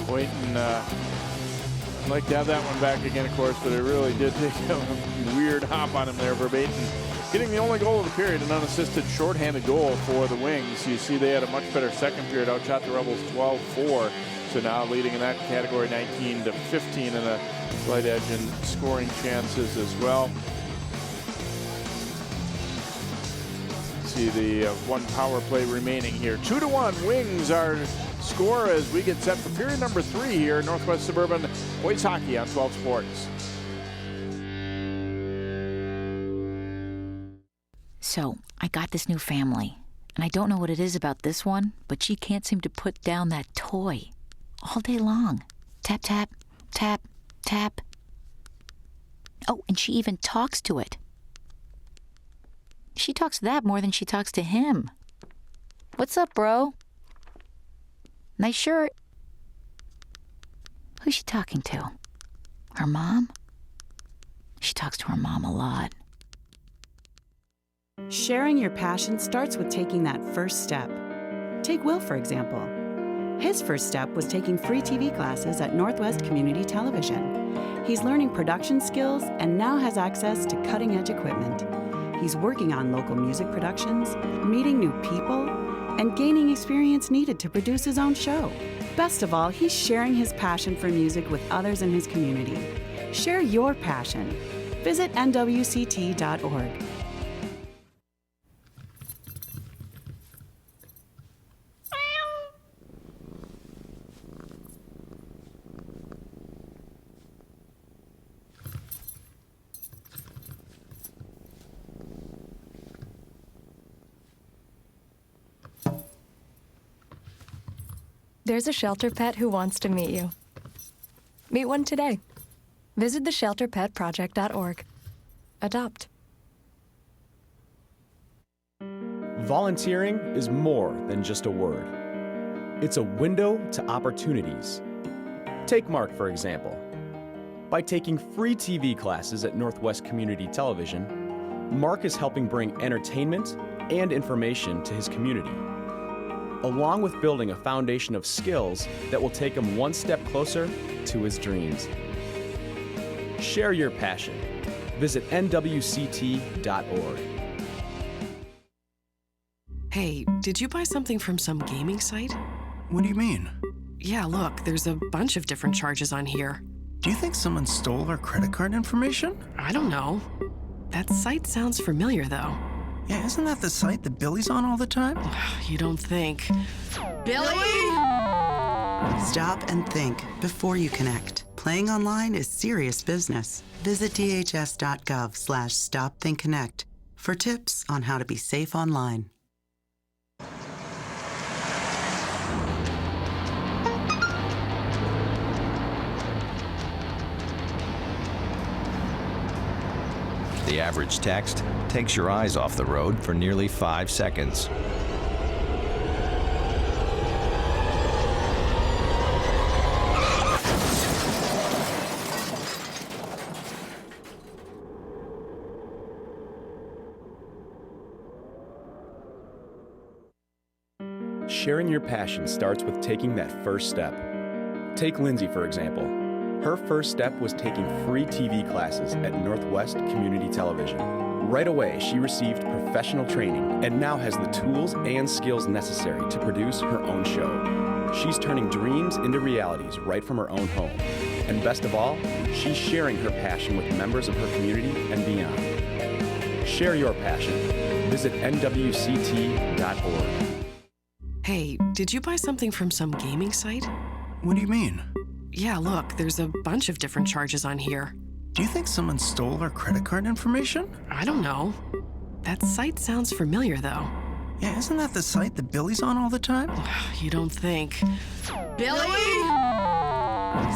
A: Boynton I'd like to have that one back again, of course, but it really did take a weird hop on him there, Verbatim. Getting the only goal of the period, an unassisted shorthanded goal for the Wings. You see they had a much better second period, outshot the Rebels 12-4. So now leading in that category 19-15 and a slight edge in scoring chances as well. See the one power play remaining here. 2-1 Wings are score as we get set for period number 3 here, Northwest Suburban Boys Hockey on 12 Sports.
G: So, I got this new family, and I don't know what it is about this one, but she can't seem to put down that toy all day long. Tap, tap, tap, tap. Oh, and she even talks to it. She talks to that more than she talks to him. What's up, bro? Nice shirt. Who's she talking to? Her mom? She talks to her mom a lot.
I: Sharing your passion starts with taking that first step. Take Will, for example. His first step was taking free TV classes at Northwest Community Television. He's learning production skills and now has access to cutting-edge equipment. He's working on local music productions, meeting new people, and gaining experience needed to produce his own show. Best of all, he's sharing his passion for music with others in his community. Share your passion. Visit nwct.org.
H: There's a shelter pet who wants to meet you. Meet one today. Visit theshelterpetproject.org. Adopt.
F: Volunteering is more than just a word. It's a window to opportunities. Take Mark, for example. By taking free TV classes at Northwest Community Television, Mark is helping bring entertainment and information to his community, along with building a foundation of skills that will take him one step closer to his dreams. Share your passion. Visit nwct.org.
J: Hey, did you buy something from some gaming site?
K: What do you mean?
J: Yeah, look, there's a bunch of different charges on here.
K: Do you think someone stole our credit card information?
J: I don't know. That site sounds familiar, though.
K: Yeah, isn't that the site that Billy's on all the time?
J: You don't think. Billy!
I: Stop and think before you connect. Playing online is serious business. Visit dhs.gov/stopthinkconnect for tips on how to be safe online.
Y: The average text takes your eyes off the road for nearly 5 seconds.
F: Sharing your passion starts with taking that first step. Take Lindsay, for example. Her first step was taking free TV classes at Northwest Community Television. Right away, she received professional training and now has the tools and skills necessary to produce her own show. She's turning dreams into realities right from her own home. And best of all, she's sharing her passion with members of her community and beyond. Share your passion. Visit nwct.org.
J: Hey, did you buy something from some gaming site?
K: What do you mean?
J: Yeah, look, there's a bunch of different charges on here.
K: Do you think someone stole our credit card information?
J: I don't know. That site sounds familiar, though.
K: Yeah, isn't that the site that Billy's on all the time?
J: You don't think. Billy!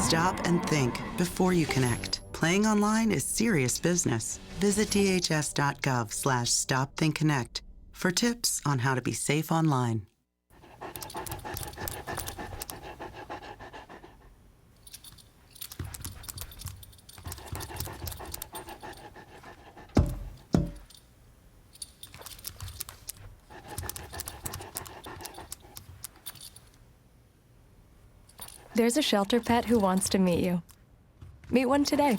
I: Stop and think before you connect. Playing online is serious business. Visit dhs.gov/stopthinkconnect for tips on how to be safe online.
H: There's a shelter pet who wants to meet you. Meet one today.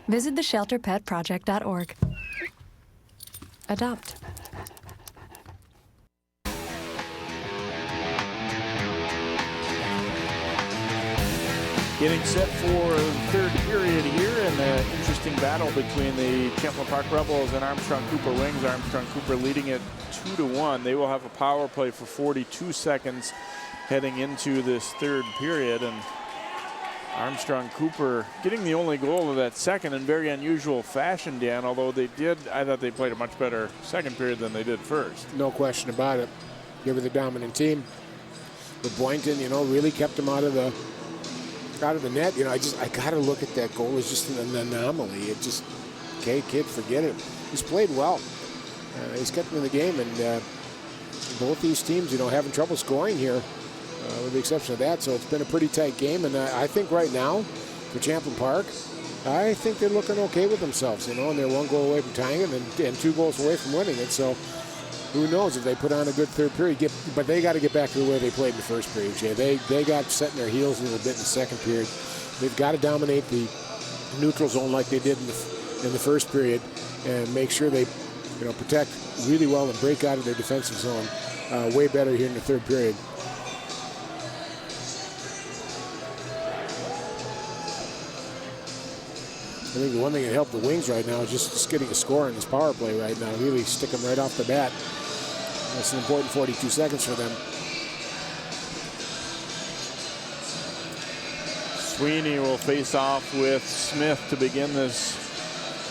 H: Visit theshelterpetproject.org. Adopt.
A: Getting set for the third period here in the interesting battle between the Champlin Park Rebels and Armstrong-Cooper Wings. Armstrong-Cooper leading it 2-1. They will have a power play for 42 seconds heading into this third period. And Armstrong-Cooper getting the only goal of that second in very unusual fashion, Dan, although I thought they played a much better second period than they did first.
B: No question about it. They were the dominant team. But Boynton, really kept them out of the net. I got to look at that goal as just an anomaly. It just, okay, kid, forget it. He's played well. He's kept them in the game, and both these teams, having trouble scoring here, with the exception of that. So it's been a pretty tight game, and I think right now, for Champlin Park, I think they're looking okay with themselves, and they're 1 goal away from tying it and 2 goals away from winning it. So who knows if they put on a good third period, but they got to get back to the way they played in the first period, Jay. They got set in their heels a little bit in the second period. They've got to dominate the neutral zone like they did in the first period and make sure they protect really well and break out of their defensive zone way better here in the third period. I think the one thing that helped the Wings right now is just getting a score in this power play right now. Really stick them right off the bat. That's an important 42 seconds for them.
A: Sweeney will face off with Smith to begin this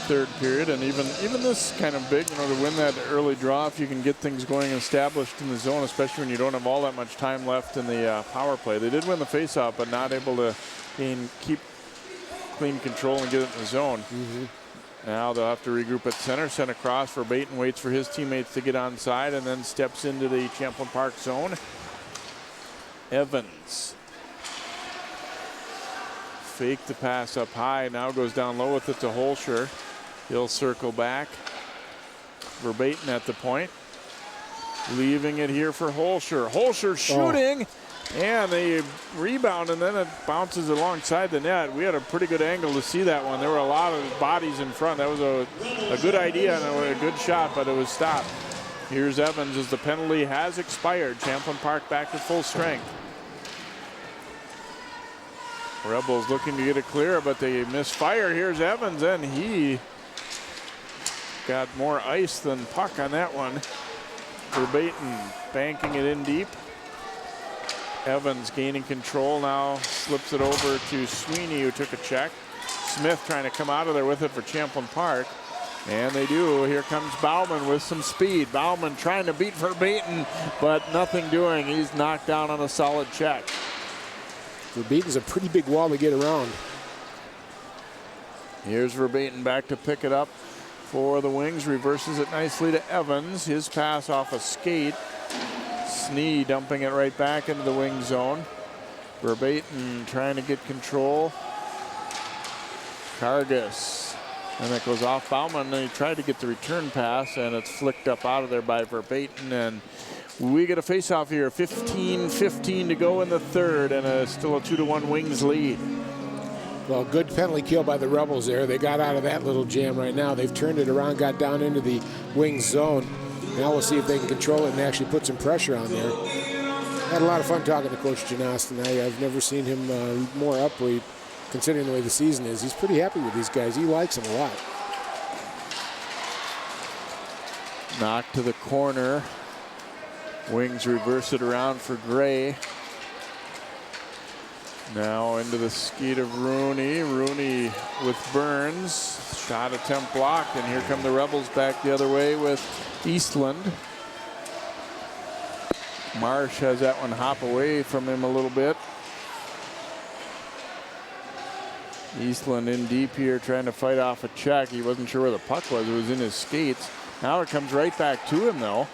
A: third period, and even this kind of big, to win that early draw, if you can get things going established in the zone, especially when you don't have all that much time left in the power play. They did win the faceoff, but not able to keep clean control and get it in the zone. Now they'll have to regroup at center, send across. Verbatim waits for his teammates to get onside and then steps into the Champlin Park zone. Evans. Fake the pass up high, now goes down low with it to Holscher. He'll circle back. Verbatim at the point. Leaving it here for Holscher. Holscher shooting. And they rebound, and then it bounces alongside the net. We had a pretty good angle to see that one. There were a lot of bodies in front. That was a good idea and a good shot, but it was stopped. Here's Evans as the penalty has expired. Champlin Park back to full strength. Rebels looking to get it clear, but they misfire. Here's Evans, and he got more ice than puck on that one. Verbatim banking it in deep. Evans gaining control now, slips it over to Sweeney, who took a check. Smith trying to come out of there with it for Champlin Park. And they do. Here comes Bauman with some speed. Bauman trying to beat Verbatim, but nothing doing. He's knocked down on a solid check.
B: Verbatim's a pretty big wall to get around.
A: Here's Verbatim back to pick it up for the Wings. Reverses it nicely to Evans. His pass off a skate. Snee dumping it right back into the wing zone. Verbatim trying to get control. Kargas. And it goes off Bauman, and he tried to get the return pass, and it's flicked up out of there by Verbatim. And we get a face-off here. 15-15 to go in the third, and still a 2-1 Wings lead.
B: Well, good penalty kill by the Rebels there. They got out of that little jam right now. They've turned it around, got down into the Wings zone. Now we'll see if they can control it and actually put some pressure on there. Had a lot of fun talking to Coach Janastin. I've never seen him more upbeat, considering the way the season is. He's pretty happy with these guys. He likes them a lot.
A: Knock to the corner. Wings reverse it around for Gray. Now into the skate of Rooney. Rooney with Burns. Shot attempt blocked, and here come the Rebels back the other way with Eastland. Marsh has that one hop away from him a little bit. Eastland in deep here trying to fight off a check. He wasn't sure where the puck was. It was in his skates. Now it comes right back to him though,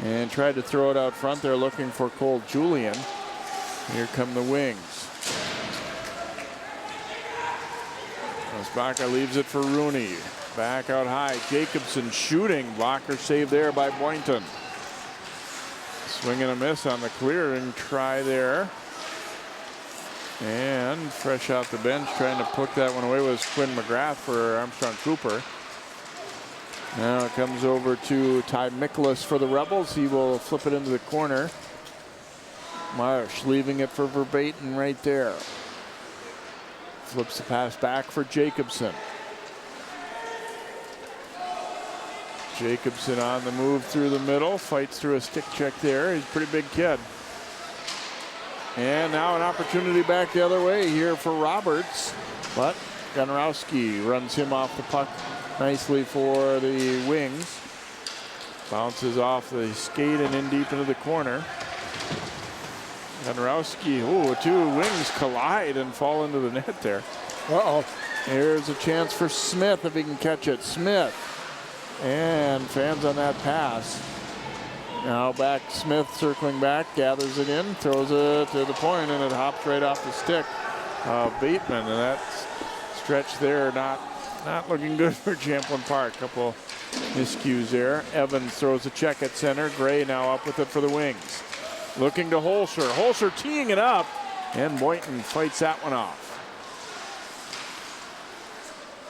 A: and tried to throw it out front there looking for Cole Julian. Here come the Wings. Osbaka leaves it for Rooney. Back out high. Jacobson shooting. Blocker save there by Boynton. Swing and a miss on the clearing try there. And fresh out the bench trying to put that one away was Quinn McGrath for Armstrong-Cooper. Now it comes over to Ty Miklas for the Rebels. He will flip it into the corner. Marsh leaving it for Verbatim right there. Flips the pass back for Jacobson. Jacobson on the move through the middle. Fights through a stick check there. He's a pretty big kid. And now an opportunity back the other way here for Roberts. But Ganarowski runs him off the puck nicely for the Wings. Bounces off the skate and in deep into the corner. Ganarowski, two Wings collide and fall into the net there.
B: Uh-oh.
A: Here's a chance for Smith if he can catch it. Smith. And fans on that pass. Now back, Smith circling back, gathers it in, throws it to the point, and it hops right off the stick of Bateman. And that stretch there not looking good for Champlin Park. Couple miscues there. Evans throws a check at center. Gray now up with it for the Wings. Looking to Holscher. Holscher teeing it up, and Boynton fights that one off.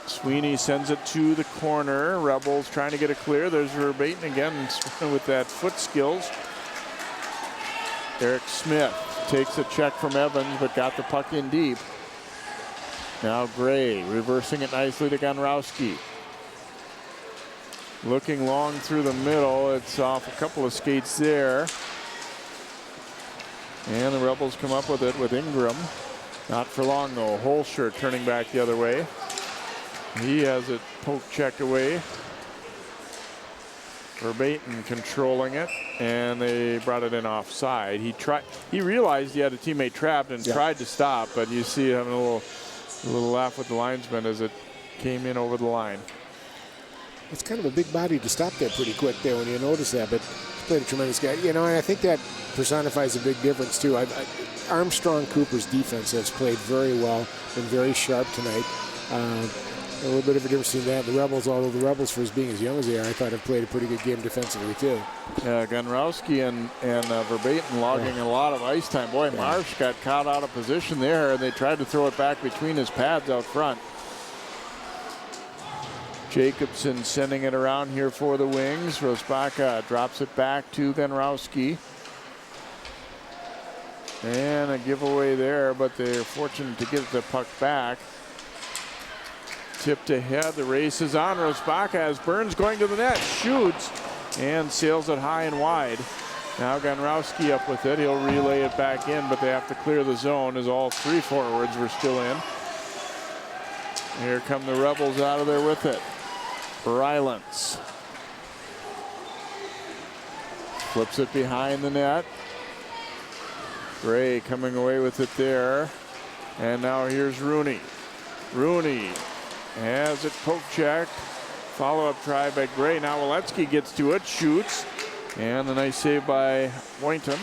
A: Sweeney sends it to the corner. Rebels trying to get it clear. There's Verbatim again with that foot skills. Eric Smith takes a check from Evans, but got the puck in deep. Now Gray reversing it nicely to Ganarowski. Looking long through the middle. It's off a couple of skates there. And the Rebels come up with it with Ingram. Not for long though. Holscher turning back the other way. He has it poke checked away. Verbatim controlling it, and they brought it in offside. He realized he had a teammate trapped and tried to stop, but you see him having a little laugh with the linesman as it came in over the line.
B: It's kind of a big body to stop there pretty quick there when you notice that, but he's played a tremendous guy. You know, and I think that personifies a big difference too. Armstrong-Cooper's defense has played very well, been very sharp tonight. A little bit of a difference in that. The Rebels, although the Rebels, for being as young as they are, I thought have played a pretty good game defensively too.
A: Yeah, Ganarowski and Verbatim logging a lot of ice time. Boy, Marsh got caught out of position there, and they tried to throw it back between his pads out front. Jacobson sending it around here for the Wings. Rosbaka drops it back to Ganarowski. And a giveaway there, but they're fortunate to get the puck back. Tipped ahead, the race is on. Rosbaka has Burns going to the net, shoots, and sails it high and wide. Now Ganarowski up with it. He'll relay it back in, but they have to clear the zone as all three forwards were still in. Here come the Rebels out of there with it. Rylance flips it behind the net. Gray coming away with it there. And now here's Rooney. Rooney has it poke checked. Follow-up try by Gray. Now Waletsky gets to it, shoots. And a nice save by Boynton.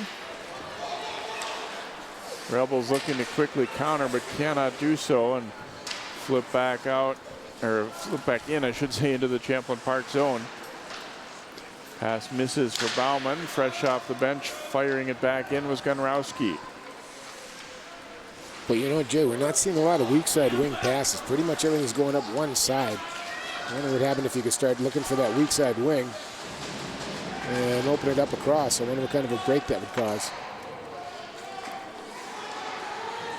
A: Rebels looking to quickly counter, but cannot do so, and flip back out, or flip back in, I should say, into the Champlin Park zone. Pass misses for Bauman. Fresh off the bench, firing it back in was Ganarowski.
B: But you know, Jay, we're not seeing a lot of weak side wing passes. Pretty much everything's going up one side. I wonder what happened if you could start looking for that weak side wing and open it up across. I wonder what kind of a break that would cause.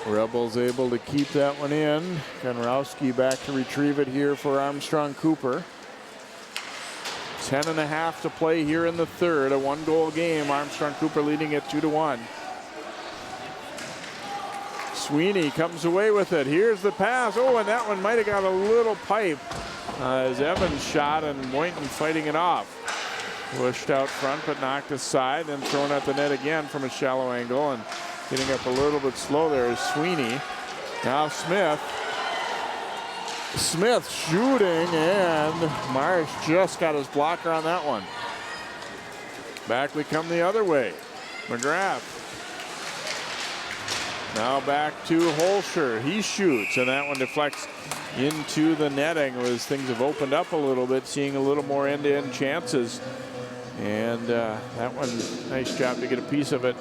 A: Rebels able to keep that one in. Ganarowski back to retrieve it here for Armstrong-Cooper. 10.5 to play here in the third. A one-goal game. Armstrong-Cooper leading it 2-1. Sweeney comes away with it. Here's the pass. Oh, and that one might have got a little pipe as Evans shot and Boynton fighting it off. Pushed out front, but knocked aside and thrown at the net again from a shallow angle, and getting up a little bit slow there is Sweeney. Now Smith. Smith shooting, and Marsh just got his blocker on that one. Back we come the other way. McGrath. Now back to Holscher. He shoots, and that one deflects into the netting as things have opened up a little bit, seeing a little more end-to-end chances. And that one, nice job to get a piece of it.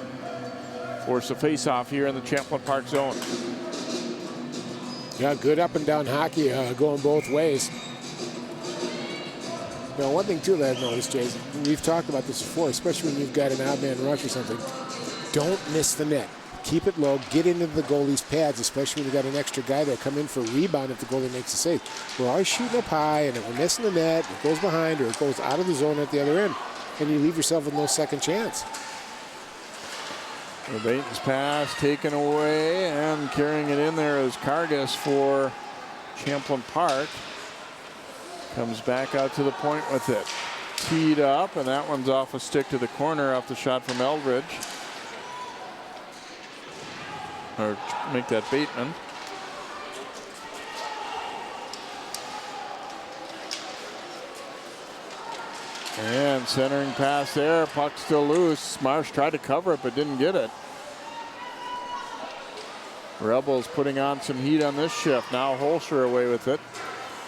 A: Force a face-off here in the Champlin Park zone.
B: Yeah, good up and down hockey going both ways. Now, one thing too that I've noticed, Jay, we've talked about this before, especially when you've got an odd man rush or something. Don't miss the net. Keep it low, get into the goalie's pads, especially when you got an extra guy there come in for a rebound if the goalie makes a save. We're always shooting up high, and if we're missing the net, it goes behind or it goes out of the zone at the other end, and you leave yourself with no second chance.
A: Baton's pass taken away, and carrying it in there is Kargas for Champlin Park. Comes back out to the point with it. Teed up, and that one's off a stick to the corner off the shot from Eldridge. Or make that Bateman. And centering pass there, puck still loose. Marsh tried to cover it but didn't get it. Rebels putting on some heat on this shift. Now Holscher away with it.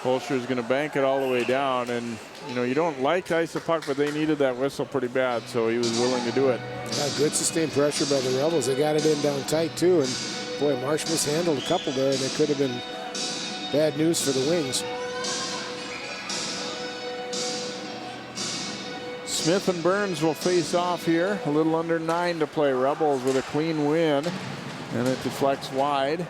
A: Holscher's going to bank it all the way down, and you know, you don't like to ice the puck, but they needed that whistle pretty bad, so he was willing to do it.
B: Yeah, good sustained pressure by the Rebels. They got it in down tight too, and boy, Marsh mishandled a couple there, and it could have been bad news for the Wings.
A: Smith and Burns will face off here. A little under 9 to play. Rebels with a clean win, and it deflects wide.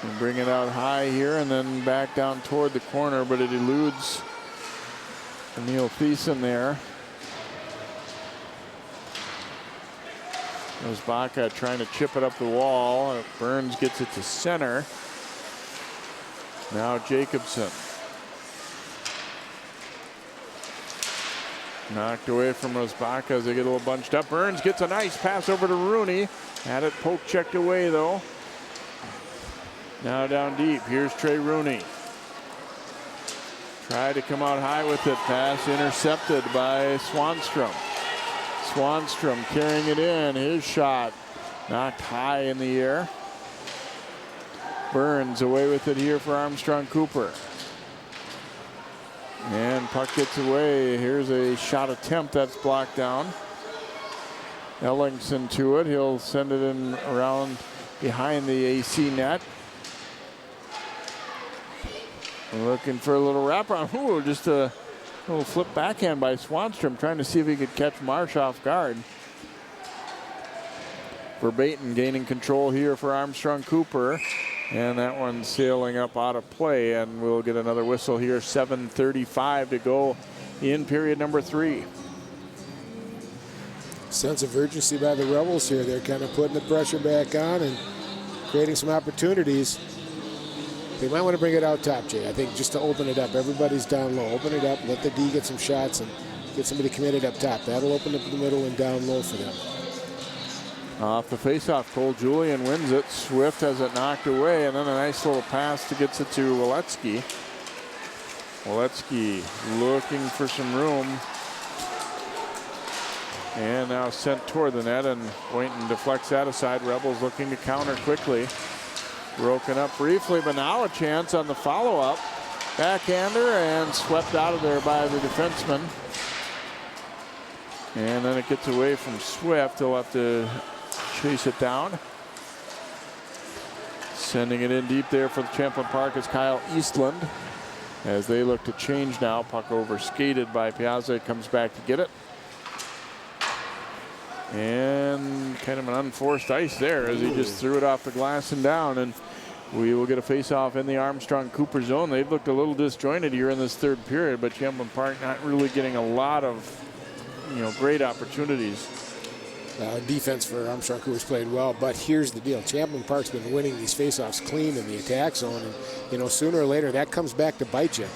A: And bring it out high here and then back down toward the corner, but it eludes Neil Thiessen there. There's Baca trying to chip it up the wall. Burns gets it to center. Now Jacobson. Knocked away from Rosbach as they get a little bunched up. Burns gets a nice pass over to Rooney. Had it poke checked away though. Now down deep. Here's Trey Rooney. Tried to come out high with it. Pass intercepted by Swanstrom. Swanstrom carrying it in. His shot knocked high in the air. Burns away with it here for Armstrong-Cooper. And puck gets away. Here's a shot attempt that's blocked down. Ellingson to it. He'll send it in around behind the AC net. Looking for a little wraparound. Ooh, just a little flip backhand by Swanstrom, trying to see if he could catch Marsh off guard. Verbatim gaining control here for Armstrong-Cooper. And that one sailing up out of play, and we'll get another whistle here. 7:35 to go in period number 3.
B: Sense of urgency by the Rebels here. They're kind of putting the pressure back on and creating some opportunities. They might want to bring it out top, Jay. I think just to open it up. Everybody's down low. Open it up. Let the D get some shots and get somebody committed up top. That'll open up the middle and down low for them.
A: Off the faceoff, Cole Julian wins it. Swift has it knocked away, and then a nice little pass to get it to Waletsky. Waletsky looking for some room. And now sent toward the net, and Boynton deflects that aside. Rebels looking to counter quickly. Broken up briefly, but now a chance on the follow-up. Backhander, and swept out of there by the defenseman. And then it gets away from Swift. He'll have to chase it down. Sending it in deep there for the Champlin Park is Kyle Eastland. As they look to change now. Puck over skated by Piazza. Comes back to get it. And kind of an unforced ice there as he just threw it off the glass and down. And we will get a face-off in the Armstrong-Cooper zone. They've looked a little disjointed here in this third period, but Champlin Park not really getting a lot of, great opportunities.
B: Defense for Armstrong-Cooper's played well, but here's the deal. Champlin Park's been winning these face-offs clean in the attack zone, and sooner or later that comes back to bite you.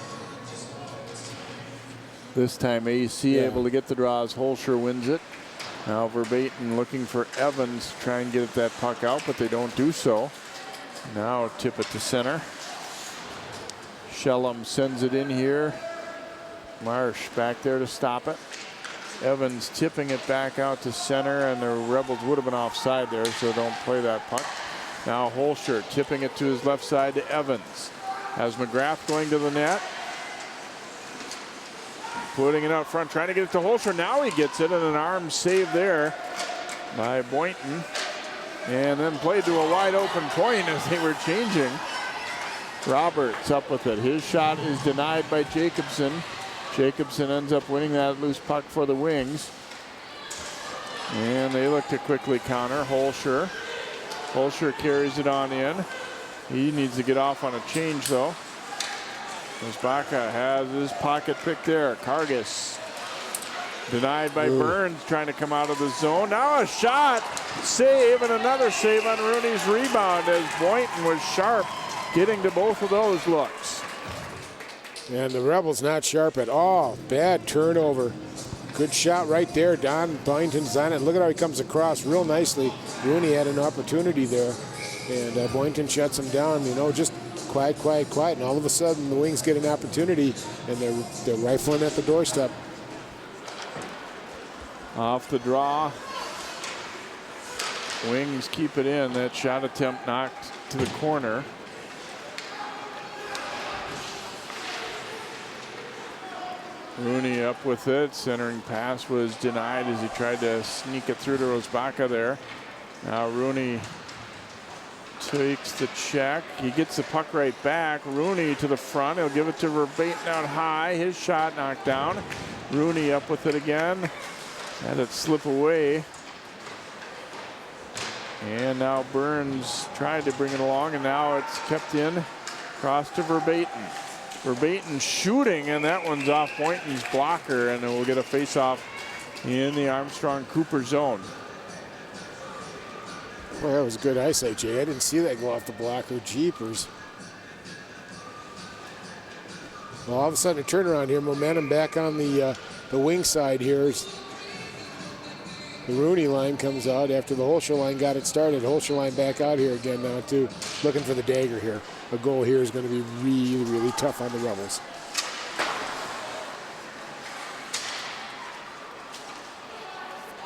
A: This time AC able to get the draws. Holscher wins it. Now Verbatim looking for Evans to try and get that puck out, but they don't do so. Now tip it to center. Shellum sends it in here. Marsh back there to stop it. Evans tipping it back out to center, and the Rebels would have been offside there, so don't play that puck. Now Holscher tipping it to his left side to Evans. Has McGrath going to the net. Putting it out front, trying to get it to Holscher. Now he gets it, and an arm save there by Boynton. And then played to a wide open point as they were changing. Roberts up with it. His shot is denied by Jacobson. Jacobson ends up winning that loose puck for the Wings. And they look to quickly counter. Holscher. Holscher carries it on in. He needs to get off on a change though. Baca has his pocket pick there. Kargas Denied by Burns, trying to come out of the zone. Now a shot, save, and another save on Rooney's rebound as Boynton was sharp, getting to both of those looks.
B: And the Rebels not sharp at all. Bad turnover. Good shot right there. Don Boynton's on it. Look at how he comes across real nicely. Rooney had an opportunity there, and Boynton shuts him down. You know, just quiet, quiet, quiet. And all of a sudden, the Wings get an opportunity, and they're rifling at the doorstep.
A: Off the draw. Wings keep it in. That shot attempt knocked to the corner. Rooney up with it. Centering pass was denied as he tried to sneak it through to Rosbaca there. Now Rooney takes the check. He gets the puck right back. Rooney to the front. He'll give it to Verbaeten out high. His shot knocked down. Rooney up with it again. Had it slip away. And now Burns tried to bring it along, and now it's kept in. Cross to Verbaeten. Verbaeten shooting, and that one's off Boynton's blocker, and then we'll get a face-off in the Armstrong-Cooper zone.
B: Well, that was good eyesight, Jay. I didn't see that go off the blocker. Jeepers. Well, all of a sudden, a turnaround here. Momentum back on the wing side here. The Rooney line comes out after the Holscher line got it started. Holscher line back out here again now, too. Looking for the dagger here. A goal here is going to be really, really tough on the Rebels.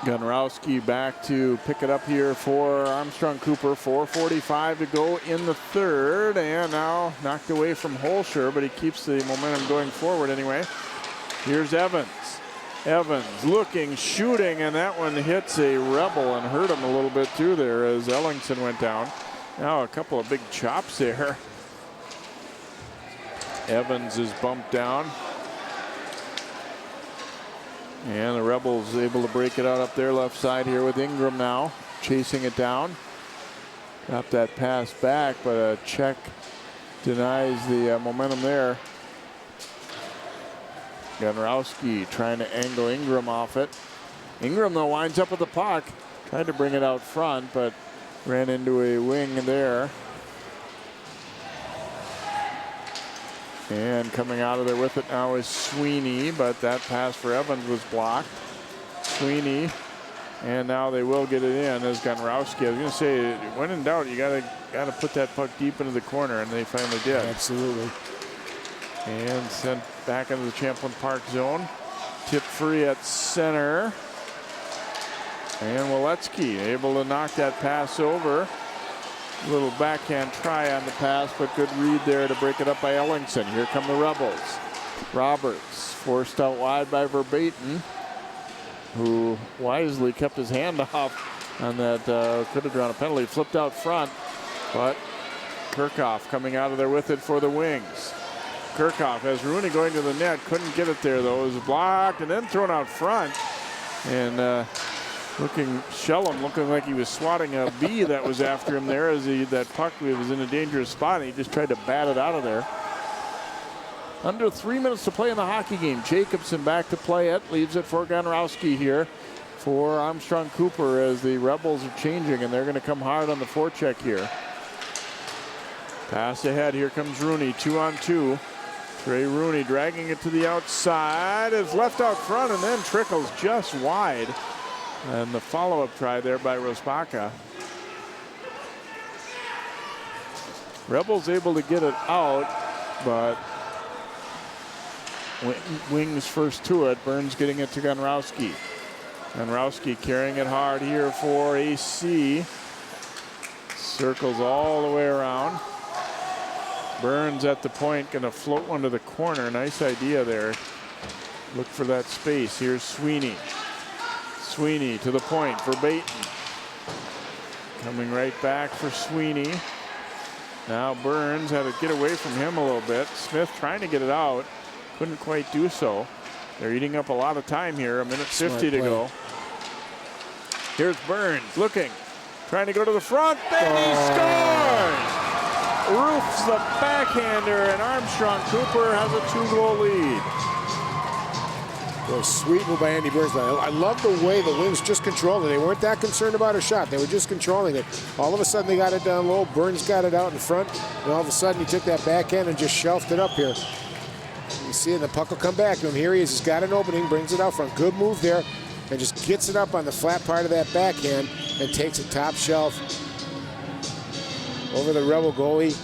A: Gunrowski back to pick it up here for Armstrong-Cooper. 4:45 to go in the third, and now knocked away from Holscher, but he keeps the momentum going forward anyway. Here's Evans. Evans looking, shooting, and that one hits a Rebel and hurt him a little bit too there as Ellingson went down. Now a couple of big chops there. Evans is bumped down. And the Rebels able to break it out up their left side here with Ingram now chasing it down. Got that pass back, but a check denies the momentum there. Gunrowski trying to angle Ingram off it. Ingram, though, winds up with the puck. Tried to bring it out front, but ran into a wing there. And coming out of there with it now is Sweeney, but that pass for Evans was blocked. Sweeney, and now they will get it in as Gunrowski. I was going to say, when in doubt, you got to put that puck deep into the corner, and they finally did.
B: Absolutely.
A: And sent back into the Champlin Park zone. Tip free at center. And Waletsky able to knock that pass over. A little backhand try on the pass, but good read there to break it up by Ellingson. Here come the Rebels. Roberts forced out wide by Verbaeten, who wisely kept his hand off on that. Could have drawn a penalty. Flipped out front, but Kirchhoff coming out of there with it for the Wings. Kirchhoff has Rooney going to the net. Couldn't get it there, though. It was blocked and then thrown out front. And Shellum looking like he was swatting a bee that was after him there as that puck was in a dangerous spot, and he just tried to bat it out of there. Under 3 minutes to play in the hockey game. Jacobson back to play it. Leaves it for Gunrowski here for Armstrong-Cooper as the Rebels are changing, and they're going to come hard on the forecheck here. Pass ahead. Here comes Rooney. 2-on-2. Trey Rooney dragging it to the outside. It's left out front and then trickles just wide. And the follow-up try there by Rosbaca. Rebels able to get it out, but Wings first to it. Burns getting it to Gunrowski. Gunrowski carrying it hard here for AC. Circles all the way around. Burns at the point, going to float one to the corner. Nice idea there. Look for that space. Here's Sweeney. Sweeney to the point for Verbaeten. Coming right back for Sweeney. Now Burns had to get away from him a little bit. Smith trying to get it out. Couldn't quite do so. They're eating up a lot of time here. A minute 50 to go. Here's Burns looking. Trying to go to the front. Then he scores! Roofs the backhander, and Armstrong-Cooper has a 2-goal lead.
B: Boy, sweet move by Andy Burns. I love the way the Wings just controlled it. They weren't that concerned about a shot. They were just controlling it. All of a sudden, they got it down low. Burns got it out in front. And all of a sudden, he took that backhand and just shelved it up here. You see it, and the puck will come back to him. Here he is. He's got an opening, brings it out front. Good move there. And just gets it up on the flat part of that backhand and takes it top shelf over the Rebel goalie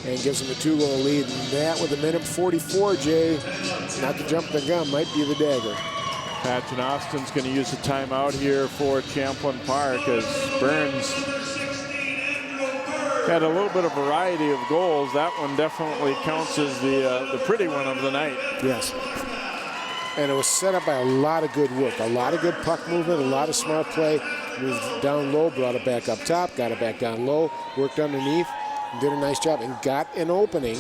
B: and gives him a 2-goal lead. And that with a minute 44, Jay, not to jump the gun, might be the dagger.
A: Patchen Austin's going to use a timeout here for Champlin Park as Burns had a little bit of variety of goals. That one definitely counts as the pretty one of the night.
B: Yes. And it was set up by a lot of good work, a lot of good puck movement, a lot of smart play. Moved down low, brought it back up top, got it back down low, worked underneath, did a nice job, and got an opening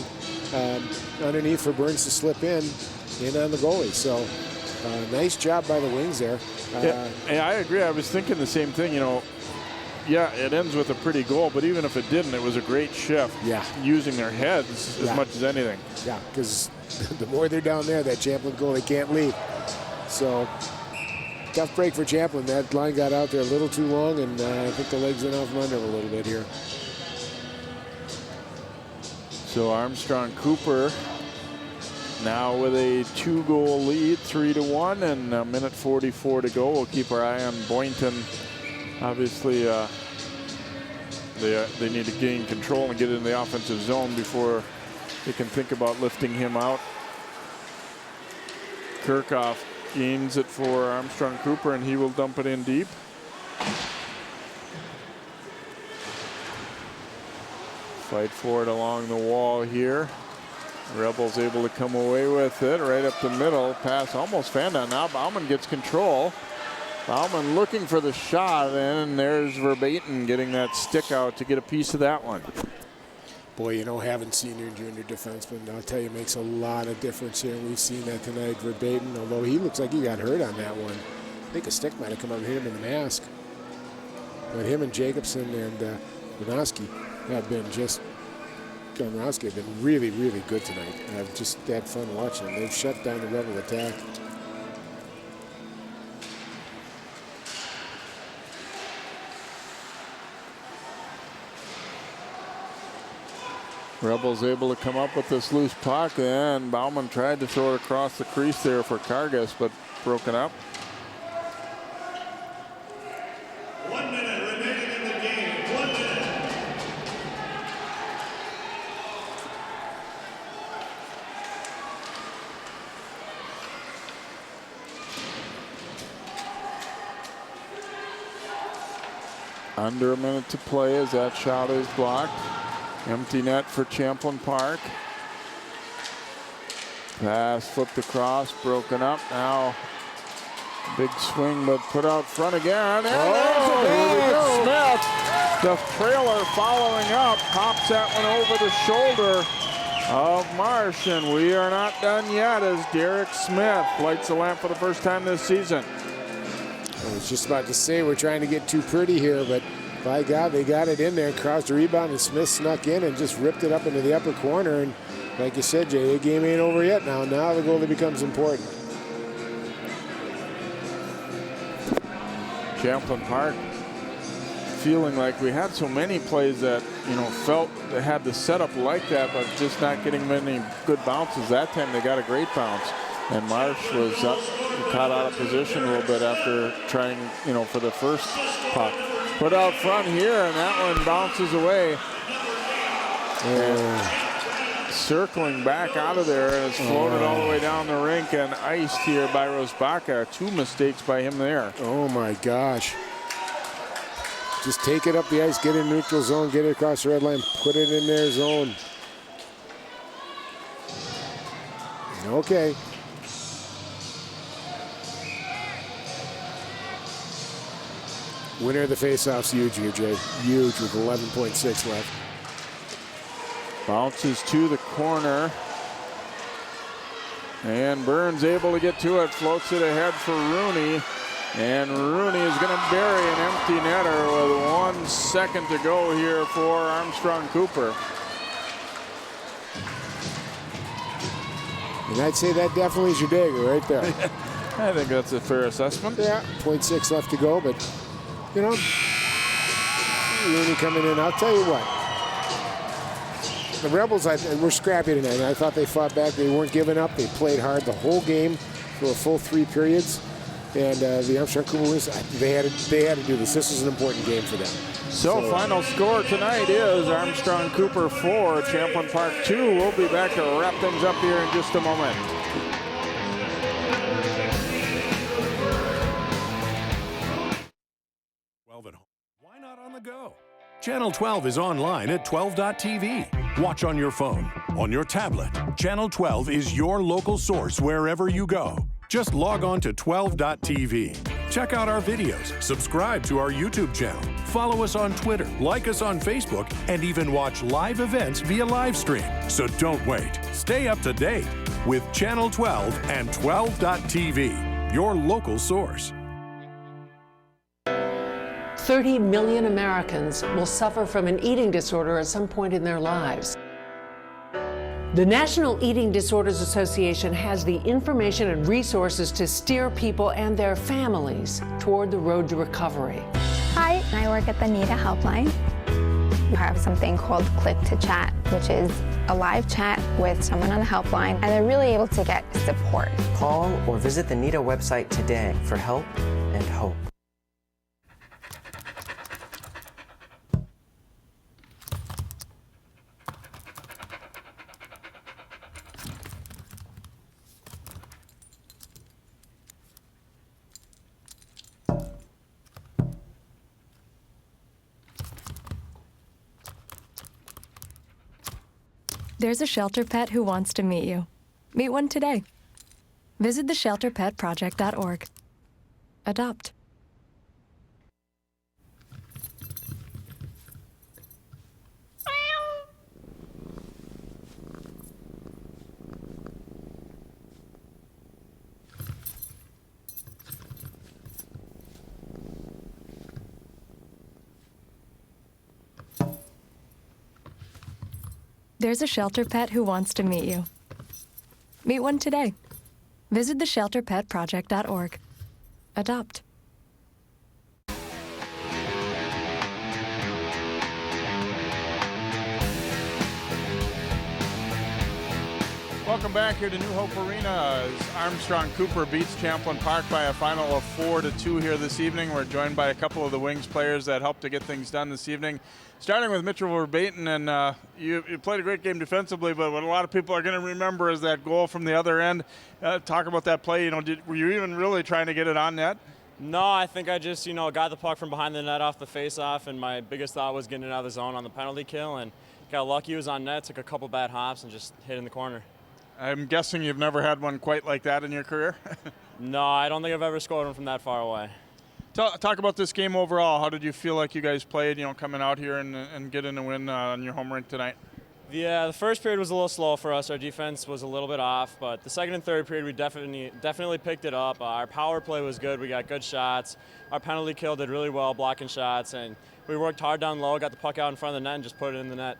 B: underneath for Burns to slip in on the goalie. So nice job by the Wings there.
A: Yeah, I agree. I was thinking the same thing. You know, yeah, it ends with a pretty goal, but even if it didn't, it was a great shift.
B: Yeah.
A: Using their heads as much as anything.
B: Yeah, because the more they're down there, that Champlin goal, they can't leave. So tough break for Champlin. That line got out there a little too long, and I think the legs went out from under a little bit here.
A: So Armstrong-Cooper now with a 2-goal lead, 3-1, and a minute 44 to go. We'll keep our eye on Boynton. Obviously, they need to gain control and get in the offensive zone before they can think about lifting him out. Kirchhoff gains it for Armstrong-Cooper, and he will dump it in deep. Fight for it along the wall here. Rebels able to come away with it right up the middle. Pass almost fanned on. Now Bauman gets control. Bauman looking for the shot, and there's Verbatim getting that stick out to get a piece of that one.
B: Boy, you know, having senior and junior defensemen, I'll tell you, makes a lot of difference here. We've seen that tonight, Verbatim, although he looks like he got hurt on that one. I think a stick might have come up and hit him in the mask. But him and Jacobson and Winoski have been just, Dombrowski have been really, really good tonight. I've just had fun watching them. They've shut down the Rebel attack.
A: Rebels able to come up with this loose puck, and Bauman tried to throw it across the crease there for Kargas, but broken up.
L: 1 minute remaining in the game. 1 minute.
A: Under a minute to play as that shot is blocked. Empty net for Champlin Park. Pass flipped across, broken up. Now big swing, but put out front again. And there's Smith. The trailer following up, pops that one over the shoulder of Marsh, and we are not done yet as Derek Smith lights the lamp for the first time this season.
B: I was just about to say we're trying to get too pretty here, but by God, they got it in there, crossed the rebound, and Smith snuck in and just ripped it up into the upper corner. And like you said, Jay, the game ain't over yet now. Now the goalie becomes important.
A: Champlin Park feeling like we had so many plays that, you know, felt they had the setup like that, but just not getting many good bounces. That time they got a great bounce. And Marsh was caught out of position a little bit after trying, you know, for the first puck. Put out front here, and that one bounces away. And circling back out of there, and it's floated all the way down the rink and iced here by Rosbaka. 2 mistakes by him there.
B: Oh my gosh. Just take it up the ice, get in neutral zone, get it across the red line, put it in their zone. Okay. Winner of the faceoff's huge here, Jay. Huge with 11.6 left.
A: Bounces to the corner. And Burns able to get to it. Floats it ahead for Rooney. And Rooney is going to bury an empty netter with 1 second to go here for Armstrong-Cooper.
B: And I'd say that definitely is your dagger right there.
A: I think that's a fair assessment.
B: Yeah, 0.6 left to go, but, you know, Rooney coming in. I'll tell you what. The Rebels, were scrappy tonight, and I thought they fought back. They weren't giving up. They played hard the whole game for a full 3 periods. And the Armstrong-Cooper wins, they had to do this. This was an important game for them.
A: So final score tonight is Armstrong-Cooper 4, Champlin Park 2. We'll be back to wrap things up here in just a moment.
R: Why not on the go? Channel 12 is online at 12.tv. Watch on your phone, on your tablet. Channel 12 is your local source wherever you go. Just log on to 12.tv. Check out our videos, subscribe to our YouTube channel, follow us on Twitter, like us on Facebook, and even watch live events via live stream. So don't wait. Stay up to date with Channel 12 and 12.tv, your local source.
W: 30 million Americans will suffer from an eating disorder at some point in their lives. The National Eating Disorders Association has the information and resources to steer people and their families toward the road to recovery.
M: Hi, I work at the NEDA helpline. We have something called Click to Chat, which is a live chat with someone on the helpline, and they're really able to get support.
X: Call or visit the NEDA website today for help and hope.
H: There's a shelter pet who wants to meet you. Meet one today. Visit theshelterpetproject.org. Adopt. There's a shelter pet who wants to meet you. Meet one today. Visit theshelterpetproject.org. Adopt.
A: Welcome back here to New Hope Arena as Armstrong-Cooper beats Champlin Park by a final of 4-2 here this evening. We're joined by a couple of the Wings players that helped to get things done this evening. Starting with Mitchell Verbaeten, and you played a great game defensively, but what a lot of people are going to remember is that goal from the other end. Talk about that play. You know, were you even really trying to get it on net?
N: No, I think I just, got the puck from behind the net off the face-off, and my biggest thought was getting it out of the zone on the penalty kill, and got lucky. It was on net, took a couple bad hops, and just hit in the corner.
A: I'm guessing you've never had one quite like that in your career?
N: No, I don't think I've ever scored one from that far away.
A: Talk about this game overall. How did you feel like you guys played, coming out here and getting a win on your home rink tonight?
N: Yeah, the first period was a little slow for us. Our defense was a little bit off, but the second and third period, we definitely picked it up. Our power play was good. We got good shots. Our penalty kill did really well, blocking shots, and we worked hard down low, got the puck out in front of the net, and just put it in the net.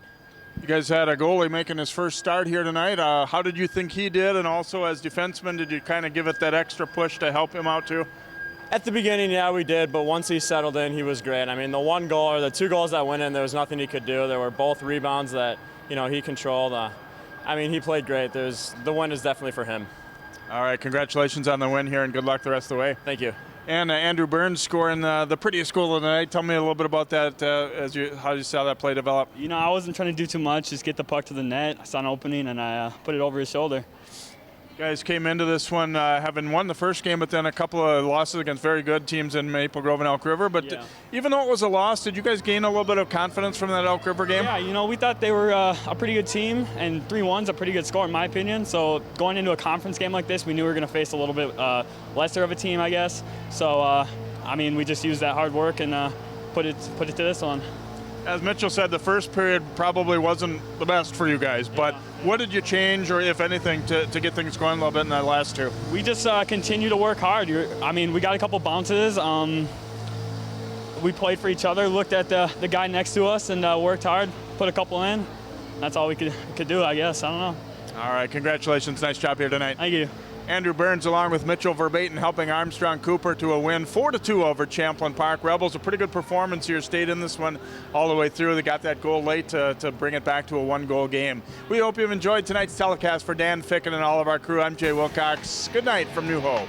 A: You guys had a goalie making his first start here tonight. How did you think he did? And also as defensemen, did you kind of give it that extra push to help him out too?
N: At the beginning, yeah, we did, but once he settled in, he was great. I mean, the one goal or the two goals that went in, there was nothing he could do. There were both rebounds that, he controlled. He played great. The win is definitely for him.
A: All right, congratulations on the win here, and good luck the rest of the way.
N: Thank you.
A: And Andrew Burns scoring the prettiest goal of the night. Tell me a little bit about that, how you saw that play develop.
O: I wasn't trying to do too much, just get the puck to the net. I saw an opening, and I put it over his shoulder.
A: You guys came into this one having won the first game, but then a couple of losses against very good teams in Maple Grove and Elk River. But yeah. Even though it was a loss, did you guys gain a little bit of confidence from that Elk River game?
O: Yeah, we thought they were a pretty good team, and 3-1's a pretty good score in my opinion. So going into a conference game like this, we knew we were going to face a little bit lesser of a team, I guess. So, we just used that hard work and put it to this one.
A: As Mitchell said, the first period probably wasn't the best for you guys, but what did you change, or if anything, to get things going a little bit in that last two?
O: We just continue to work hard. We got a couple bounces. We played for each other, looked at the guy next to us, and worked hard, put a couple in. That's all we could do, I guess. I don't know.
A: All right, congratulations. Nice job here tonight.
O: Thank you.
A: Andrew Burns along with Mitchell Verbaten helping Armstrong-Cooper to a win 4-2 over Champlin Park. Rebels, a pretty good performance here, stayed in this one all the way through. They got that goal late to bring it back to a one-goal game. We hope you've enjoyed tonight's telecast. For Dan Ficken and all of our crew, I'm Jay Wilcox. Good night from New Hope.